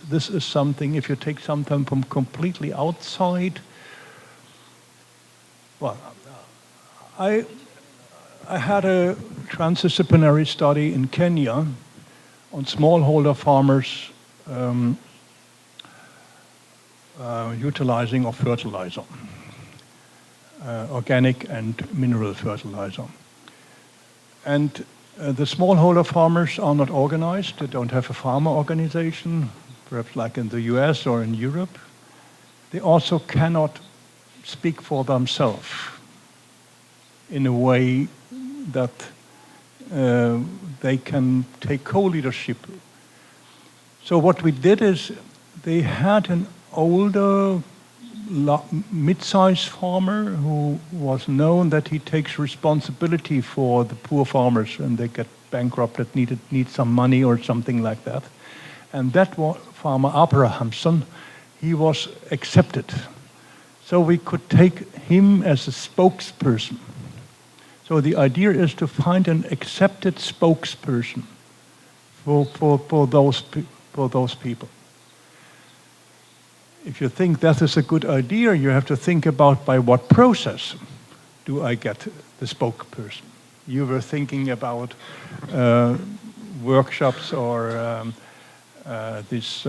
This is something, if you take something from completely outside, well, I had a transdisciplinary study in Kenya on smallholder farmers utilizing of fertilizer, organic and mineral fertilizer. And the smallholder farmers are not organized. They don't have a farmer organization, perhaps like in the US or in Europe. They also cannot speak for themselves in a way that they can take co-leadership. So what we did is, they had an older mid-sized farmer who was known that he takes responsibility for the poor farmers and they get bankrupted, need some money or something like that. And that farmer, Abrahamson, he was accepted. So we could take him as a spokesperson. So the idea is to find an accepted spokesperson for those people. If you think that is a good idea, you have to think about by what process do I get the spokesperson. You were thinking about workshops or this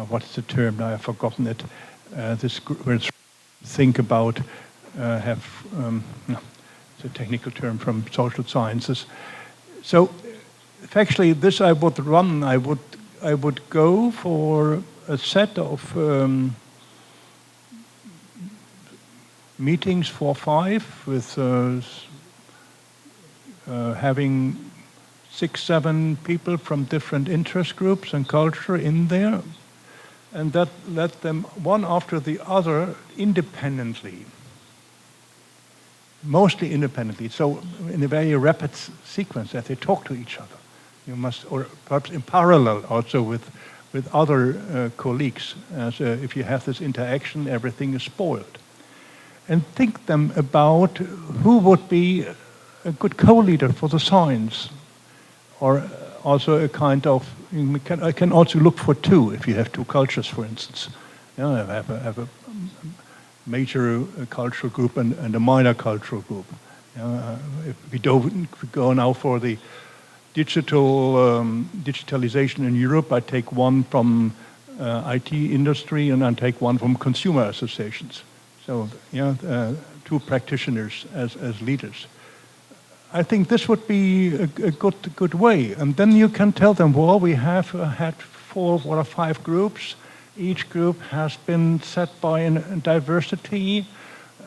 what's the term? Now I've forgotten it. This where it's think about it's a technical term from social sciences. So factually, this I would run. I would go for a set of meetings, 4 or 5, with having 6, 7 people from different interest groups and culture in there, and that let them one after the other independently, mostly independently, so in a very rapid sequence that they talk to each other. You must, or perhaps in parallel also with other colleagues, as if you have this interaction, everything is spoiled. And think them about who would be a good co-leader for the science, or also a kind of, I can also look for 2 if you have 2 cultures, for instance. Have a major cultural group and a minor cultural group. If we go now for the digitalization in Europe, I take one from IT industry and I take one from consumer associations. So, 2 practitioners as leaders. I think this would be a good way. And then you can tell them, well, we have had 4 or 5 groups. Each group has been set by a diversity.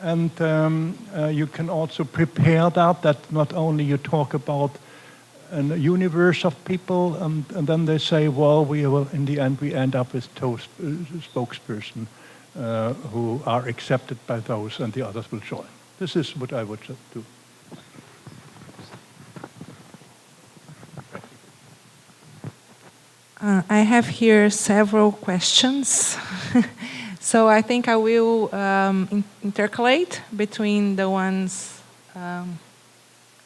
And you can also prepare that not only you talk about a universe of people, and then they say, well, we will, in the end, we end up with spokesperson who are accepted by those, and the others will join. This is what I would do. I have here several questions. So I think I will intercalate between the ones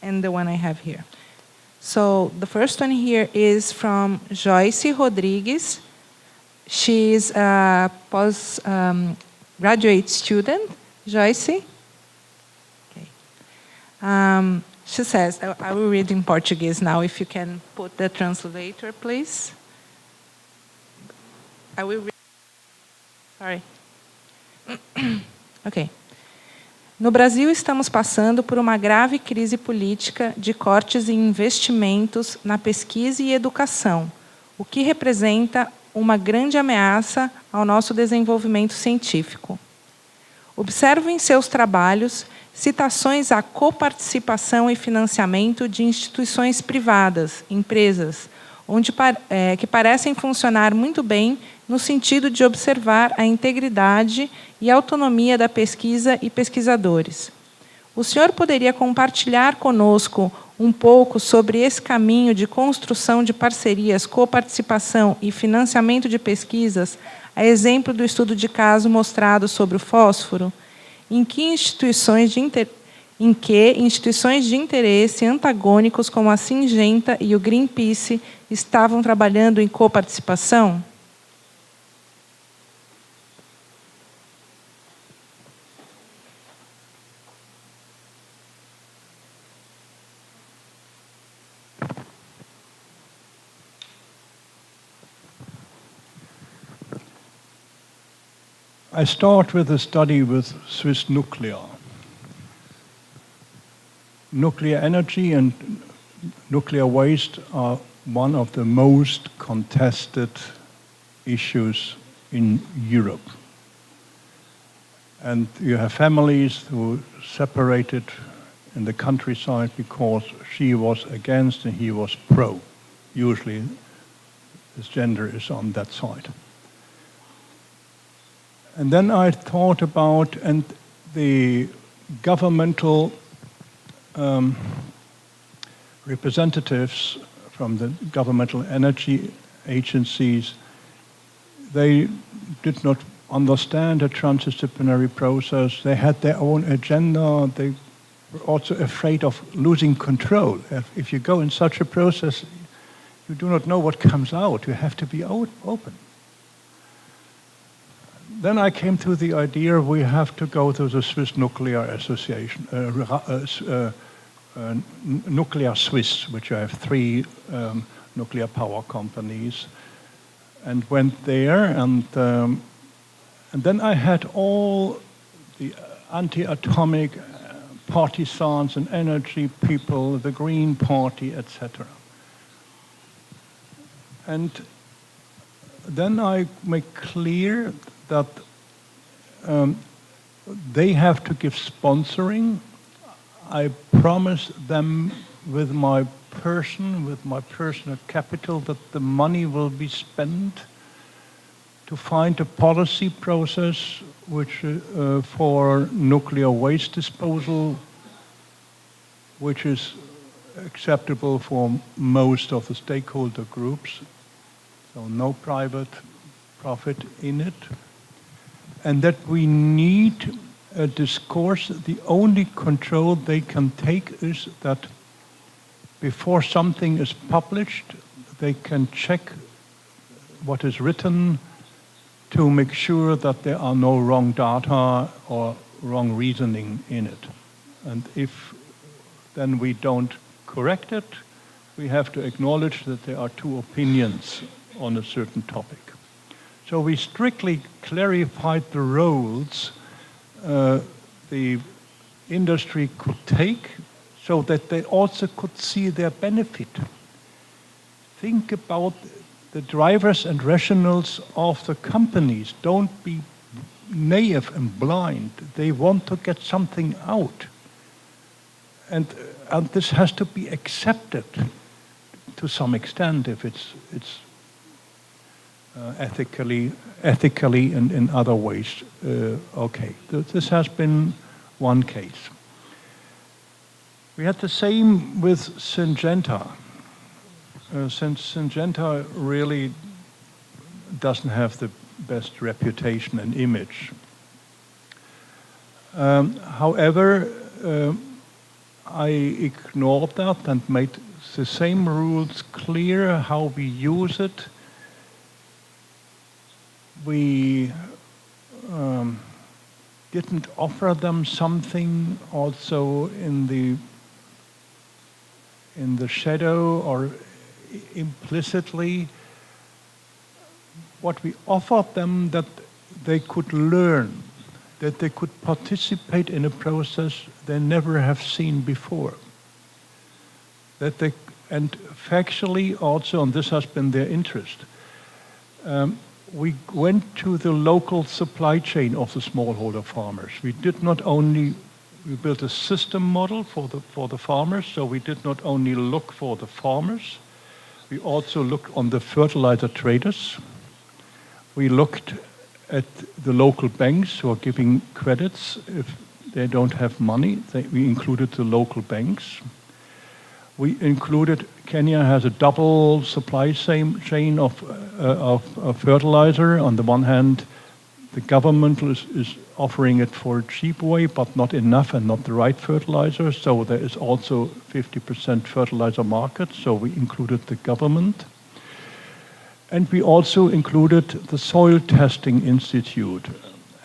and the one I have here. So the first one here is from Joyce Rodrigues. She's a graduate student. Joyce? Okay. She says, I will read in Portuguese now, if you can put the translator, please. I will read. Sorry. Ok. No Brasil, estamos passando por uma grave crise política de cortes em investimentos na pesquisa e educação, o que representa uma grande ameaça ao nosso desenvolvimento científico. Observo em seus trabalhos citações à coparticipação e financiamento de instituições privadas, empresas, que parecem funcionar muito bem no sentido de observar a integridade e autonomia da pesquisa e pesquisadores. O senhor poderia compartilhar conosco um pouco sobre esse caminho de construção de parcerias, coparticipação e financiamento de pesquisas, a exemplo do estudo de caso mostrado sobre o fósforo? Em que instituições de interesse antagônicos como a Singenta e o Greenpeace estavam trabalhando em coparticipação? I start with a study with Swiss nuclear. Nuclear energy and nuclear waste are one of the most contested issues in Europe. And you have families who separated in the countryside because she was against and he was pro. Usually his gender is on that side. And then I thought about, and the governmental representatives from the governmental energy agencies, they did not understand the transdisciplinary process. They had their own agenda. They were also afraid of losing control. If you go in such a process, you do not know what comes out. You have to be open. Then I came to the idea we have to go to the Swiss Nuclear Association, Nuclear Swiss, which I have 3 nuclear power companies. and went there, and then I had all the anti-atomic partisans and energy people, the Green Party, etc. And then I make clear that they have to give sponsoring. I promise them with my personal capital, that the money will be spent to find a policy process which for nuclear waste disposal, which is acceptable for most of the stakeholder groups, so no private profit in it, and that we need a discourse. The only control they can take is that before something is published, they can check what is written to make sure that there are no wrong data or wrong reasoning in it. And if then we don't correct it, we have to acknowledge that there are two opinions on a certain topic. So we strictly clarified the roles the industry could take, so that they also could see their benefit. Think about the drivers and rationales of the companies. Don't be naive and blind. They want to get something out. And this has to be accepted to some extent if it's ethically and in other ways okay. This has been one case. We had the same with Syngenta. Since Syngenta really doesn't have the best reputation and image. However, I ignored that and made the same rules clear how we use it. We didn't offer them something also in the shadow or implicitly. What we offered them, that they could learn, that they could participate in a process they never have seen before. That they, and factually also, and this has been their interest, we went to the local supply chain of the smallholder farmers. We did not only, we built a system model for the farmers, so we did not only look for the farmers, we also looked on the fertilizer traders. We looked at the local banks who are giving credits if they don't have money. We included the local banks. We included, Kenya has a double supply chain of fertilizer. On the one hand, the government is offering it for a cheap way, but not enough and not the right fertilizer. So there is also 50% fertilizer market. So we included the government. And we also included the Soil Testing Institute,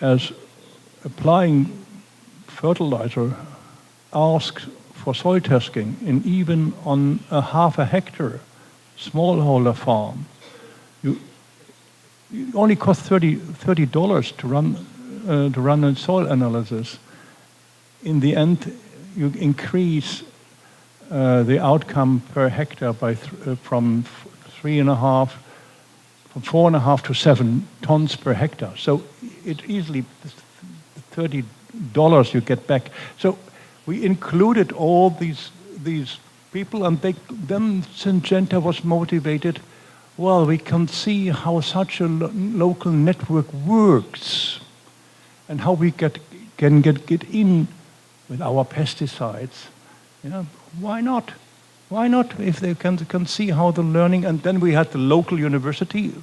as applying fertilizer asks for soil testing, and even on a half a hectare smallholder farm, it only costs $30 to run a soil analysis. In the end, you increase the outcome per hectare by from 4.5 to 7 tons per hectare. So it easily $30 you get back. So we included all these people, and then Syngenta was motivated. Well, we can see how such a local network works, and how we can get in with our pesticides. You know, why not? Why not, if they can see how the learning, and then we had the local university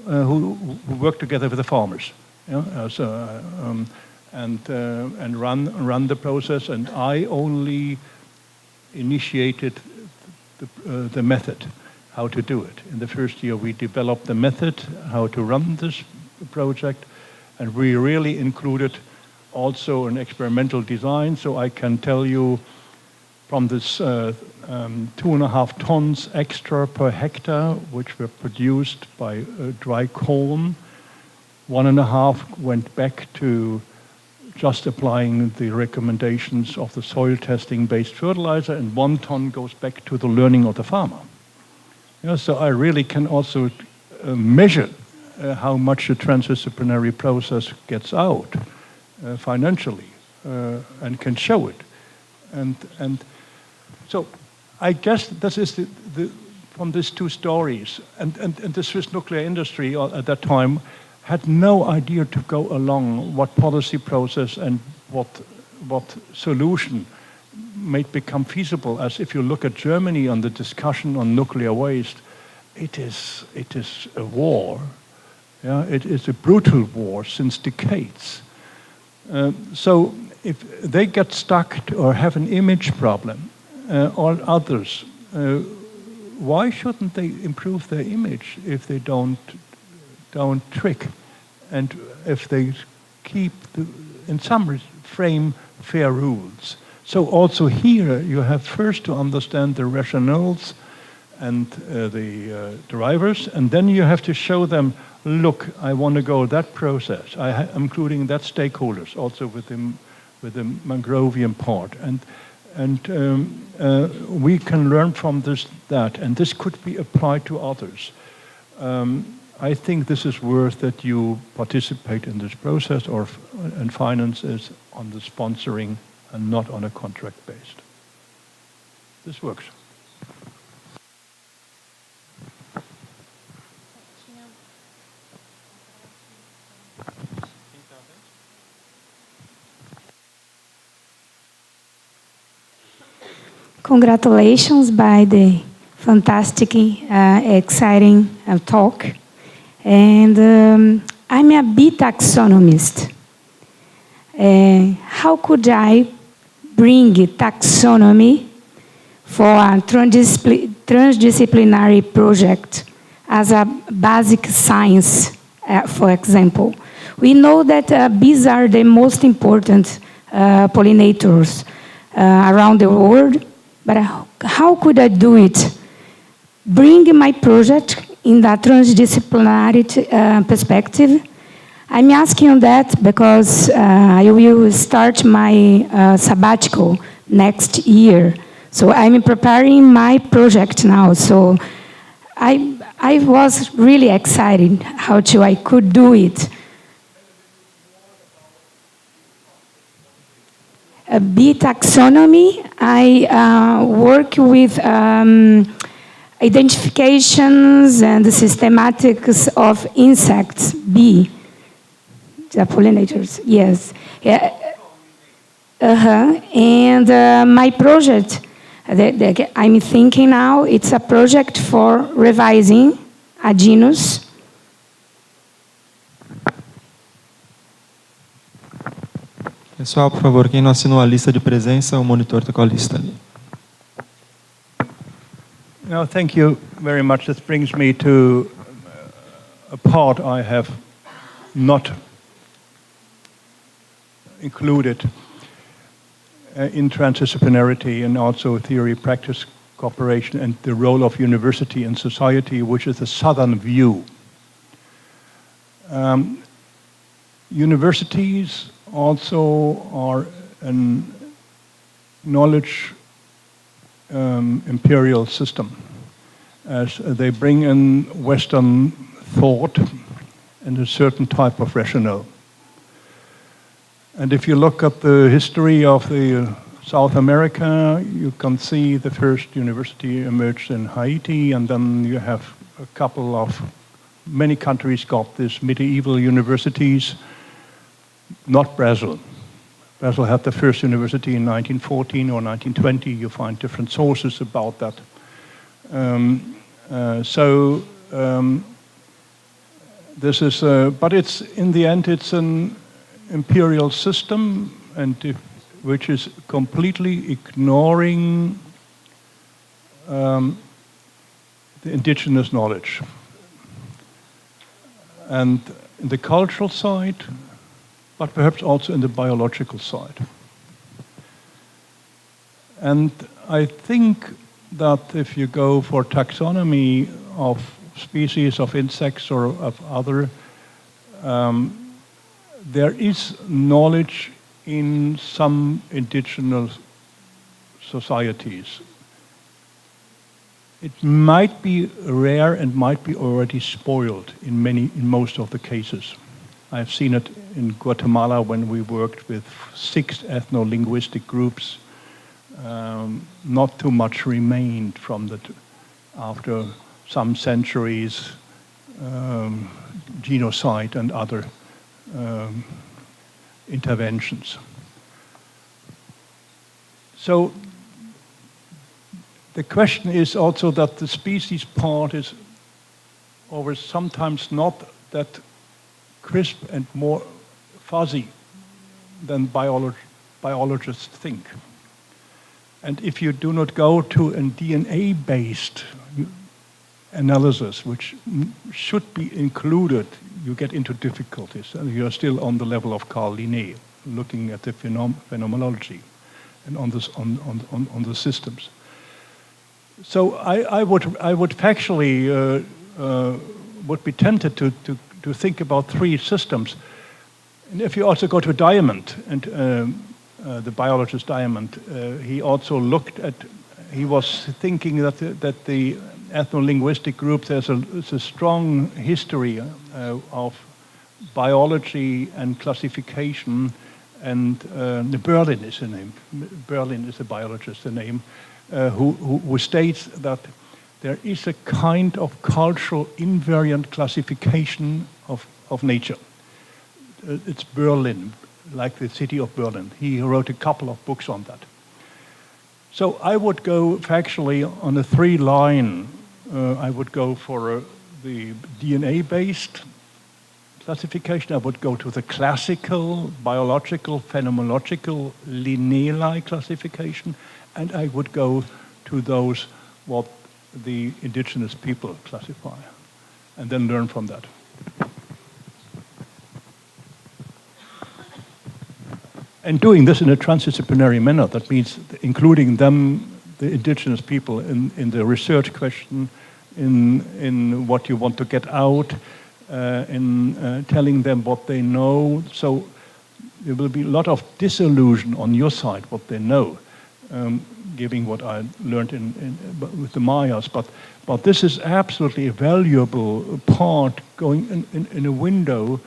who worked together with the farmers, you know, and run the process, and I only initiated the method, how to do it. In the first year we developed the method, how to run this project, and we really included also an experimental design, so I can tell you from this 2.5 tons extra per hectare, which were produced by dry corn. 1.5 went back to just applying the recommendations of the soil testing-based fertilizer, and 1 ton goes back to the learning of the farmer. So I really can also measure how much the transdisciplinary process gets out financially, and can show it. And so I guess this is from these two stories, and the Swiss nuclear industry at that time had no idea to go along what policy process and what solution may become feasible. As if you look at Germany on the discussion on nuclear waste, it is a war. Yeah, it is a brutal war since decades. So if they get stuck or have an image problem, or others, why shouldn't they improve their image if they don't trick, and if they keep in some frame fair rules? So also here you have first to understand the rationales and the drivers, and then you have to show them, look, I want to go that process. I'm including that stakeholders also with the mangrovian part, and we can learn from that, and this could be applied to others. I think this is worth that you participate in this process, and finance is on the sponsoring and not on a contract based. This works. Congratulations by the fantastic, exciting talk. And I'm a bee taxonomist. How could I bring taxonomy for a transdisciplinary project as a basic science, for example? We know that bees are the most important pollinators around the world, but how could I do it? Bring my project in the transdisciplinary perspective. I'm asking that because I will start my sabbatical next year. So I'm preparing my project now. So I was really excited how I could do it. Bee taxonomy, I work with identifications and the systematics of insects, bee, the pollinators, yes. Yeah. And my project, I'm thinking now, it's a project for revising a genus. Pessoal, por favor, quem não assinou a lista de presença, o monitor está com a lista ali. No, thank you very much. This brings me to a part I have not included in transdisciplinarity and also theory-practice cooperation and the role of university and society, which is the southern view. Universities also are a knowledge imperial system, as they bring in Western thought and a certain type of rationale. And if you look at the history of the South America, you can see the first university emerged in Haiti, and then you have a couple of, many countries got these medieval universities, not Brazil. Brazil had the first university in 1914 or 1920. You find different sources about that. This is, but it's in the end, it's an imperial system, and which is completely ignoring the indigenous knowledge. And in the cultural side, but perhaps also in the biological side. And I think that if you go for taxonomy of species of insects or of other, there is knowledge in some indigenous societies. It might be rare and might be already spoiled in most of the cases. I've seen it in Guatemala when we worked with 6 ethno-linguistic groups. Not too much remained from that after some centuries, genocide and other interventions. So the question is also that the species part is always sometimes not that crisp and more fuzzy than biologists think. And if you do not go to a DNA-based analysis, which should be included, you get into difficulties. And you're still on the level of Carl Linné, looking at the phenomenology and on the systems. So I would factually would be tempted to think about 3 systems. And if you also go to Diamond, and the biologist Diamond, he also looked at, he was thinking that the ethno-linguistic group, there's a strong history of biology and classification, and Berlin is the name. Berlin is a biologist, the name, who states that there is a kind of cultural invariant classification of nature. It's Berlin, like the city of Berlin. He wrote a couple of books on that. So I would go factually on a 3-line. I would go for the DNA-based classification. I would go to the classical, biological, phenomenological, Linné-like classification, and I would go to those what the indigenous people classify, and then learn from that. And doing this in a transdisciplinary manner, that means including them, the indigenous people, in the research question, in what you want to get out, in telling them what they know. So there will be a lot of disillusion on your side, what they know, giving what I learned with the Mayas. But this is absolutely a valuable part going in a window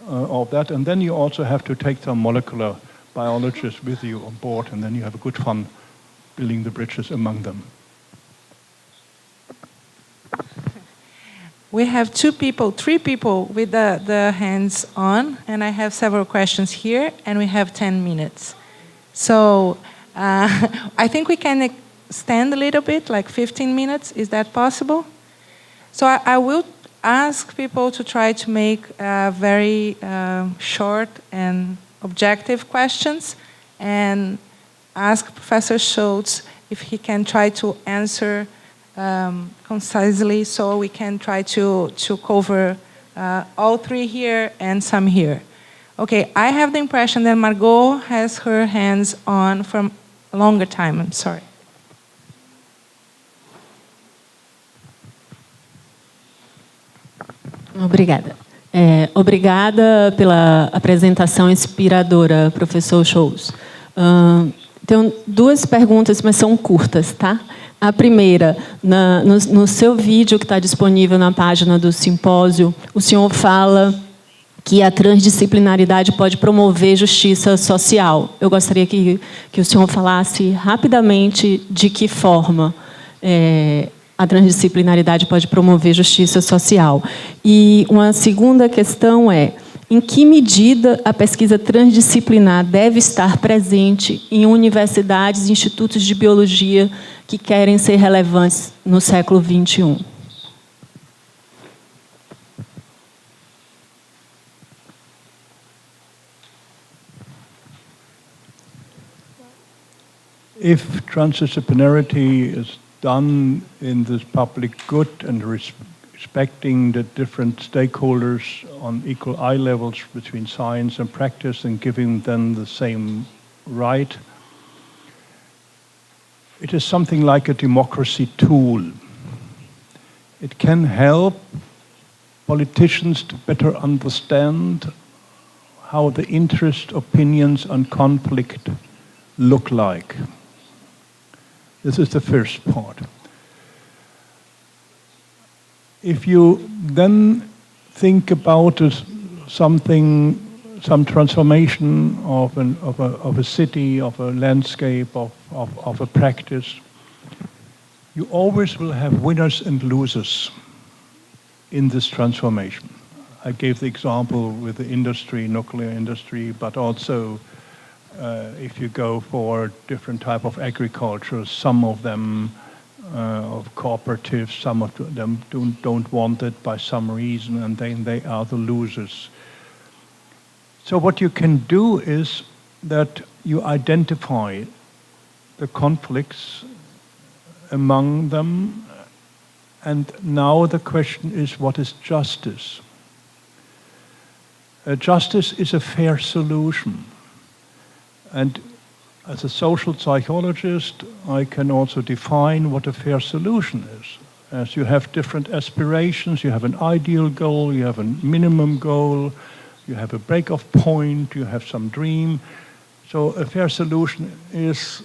of that. And then you also have to take some molecular biologists with you on board, and then you have a good fun building the bridges among them. We have 3 people with the hands on, and I have several questions here, and we have 10 minutes. So I think we can extend a little bit, like 15 minutes. Is that possible? So I will ask people to try to make very short and objective questions, and ask Professor Scholz if he can try to answer concisely, so we can try to cover all 3 here and some here. Okay, I have the impression that Margot has her hands on for a longer time. I'm sorry. Obrigada. Obrigada pela apresentação inspiradora, professor Scholz. Tenho 2 perguntas, mas são curtas, tá? A primeira, no seu vídeo que está disponível na página do simpósio, o senhor fala que a transdisciplinaridade pode promover justiça social. Eu gostaria que o senhor falasse rapidamente de que forma a transdisciplinaridade pode promover justiça social. E uma segunda questão é: em que medida a pesquisa transdisciplinar deve estar presente em universidades e institutos de biologia que querem ser relevantes no século XXI? If transdisciplinarity is done in this public good and respecting the different stakeholders on equal eye levels between science and practice, and giving them the same right, it is something like a democracy tool. It can help politicians to better understand how the interest, opinions, and conflict look like. This is the first part. If you then think about some transformation of a city, of a landscape, of a practice, you always will have winners and losers in this transformation. I gave the example with the industry, nuclear industry, but also if you go for different type of agriculture, some of them of cooperatives, some of them don't want it by some reason, and then they are the losers. So what you can do is that you identify the conflicts among them, and now the question is, what is justice? Justice is a fair solution. And as a social psychologist, I can also define what a fair solution is. As you have different aspirations, you have an ideal goal, you have a minimum goal, you have a break-off point, you have some dream. So a fair solution is,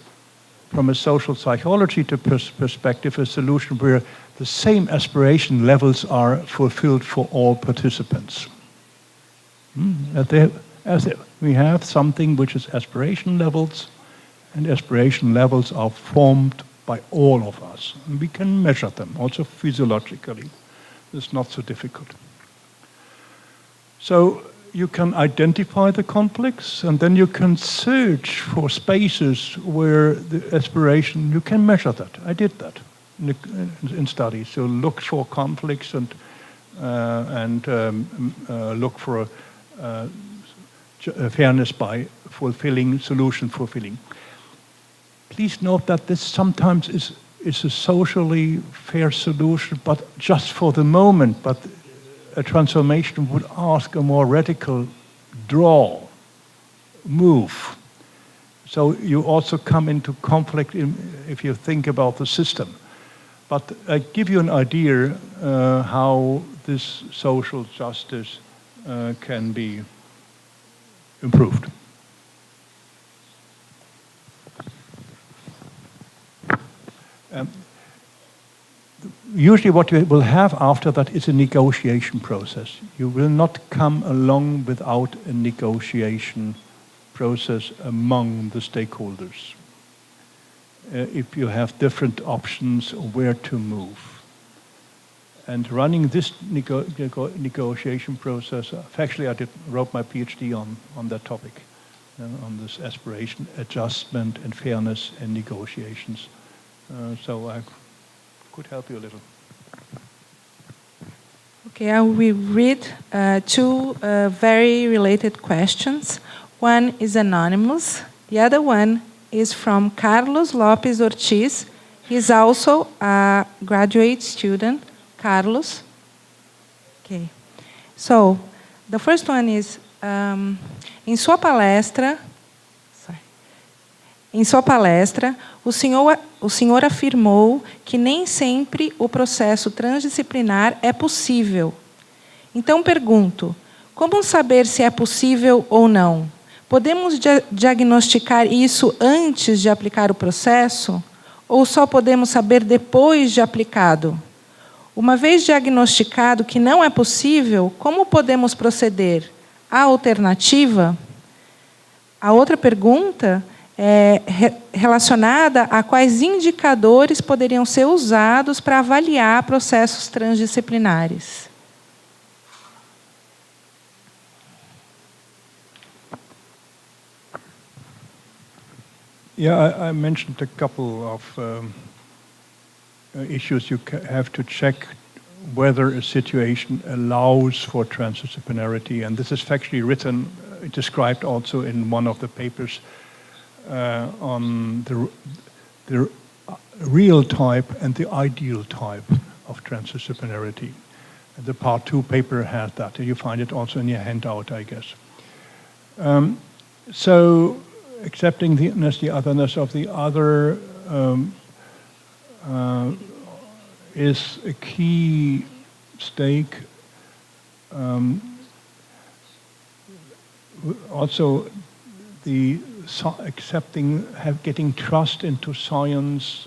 from a social psychology perspective, a solution where the same aspiration levels are fulfilled for all participants. We have something which is aspiration levels, and aspiration levels are formed by all of us. And we can measure them, also physiologically. It's not so difficult. So you can identify the conflicts, and then you can search for spaces where the aspiration, you can measure that. I did that in studies. So look for conflicts and look for fairness by solution fulfilling. Please note that this sometimes is a socially fair solution, but just for the moment. But a transformation would ask a more radical move. So you also come into conflict if you think about the system. But I give you an idea how this social justice can be improved. Usually what you will have after that is a negotiation process. You will not come along without a negotiation process among the stakeholders. If you have different options where to move. And running this negotiation process, actually I wrote my PhD on that topic, on this aspiration, adjustment and fairness and negotiations. So I could help you a little. Okay, I will read two very related questions. One is anonymous. The other one is from Carlos Lopes Ortiz. He's also a graduate student. Carlos. Okay. So, the first one is, em sua palestra, o senhor afirmou que nem sempre o processo transdisciplinar é possível. Então, pergunto, como saber se é possível ou não? Podemos diagnosticar isso antes de aplicar o processo? Ou só podemos saber depois de aplicado? Uma vez diagnosticado que não é possível, como podemos proceder? Há alternativa? A outra pergunta é relacionada a quais indicadores poderiam ser usados para avaliar processos transdisciplinares. Yeah, I mentioned a couple of issues. You have to check whether a situation allows for transdisciplinarity, and this is factually written, described also in one of the papers on the real type and the ideal type of transdisciplinarity. The part 2 paper has that. You find it also in your handout, I guess. So accepting the otherness of the other, is a key stake. Also, the getting trust into science,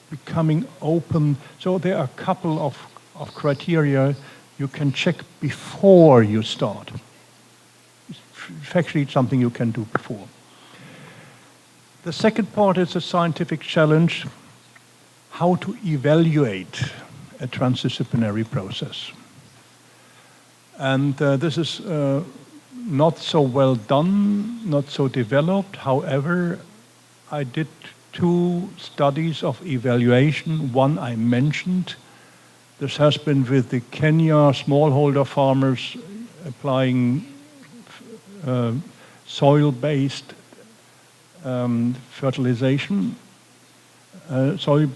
becoming open. So there are a couple of criteria you can check before you start. It's actually something you can do before. The second part is a scientific challenge, how to evaluate a transdisciplinary process. And this is not so well done, not so developed. However, I did 2 studies of evaluation. One I mentioned. This has been with the Kenya smallholder farmers applying soil-based fertilization, soil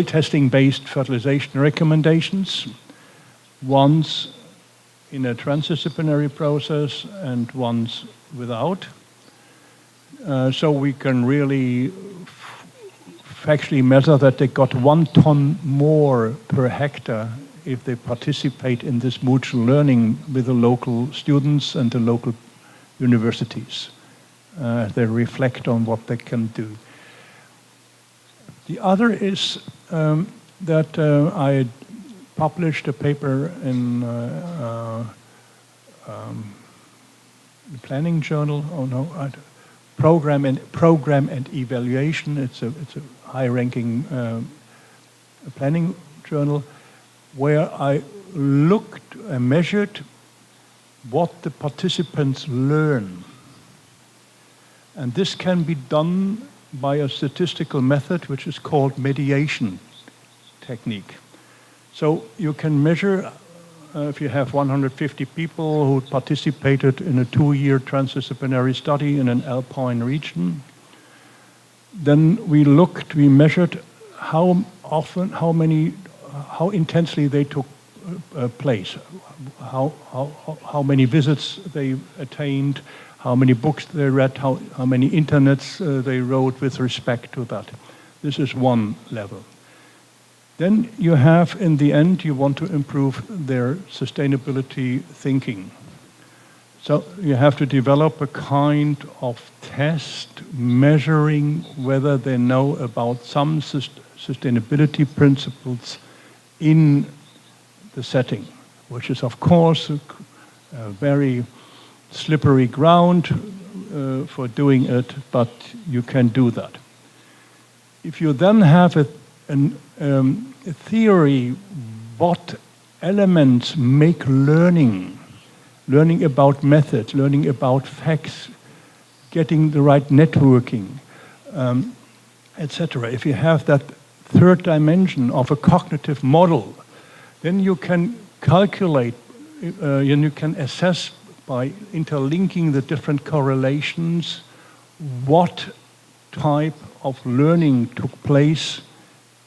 testing-based fertilization recommendations, once in a transdisciplinary process and once without. So we can really factually measure that they got 1 ton more per hectare if they participate in this mutual learning with the local students and the local universities. They reflect on what they can do. The other is that I published a paper in the planning journal. Program and evaluation. It's a high-ranking planning journal where I looked and measured what the participants learn. And this can be done by a statistical method which is called mediation technique. So you can measure, if you have 150 people who participated in a 2-year transdisciplinary study in an alpine region, then we measured how often, how intensely they took place, how many visits they attained, how many books they read, how many internets they wrote with respect to that. This is one level. Then you have, in the end, you want to improve their sustainability thinking. So you have to develop a kind of test measuring whether they know about some sustainability principles in the setting, which is, of course, a very slippery ground for doing it, but you can do that. If you then have a theory, what elements make learning about methods, learning about facts, getting the right networking, etc. If you have that third dimension of a cognitive model, then you can calculate and you can assess by interlinking the different correlations what type of learning took place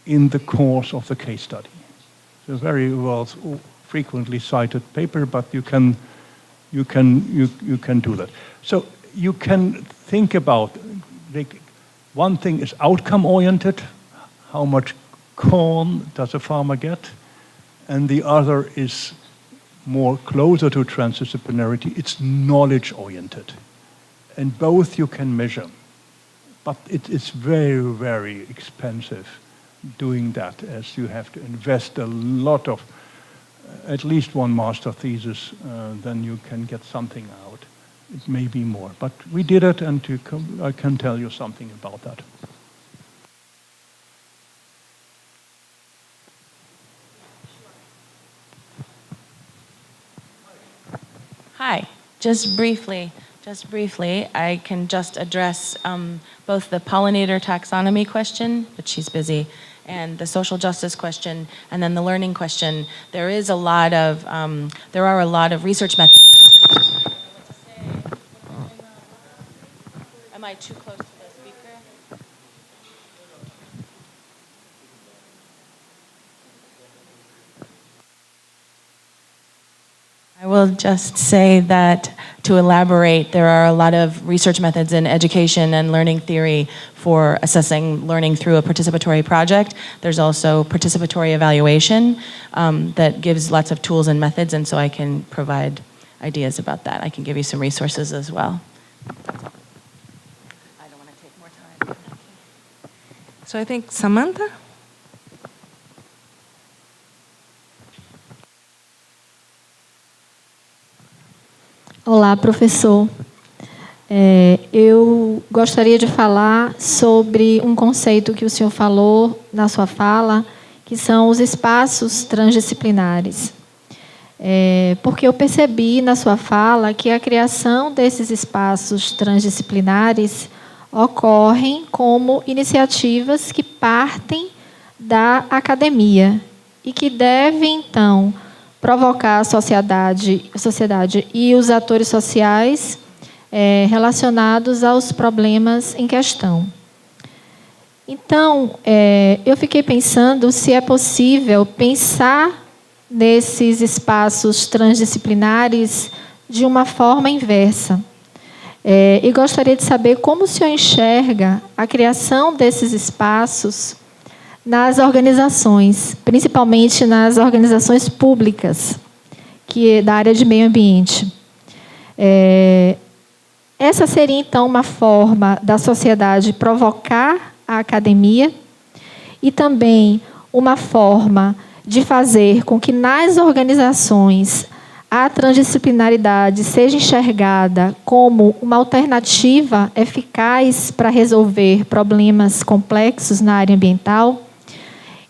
in the course of the case study. It's a very well frequently cited paper, but you can do that. So you can think about, one thing is outcome oriented, how much corn does a farmer get, and the other is more closer to transdisciplinarity, it's knowledge oriented. And both you can measure. But it is very, very expensive doing that, as you have to invest a lot of, at least one master thesis, then you can get something out. It may be more, but we did it, and I can tell you something about that. Hi, just briefly, I can just address both the pollinator taxonomy question, but she's busy, and the social justice question, and then the learning question. There are a lot of research methods. Am I too close to the speaker? I will will just say that, to elaborate, there are a lot of research methods in education and learning theory for assessing learning through a participatory project. There's also participatory evaluation that gives lots of tools and methods, and so I can provide ideas about that. I can give you some resources as well. That's all. I don't want to take more time. So I think Samantha? Olá, professor. Eu gostaria de falar sobre um conceito que o senhor falou na sua fala, que são os espaços transdisciplinares. Porque eu percebi na sua fala que a criação desses espaços transdisciplinares ocorrem como iniciativas que partem da academia e que devem, então, provocar a sociedade e os atores sociais relacionados aos problemas em questão. Então, eu fiquei pensando se é possível pensar nesses espaços transdisciplinares de uma forma inversa. E gostaria de saber como o senhor enxerga a criação desses espaços nas organizações, principalmente nas organizações públicas, que é da área de meio ambiente. Essa seria, então, uma forma da sociedade provocar a academia e também uma forma de fazer com que nas organizações a transdisciplinaridade seja enxergada como uma alternativa eficaz para resolver problemas complexos na área ambiental.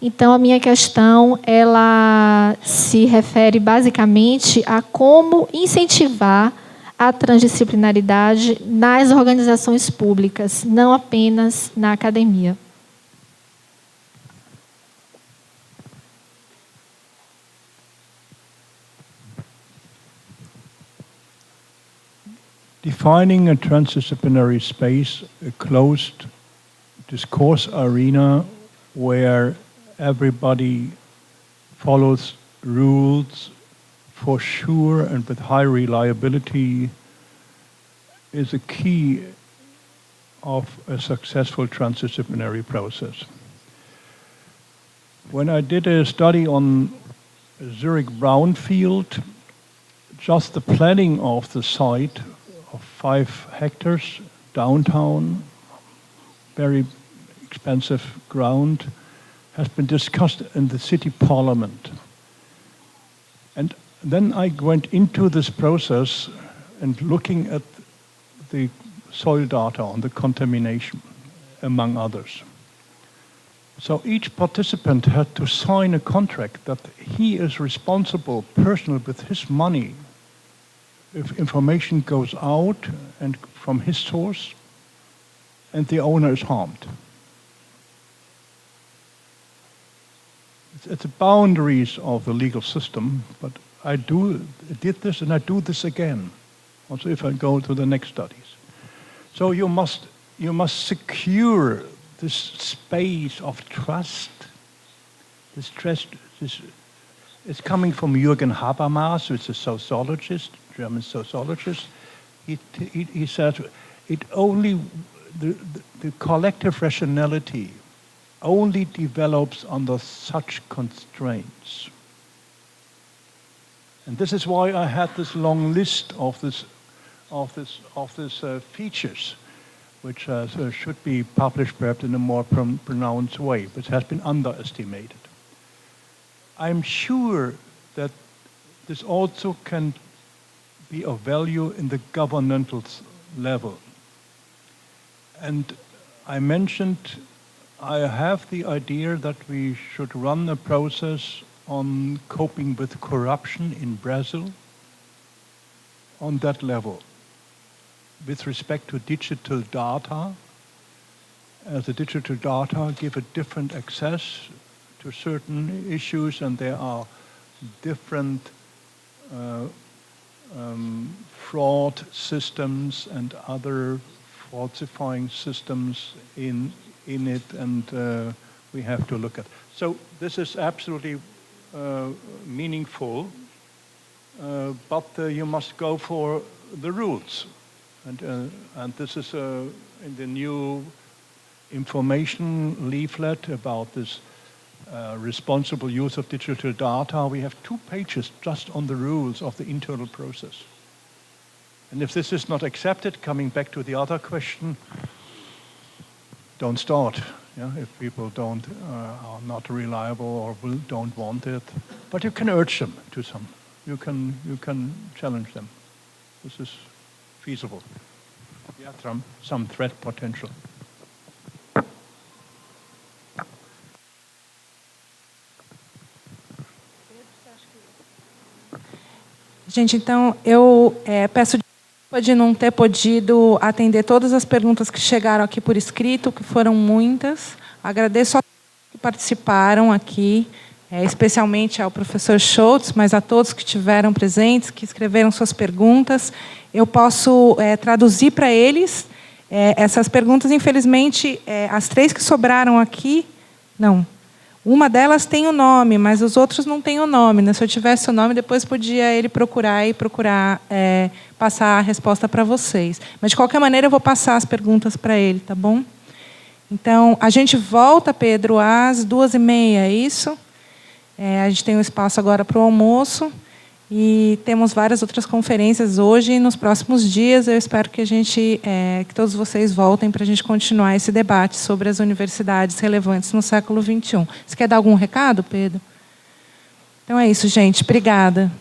Então, a minha questão ela se refere basicamente a como incentivar a transdisciplinaridade nas organizações públicas, não apenas na academia. Defining a transdisciplinary space, a closed discourse arena where everybody follows rules for sure and with high reliability is a key of a successful transdisciplinary process. When I did a study on Zurich brownfield, just the planning of the site of 5 hectares downtown, very expensive ground, has been discussed in the city parliament. And then I went into this process and looking at the soil data on the contamination, among others. So each participant had to sign a contract that he is responsible personally with his money if information goes out and from his source and the owner is harmed. It's the boundaries of the legal system, but I did this and I do this again, also if I go to the next studies. So you must secure this space of trust. This trust is coming from Jürgen Habermas, who is a sociologist, German sociologist. He said it only the collective rationality only develops under such constraints. And this is why I had this long list of this features, which should be published perhaps in a more pronounced way, but has been underestimated. I'm sure that this also can be of value in the governmental level. And I mentioned I have the idea that we should run a process on coping with corruption in Brazil on that level. With respect to digital data, as the digital data give a different access to certain issues, and there are different fraud systems and other falsifying systems in it, and we have to look at. So this is absolutely meaningful, but you must go for the rules. And this is in the new information leaflet about this responsible use of digital data. We have 2 pages just on the rules of the internal process. And if this is not accepted, coming back to the other question, don't start. Yeah? If people are not reliable or don't want it, but you can urge them to some. You can challenge them. This is feasible. Yeah, some threat potential. Gente, então, eu peço desculpa de não ter podido atender todas as perguntas que chegaram aqui por escrito, que foram muitas. Agradeço a todos que participaram aqui, especialmente ao professor Scholz, mas a todos que estiveram presentes, que escreveram suas perguntas. Eu posso traduzir para eles essas perguntas. Infelizmente, as 3 que sobraram aqui, não. Uma delas tem o nome, mas os outros não têm o nome, né? Se eu tivesse o nome, depois podia ele procurar passar a resposta para vocês. Mas, de qualquer maneira, eu vou passar as perguntas para ele, tá bom? Então, a gente volta, Pedro, às 2h30, é isso? A gente tem um espaço agora para o almoço e temos várias outras conferências hoje e nos próximos dias. Eu espero que que todos vocês voltem para a gente continuar esse debate sobre as universidades relevantes no século XXI. Você quer dar algum recado, Pedro? Então é isso, gente. Obrigada.